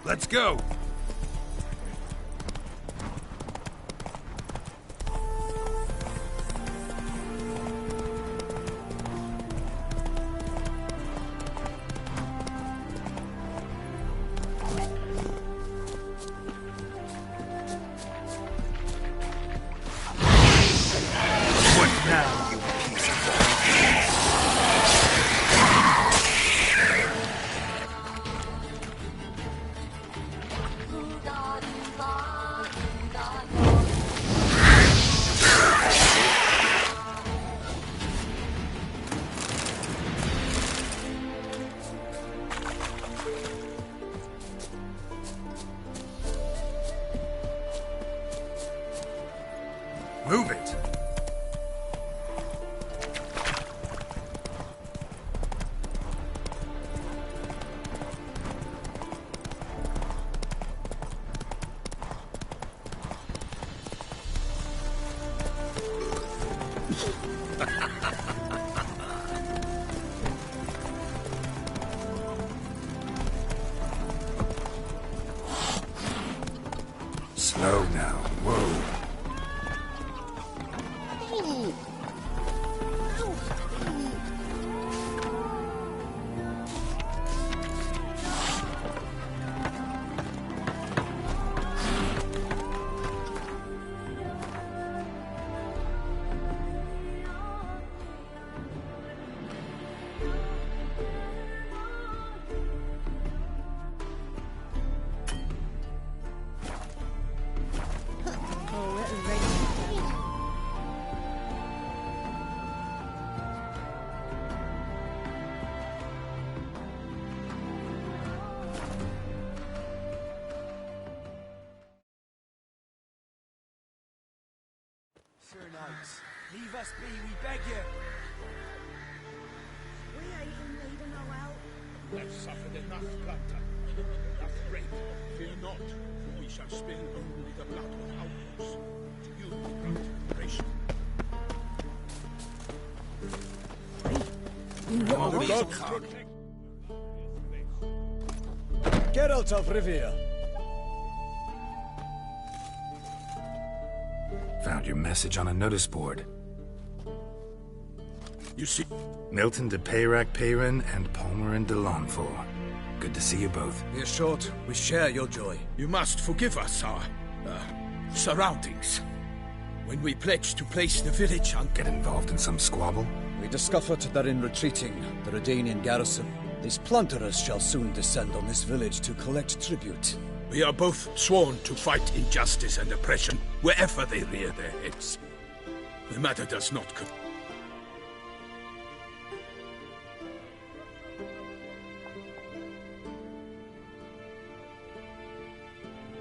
Let's go. Move it. Slow now. Whoa. Sir Knights, leave us be, we beg you. We ain't in need of no help. We've suffered enough plunder, enough rape. Fear not, for we shall spill only the blood of outlaws. To you we grant liberation. Geralt of Rivia. Found your message on a notice board. You see... Milton de Peyrac Peyrin and Palmer and de Launfort. Good to see you both. Be assured, we share your joy. You must forgive us our... surroundings. When we pledged to place the village on... Get involved in some squabble? We discovered that in retreating the Redanian garrison, these plunderers shall soon descend on this village to collect tribute. We are both sworn to fight injustice and oppression wherever they rear their heads. The matter does not come.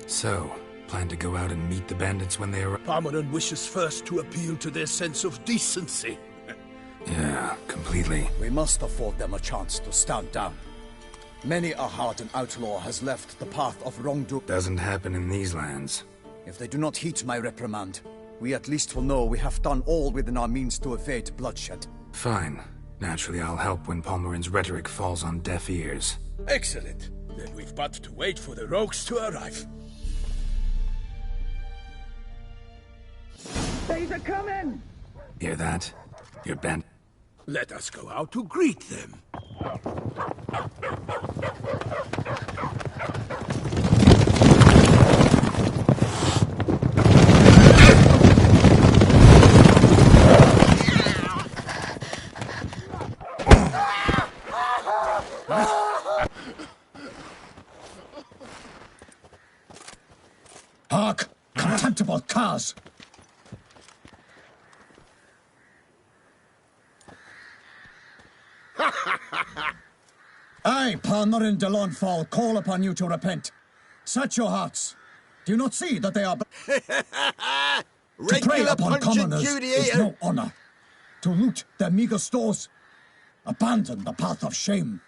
So, plan to go out and meet the bandits when they arrive? Parmeran wishes first to appeal to their sense of decency. Yeah, completely. We must afford them a chance to stand down. Many a hardened outlaw has left the path of wrongdoing. Doesn't happen in these lands. If they do not heed my reprimand, we at least will know we have done all within our means to evade bloodshed. Fine. Naturally, I'll help when Palmerin's rhetoric falls on deaf ears. Excellent. Then we've but to wait for the rogues to arrive. They's a coming! Hear that? Your band... Let us go out to greet them. Hark! Contemptible curs! I, Palmer and de Launfort, call upon you to repent. Set your hearts. Do you not see that they are... To prey upon commoners is no honor. To loot their meager stores, abandon the path of shame.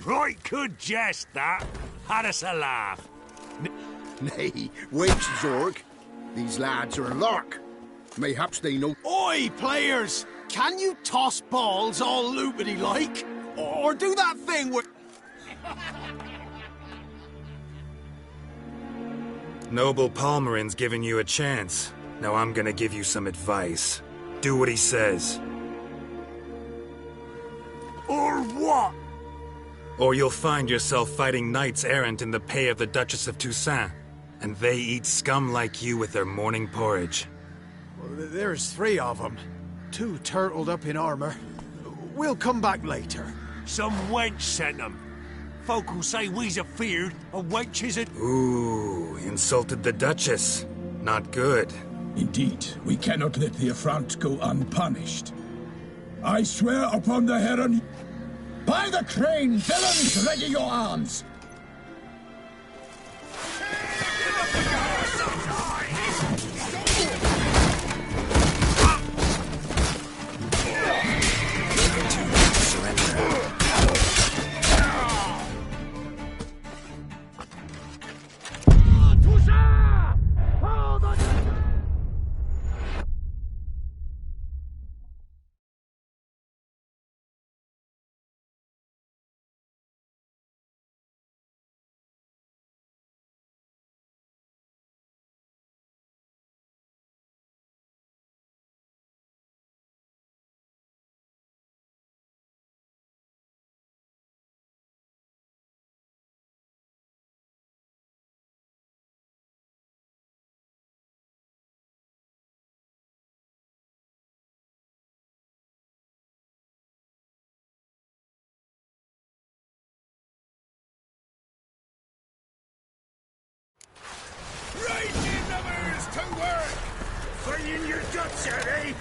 Right good jest, that. Had us a laugh. Nay, wait, Zorg. These lads are a lark. Mayhaps they know... Oi, players! Can you toss balls all loopity like? Or do that thing where... Noble Palmerin's giving you a chance. Now I'm gonna give you some advice. Do what he says. Or what? Or you'll find yourself fighting knights errant in the pay of the Duchess of Toussaint. And they eat scum like you with their morning porridge. Well, there's 3 of them. 2 turtled up in armor. We'll come back later. Some wench sent them. Folk will say we's afeard a wench isn't... Ooh, insulted the Duchess. Not good. Indeed, we cannot let the affront go unpunished. I swear upon the heron... By the crane, villains, ready your arms! Right in numbers to work! Fighting your guts out, eh?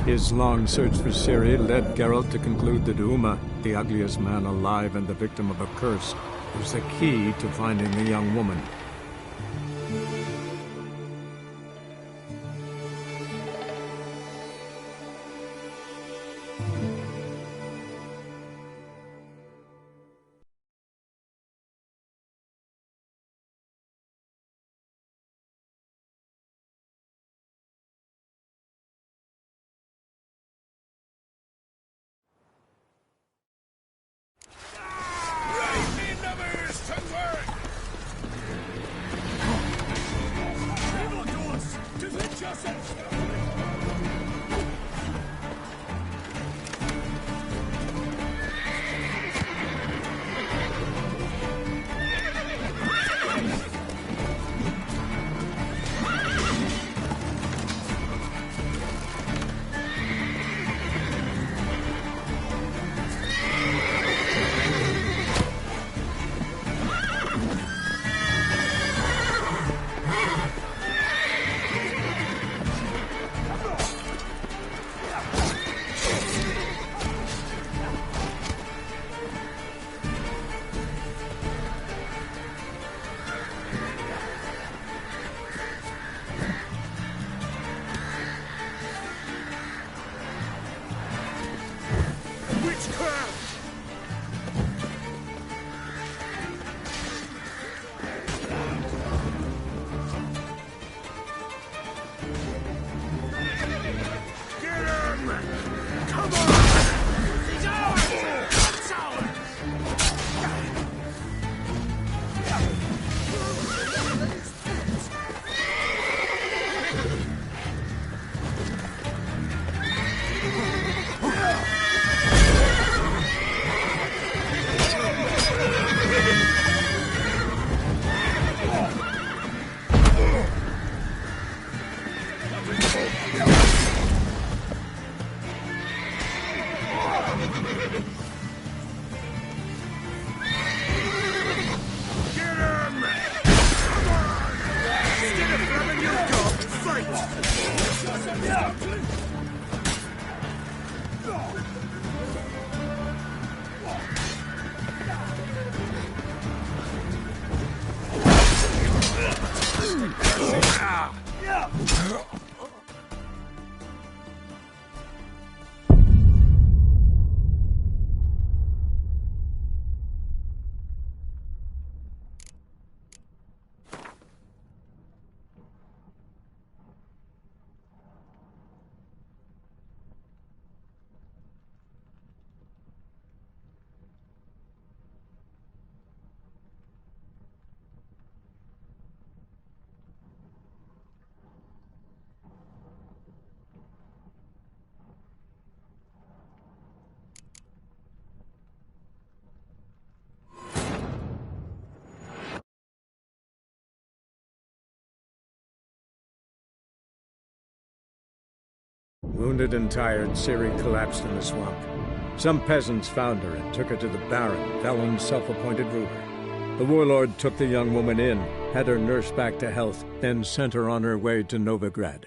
His long search for Ciri led Geralt to conclude that Uma, the ugliest man alive and the victim of a curse, was the key to finding the young woman. Get him! Come on! Instead of grabbing your dog, fight! Wounded and tired, Ciri collapsed in the swamp. Some peasants found her and took her to the Baron, Velen's self-appointed ruler. The warlord took the young woman in, had her nursed back to health, then sent her on her way to Novigrad.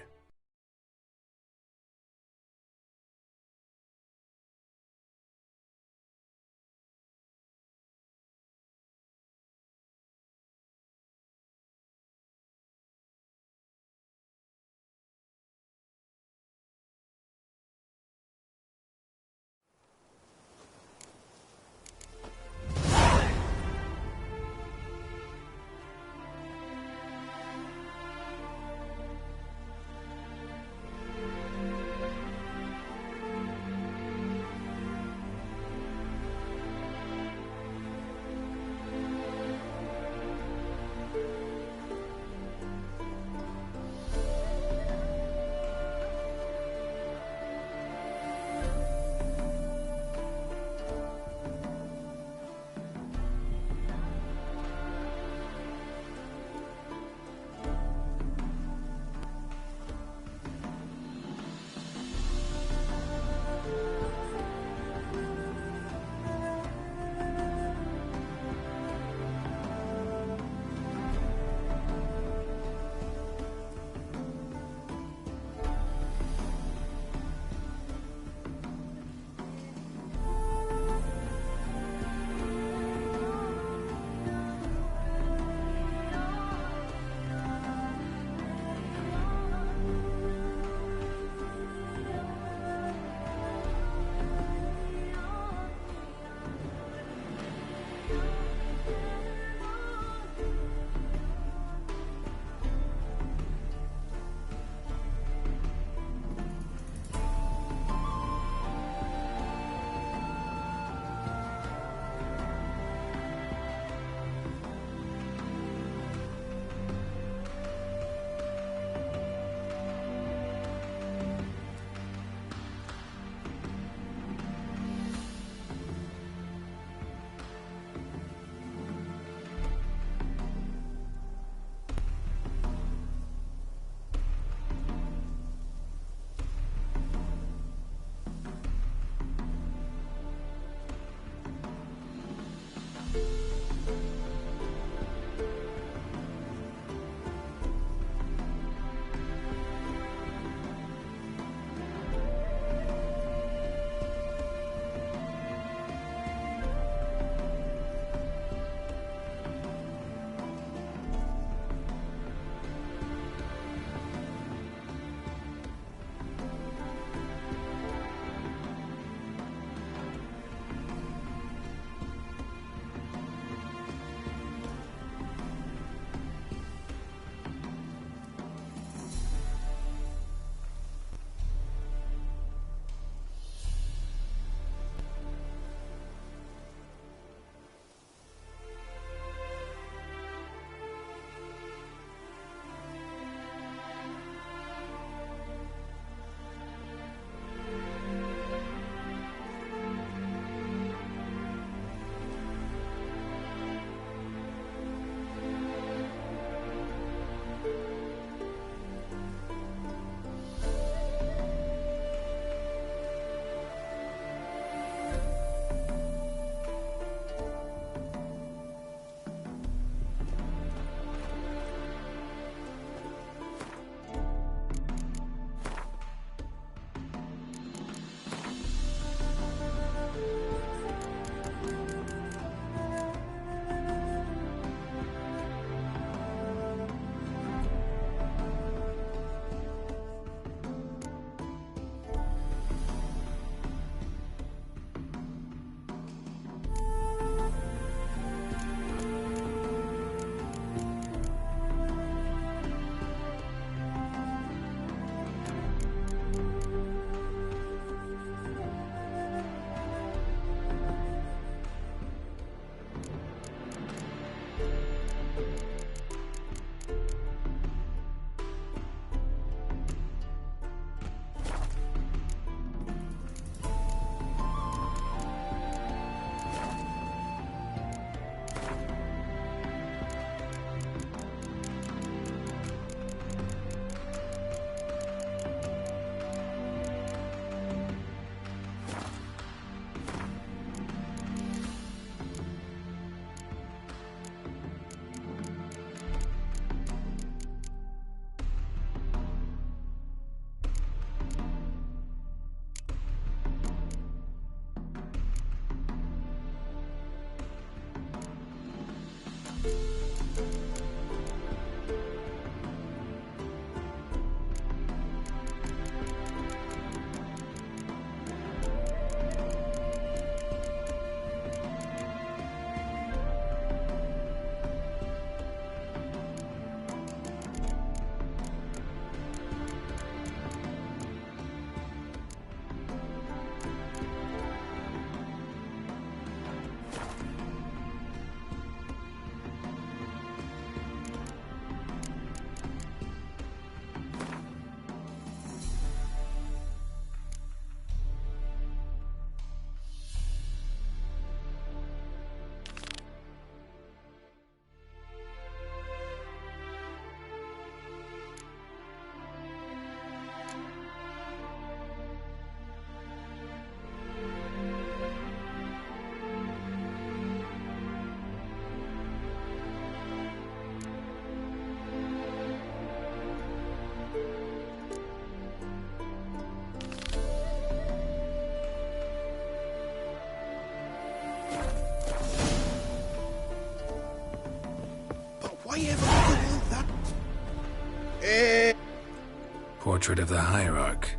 portrait of the hierarch.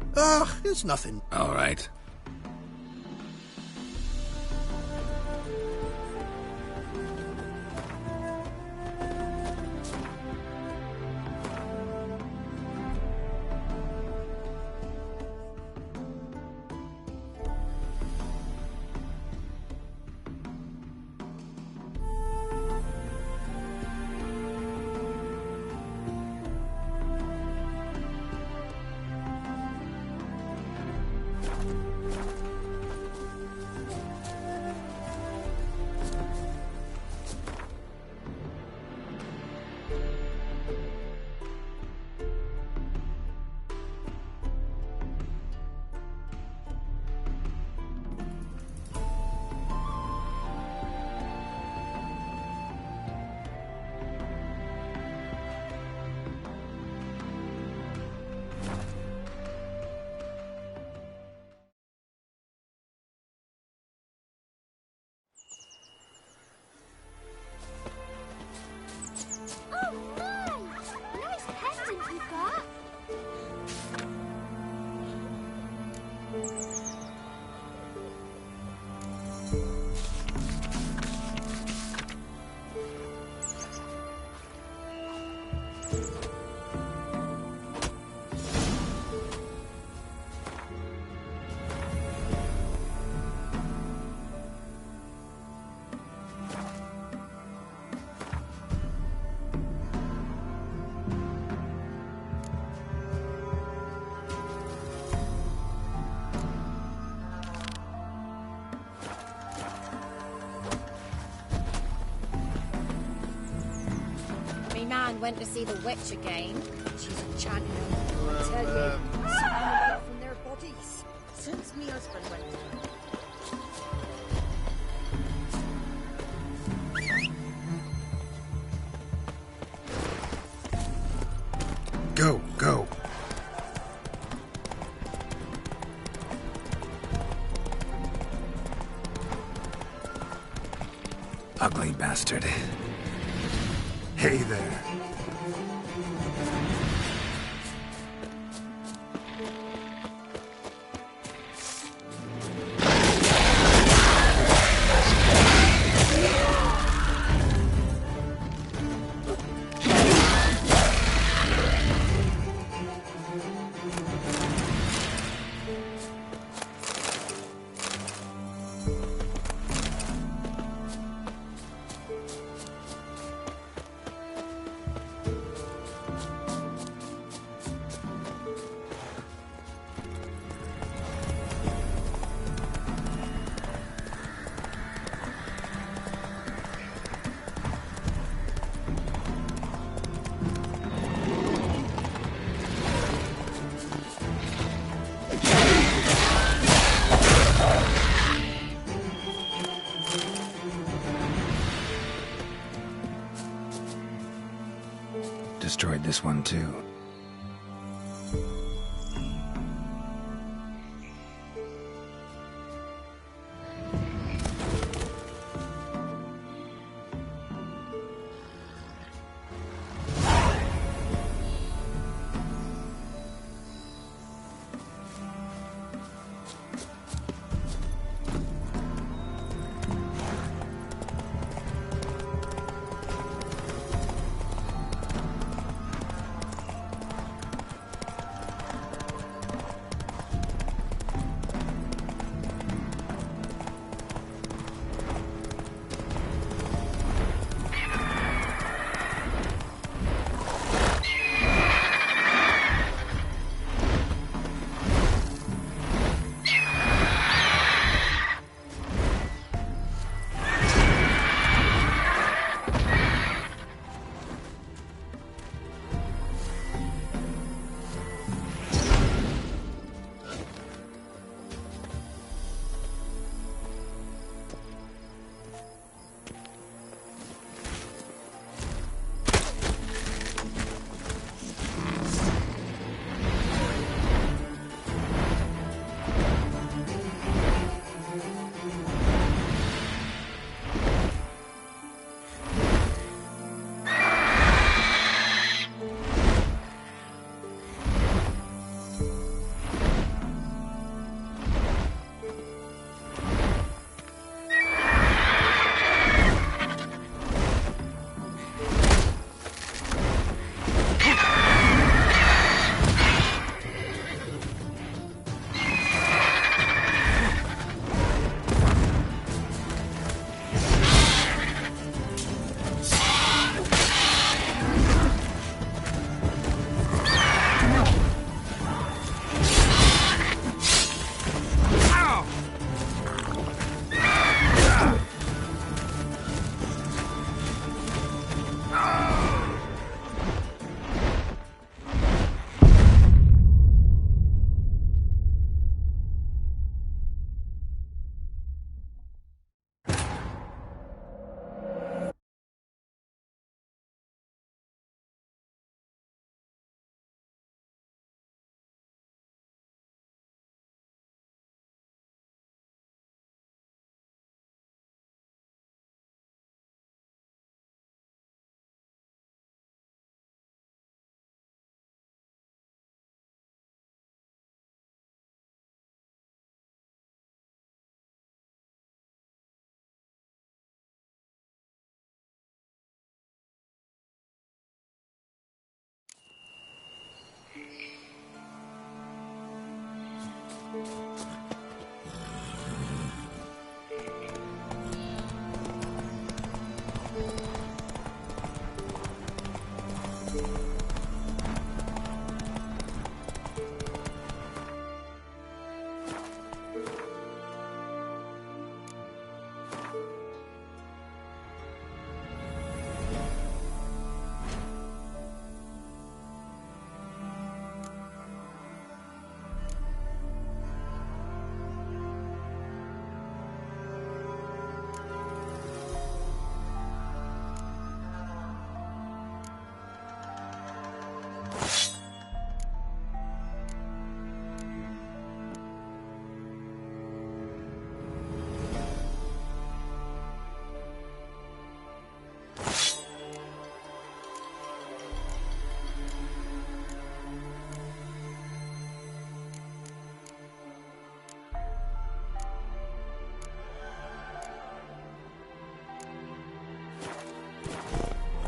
It's nothing. All right. Oh my! Nice pendant you've got. Man went to see The Witcher game. She's enchanted. Well, I tell you, something away from their bodies. Since me husband went to her. Go, go. Ugly bastard. Hey there. Destroyed this one too.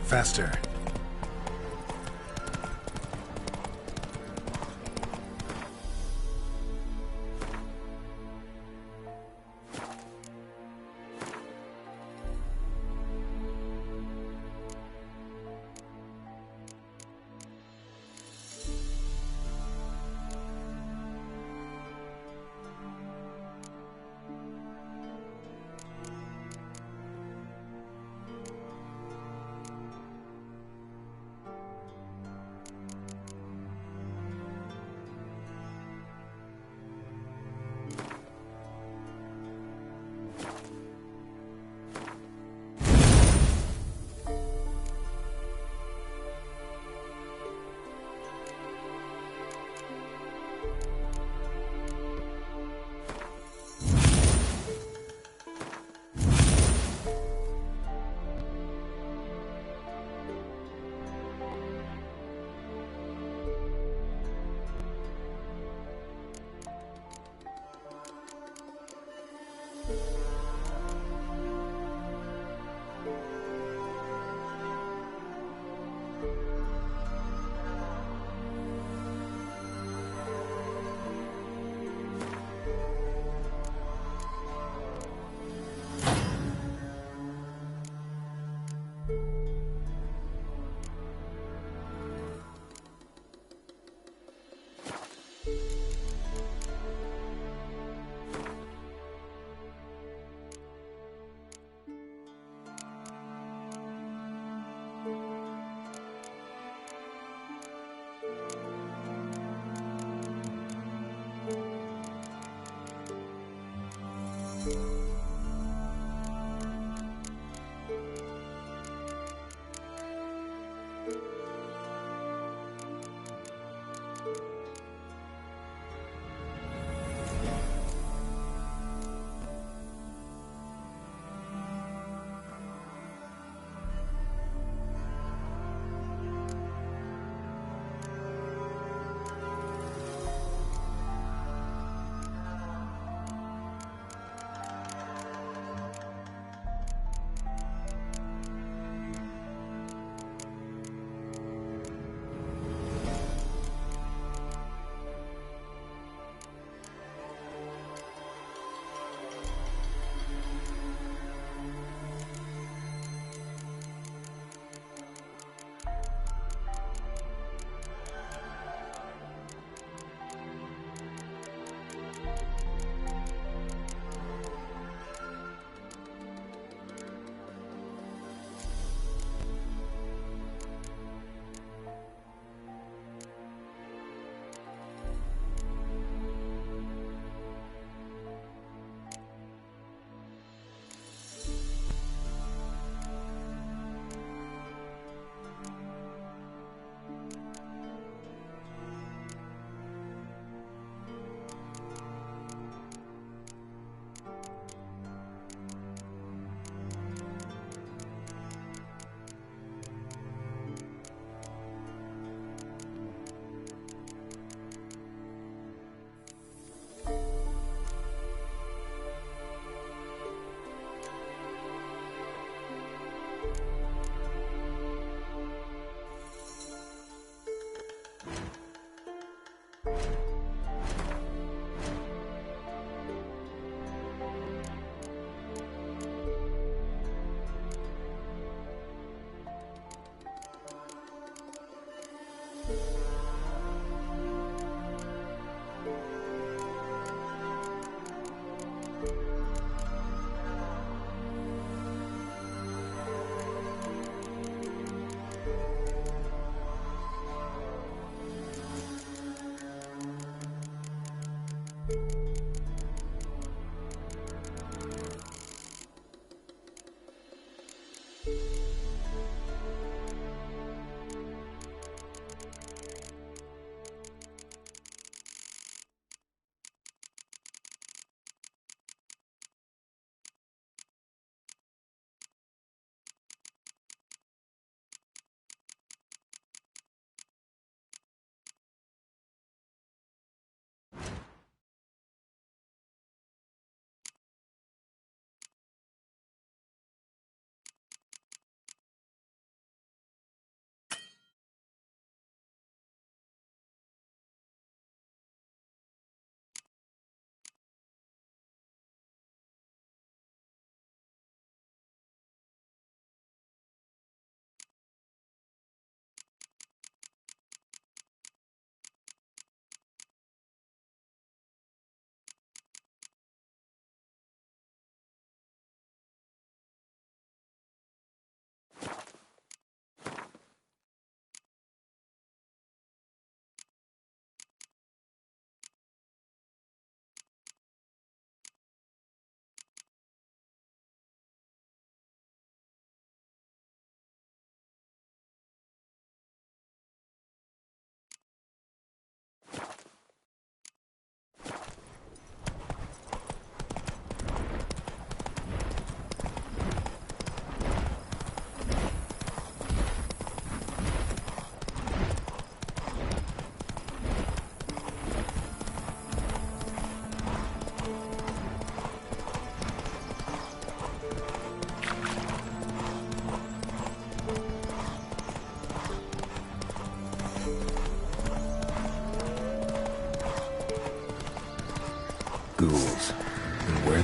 Faster.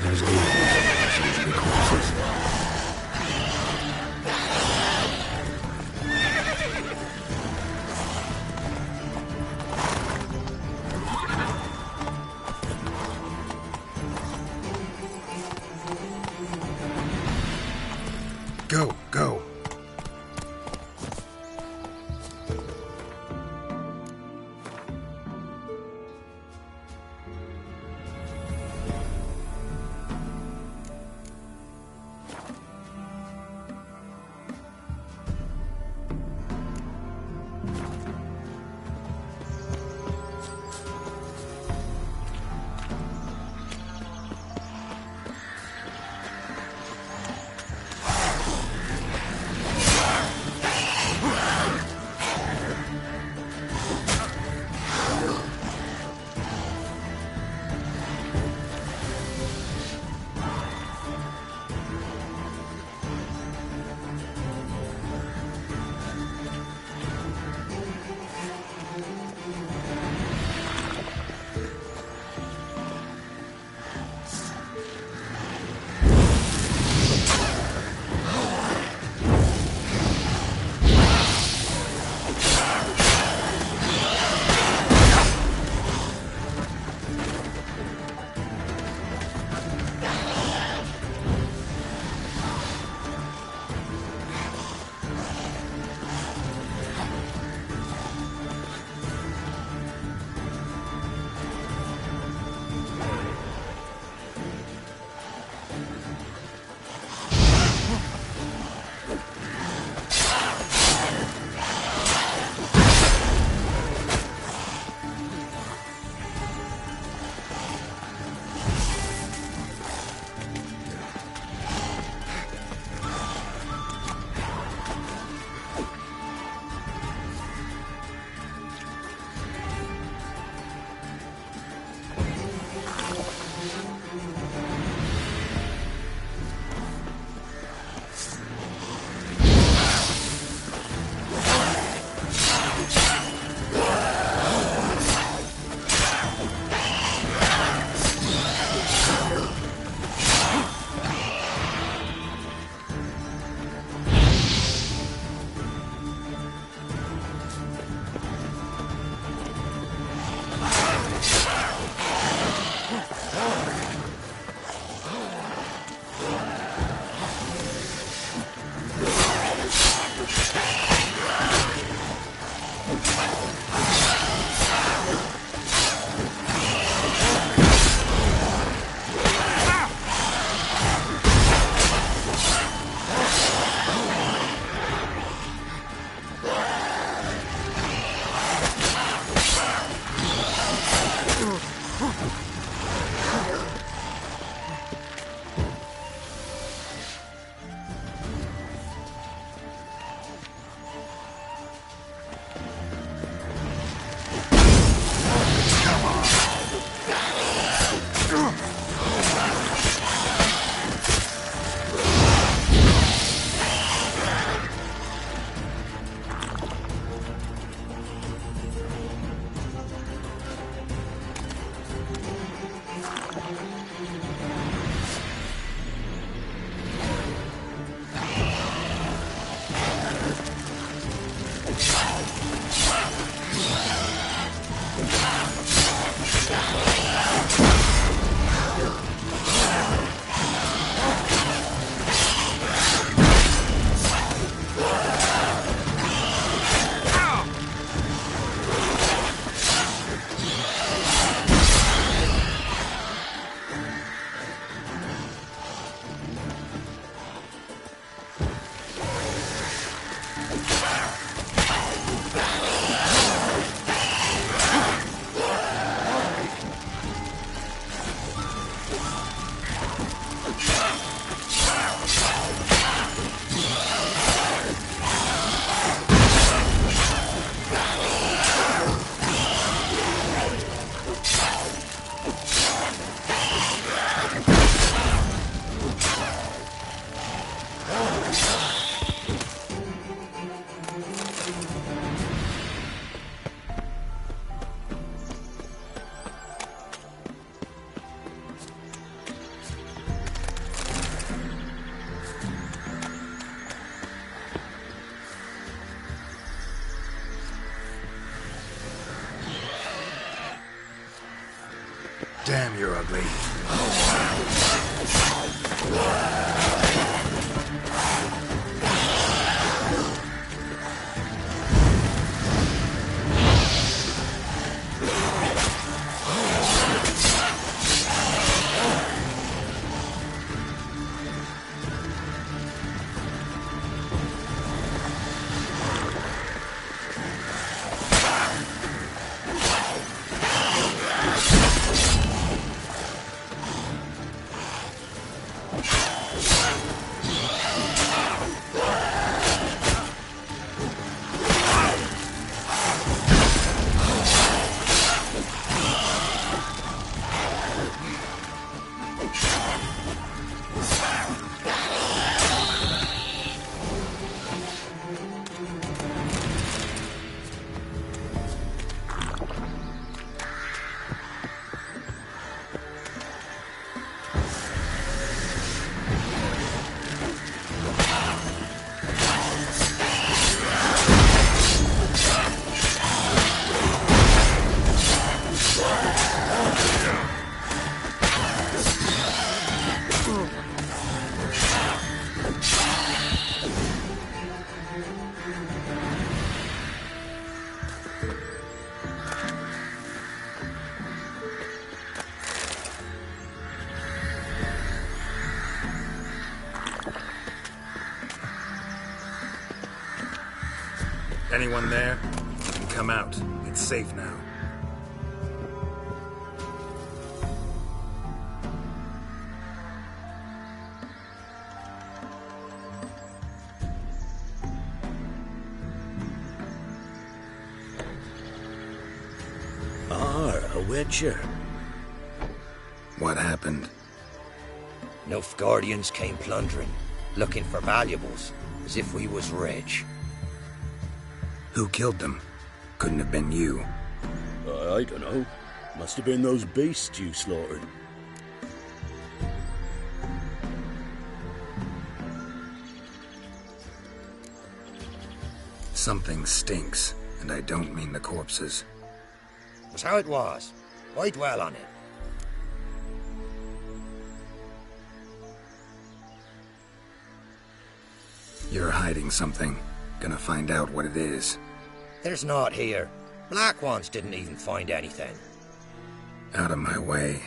those ghouls usually corpses. Go, go. ugly. Anyone there? You can come out. It's safe now. A Witcher. What happened? Nilfgaardians came plundering, looking for valuables, as if we was rich. Who killed them? Couldn't have been you. I don't know. Must have been those beasts you slaughtered. Something stinks, and I don't mean the corpses. Was how it was. Why dwell on it? You're hiding something. Gonna find out what it is. There's naught here. Black ones didn't even find anything. Out of my way.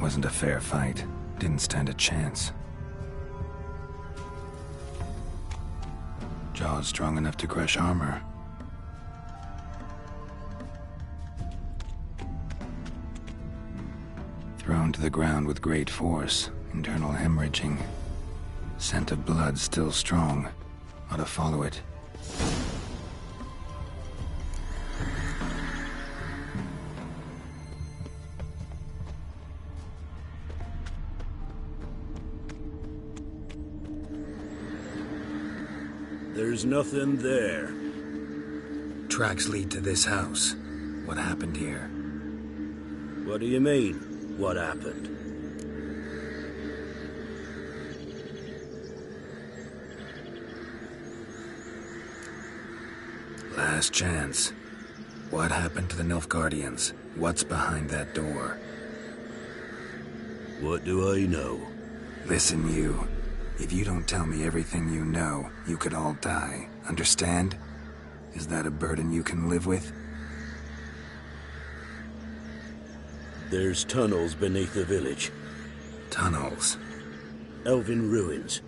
Wasn't a fair fight. Didn't stand a chance. Jaws strong enough to crush armor. Thrown to the ground with great force. Internal hemorrhaging. Scent of blood still strong. Ought to follow it. There's nothing there. Tracks lead to this house. What happened here? What do you mean, what happened? Last chance. What happened to the Nilfgaardians? What's behind that door? What do I know? Listen, you. If you don't tell me everything you know, you could all die. Understand? Is that a burden you can live with? There's tunnels beneath the village. Tunnels? Elven ruins.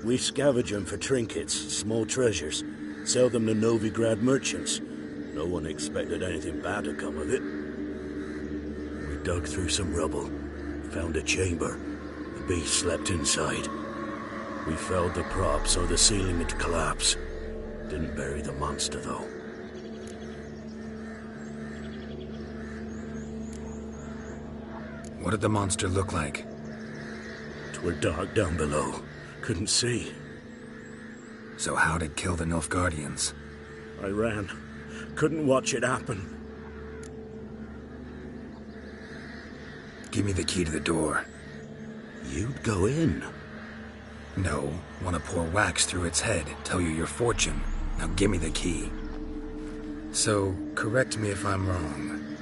We scavenge them for trinkets, small treasures. Sell them to Novigrad merchants. No one expected anything bad to come of it. We dug through some rubble. Found a chamber. The beast slept inside. We felled the prop so the ceiling would collapse. Didn't bury the monster, though. What did the monster look like? Twere dark down below. Couldn't see. So how'd it kill the Nilfgaardians? I ran. Couldn't watch it happen. Give me the key to the door. You'd go in? No. Want to pour wax through its head, tell you your fortune. Now give me the key. So, correct me if I'm wrong.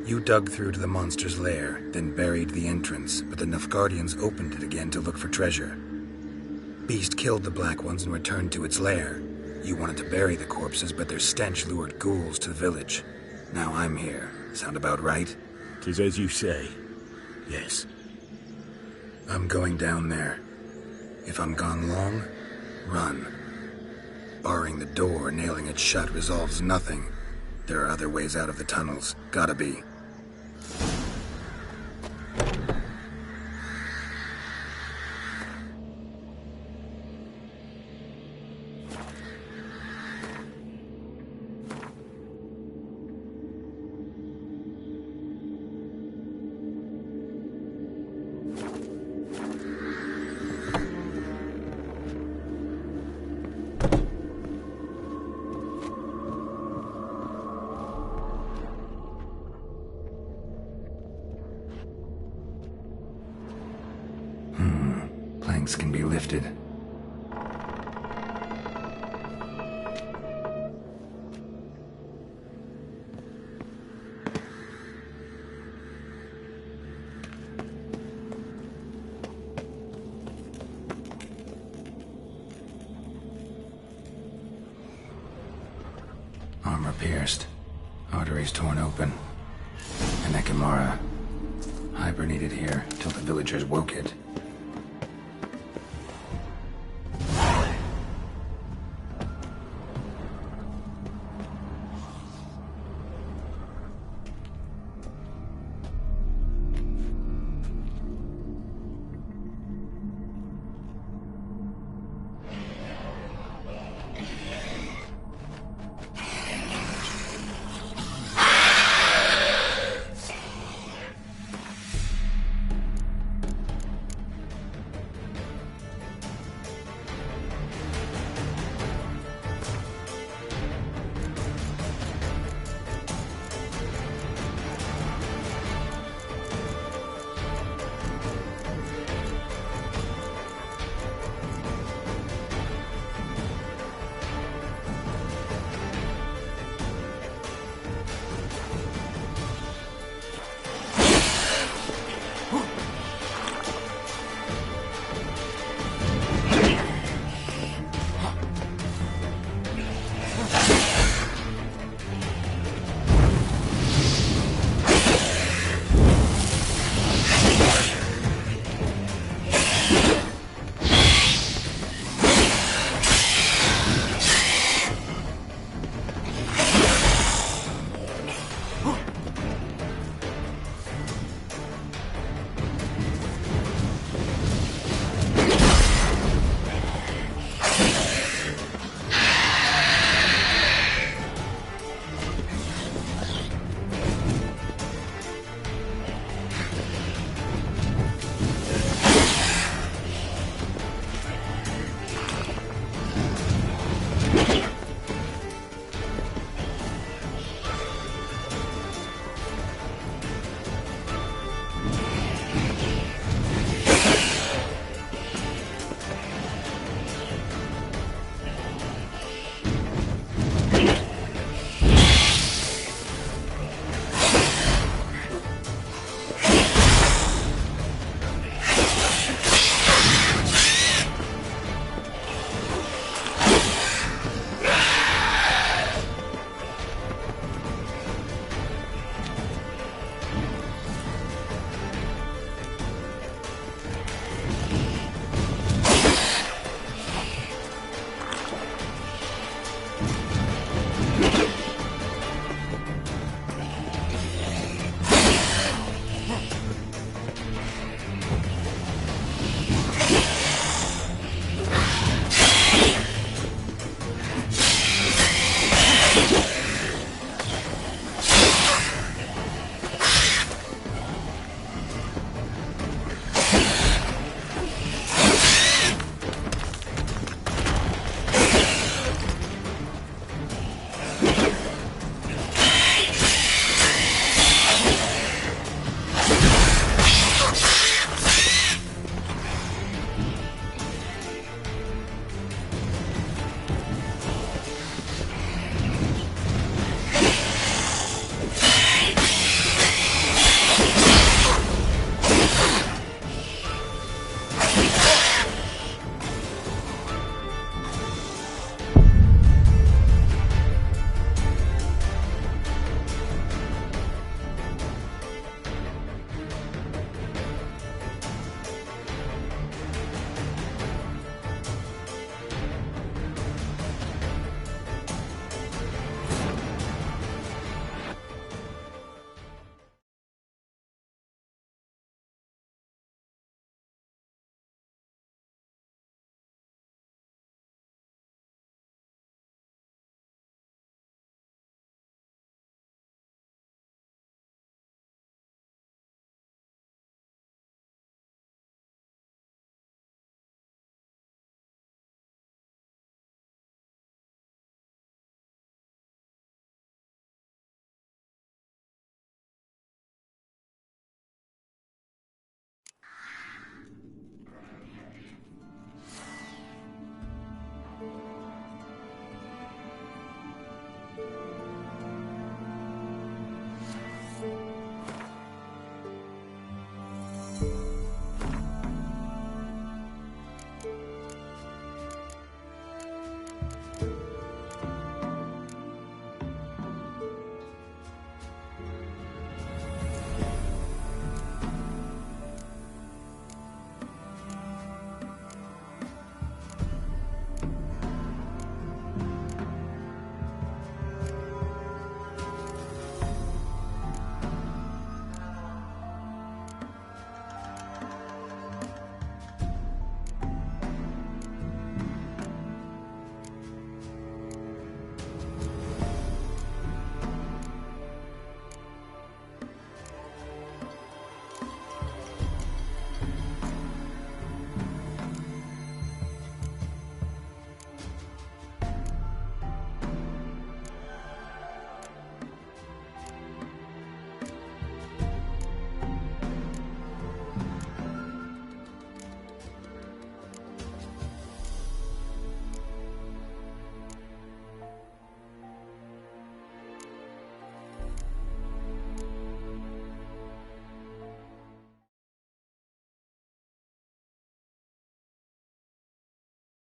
You dug through to the monster's lair, then buried the entrance, but the Nilfgaardians opened it again to look for treasure. Beast killed the Black Ones and returned to its lair. You wanted to bury the corpses, but their stench lured ghouls to the village. Now I'm here. Sound about right? 'Tis as you say. Yes. I'm going down there. If I'm gone long, run. Barring the door, nailing it shut resolves nothing. There are other ways out of the tunnels. Gotta be. Planks can be lifted. Armor pierced. Arteries torn open. An Ekimara. Hibernated here till the villagers woke it.